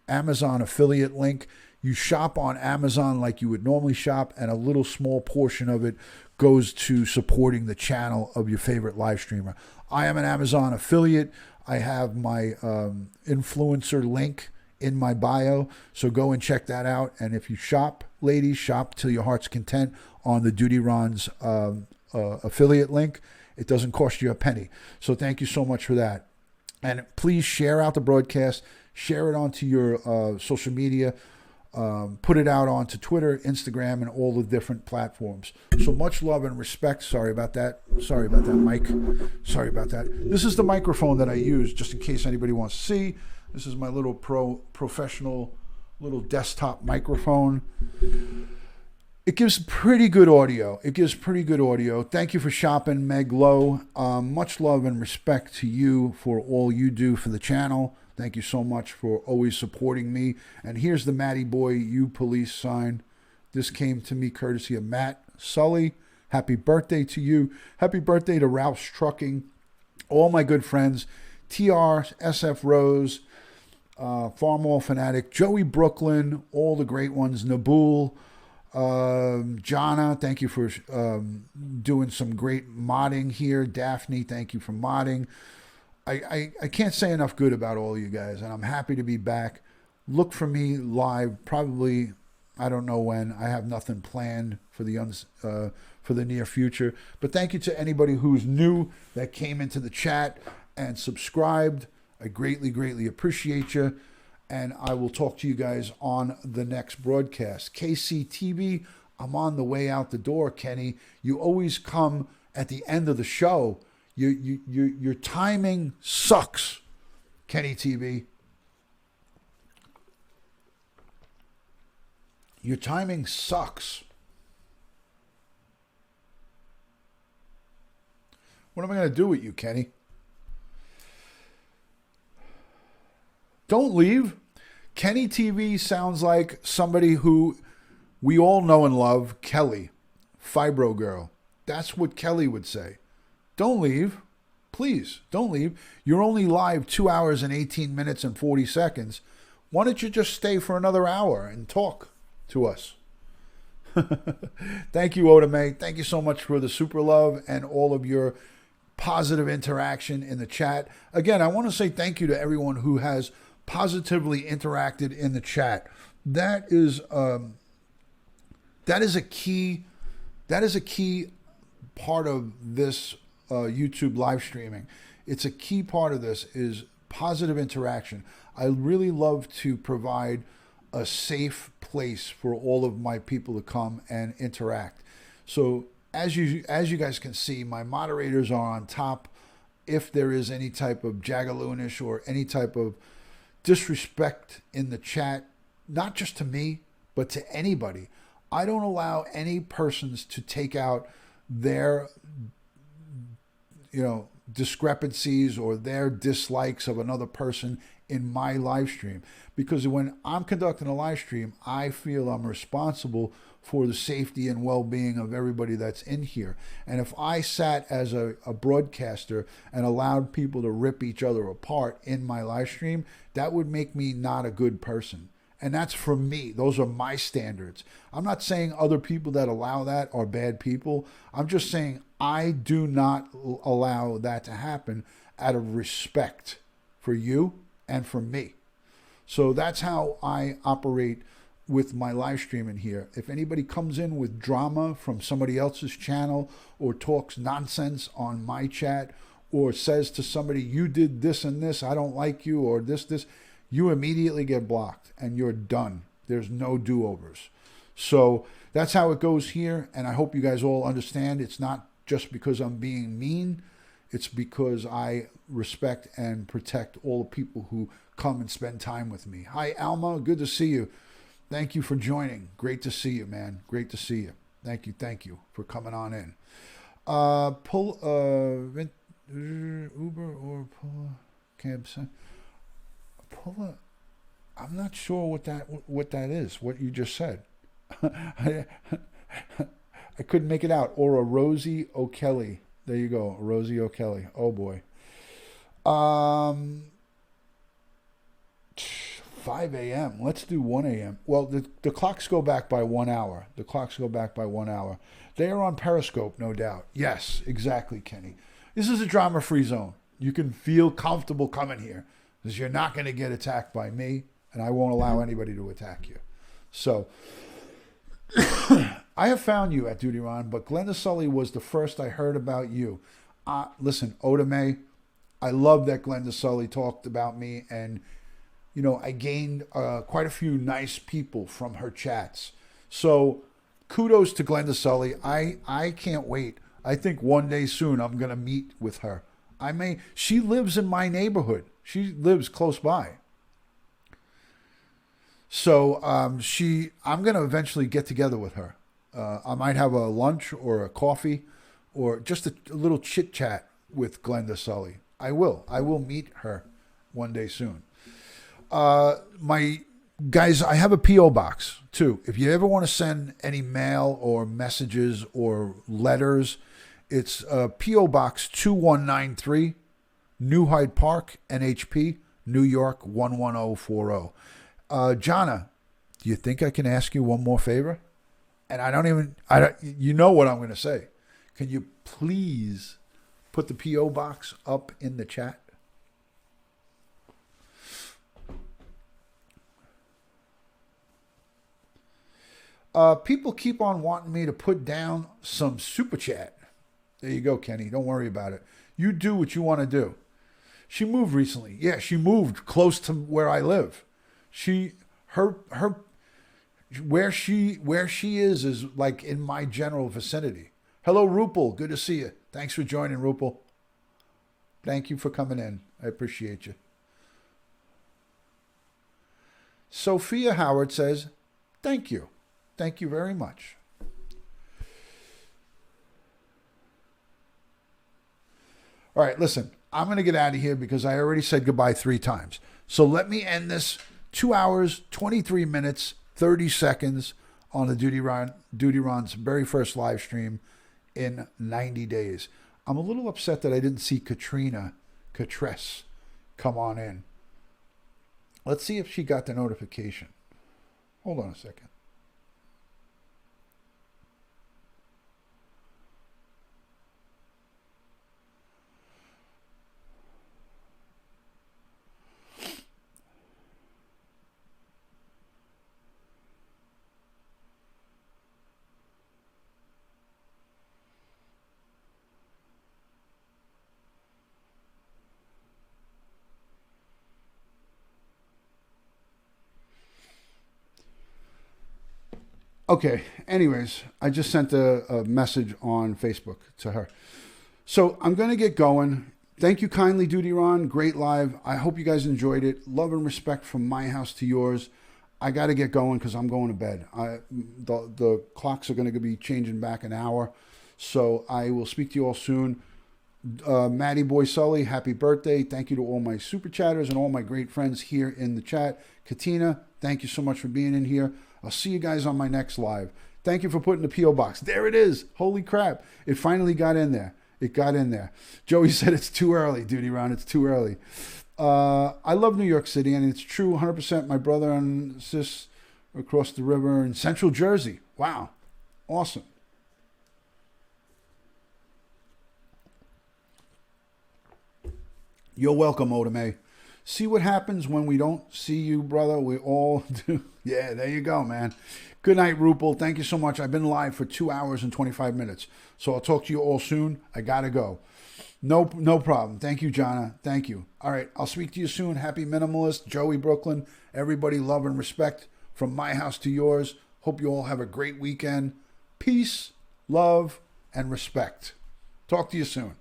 Amazon affiliate link. You shop on Amazon like you would normally shop, and a little small portion of it goes to supporting the channel of your favorite live streamer. I am an Amazon affiliate. I have my influencer link in my bio, so go and check that out. And if you shop, ladies, shop till your heart's content on the Dutyron's affiliate link. It doesn't cost you a penny. So thank you so much for that. And please share out the broadcast, share it onto your social media, put it out onto Twitter, Instagram, and all the different platforms. So much love and respect. Sorry about that. Sorry about that, Mike. Sorry about that. This is the microphone that I use, just in case anybody wants to see. This is my little professional little desktop microphone. It gives pretty good audio. Thank you for shopping, Meg Lowe. Much love and respect to you for all you do for the channel. Thank you so much for always supporting me. And here's the Matty Boy You Police sign. This came to me courtesy of Matt Sully. Happy birthday to you. Happy birthday to Ralph's Trucking. All my good friends. TR, SF Rose, Farmall Fanatic, Joey Brooklyn, all the great ones. Nabul. Jana, thank you for doing some great modding here. Daphne, thank you for modding. I can't say enough good about all of you guys, and I'm happy to be back. Look for me live, probably, I don't know when. I have nothing planned for the near future. But thank you to anybody who's new that came into the chat and subscribed. I greatly, greatly appreciate you. And I will talk to you guys on the next broadcast. KCTV, I'm on the way out the door, Kenny. You always come at the end of the show. Your timing sucks, Kenny TV. Your timing sucks. What am I going to do with you, Kenny? Don't leave. Kenny TV sounds like somebody who we all know and love, Kelly, Fibro Girl. That's what Kelly would say. Don't leave. Please, don't leave. You're only live 2 hours and 18 minutes and 40 seconds. Why don't you just stay for another hour and talk to us? Thank you, Oda May. Thank you so much for the super love and all of your positive interaction in the chat. Again, I want to say thank you to everyone who has positively interacted in the chat. That is a key part of this YouTube live streaming. It's a key part of this is positive interaction. I really love to provide a safe place for all of my people to come and interact. So as you guys can see, my moderators are on top. If there is any type of jagaloonish or any type of disrespect in the chat, not just to me, but to anybody, I don't allow any persons to take out their, discrepancies or their dislikes of another person in my live stream. Because when I'm conducting a live stream, I feel I'm responsible for the safety and well-being of everybody that's in here. And if I sat as a broadcaster and allowed people to rip each other apart in my live stream, that would make me not a good person. And that's for me. Those are my standards. I'm not saying other people that allow that are bad people. I'm just saying I do not allow that to happen out of respect for you and for me. So that's how I operate with my live stream in here. If anybody comes in with drama from somebody else's channel or talks nonsense on my chat or says to somebody, you did this and this, I don't like you, or this, you immediately get blocked and you're done. There's no do-overs. So that's how it goes here. And I hope you guys all understand it's not just because I'm being mean. It's because I respect and protect all the people who come and spend time with me. Hi, Alma. Good to see you. Thank you for joining. Great to see you, man. Great to see you. Thank you for coming on in. Uber or cab. I'm not sure what that is. What you just said. I couldn't make it out. Or a Rosie O'Kelly. There you go, Rosie O'Kelly. Oh boy. 5 a.m. Let's do 1 a.m. Well, the clocks go back by 1 hour. The clocks go back by 1 hour. They are on Periscope, no doubt. Yes, exactly, Kenny. This is a drama-free zone. You can feel comfortable coming here because you're not going to get attacked by me, and I won't allow anybody to attack you. So, I have found you at Dutyron, but Glenda Sully was the first I heard about you. Listen, Oda May, I love that Glenda Sully talked about me, and I gained quite a few nice people from her chats. So kudos to Glenda Sully. I can't wait. I think one day soon I'm going to meet with her. She lives in my neighborhood. She lives close by. So I'm going to eventually get together with her. I might have a lunch or a coffee or just a little chit chat with Glenda Sully. I will meet her one day soon. My guys, I have a P.O. box too. If you ever want to send any mail or messages or letters, it's P.O. Box 2193, New Hyde Park, NHP, New York 11040. Jonna, do you think I can ask you one more favor? And you know what I'm going to say. Can you please put the P.O. box up in the chat? People keep on wanting me to put down some super chat. There you go, Kenny. Don't worry about it. You do what you want to do. She moved recently. Yeah, she moved close to where I live. Where she is like in my general vicinity. Hello, Rupal. Good to see you. Thanks for joining, Rupal. Thank you for coming in. I appreciate you. Sophia Howard says, thank you. Thank you very much. All right, listen, I'm going to get out of here because I already said goodbye 3 times. So let me end this 2 hours, 23 minutes, 30 seconds on the Dutyron's very first live stream in 90 days. I'm a little upset that I didn't see Katrina Catress come on in. Let's see if she got the notification. Hold on a second. Okay, anyways, I just sent a message on Facebook to her. So I'm going to get going. Thank you kindly, Dutyron. Great live. I hope you guys enjoyed it. Love and respect from my house to yours. I got to get going because I'm going to bed. The clocks are going to be changing back an hour. So I will speak to you all soon. Maddie Boy Sully, happy birthday. Thank you to all my super chatters and all my great friends here in the chat. Katina, thank you so much for being in here. I'll see you guys on my next live. Thank you for putting the P.O. box. There it is. Holy crap. It finally got in there. It got in there. Joey said it's too early, Dutyron. It's too early. I love New York City, and it's true 100%. My brother and sis across the river in Central Jersey. Wow. Awesome. You're welcome, Otame. See what happens when we don't see you, brother? We all do. Yeah, there you go, man. Good night, Rupal. Thank you so much. I've been live for 2 hours and 25 minutes. So I'll talk to you all soon. I got to go. No problem. Thank you, Jonna. Thank you. All right, I'll speak to you soon. Happy Minimalist, Joey Brooklyn. Everybody love and respect from my house to yours. Hope you all have a great weekend. Peace, love, and respect. Talk to you soon.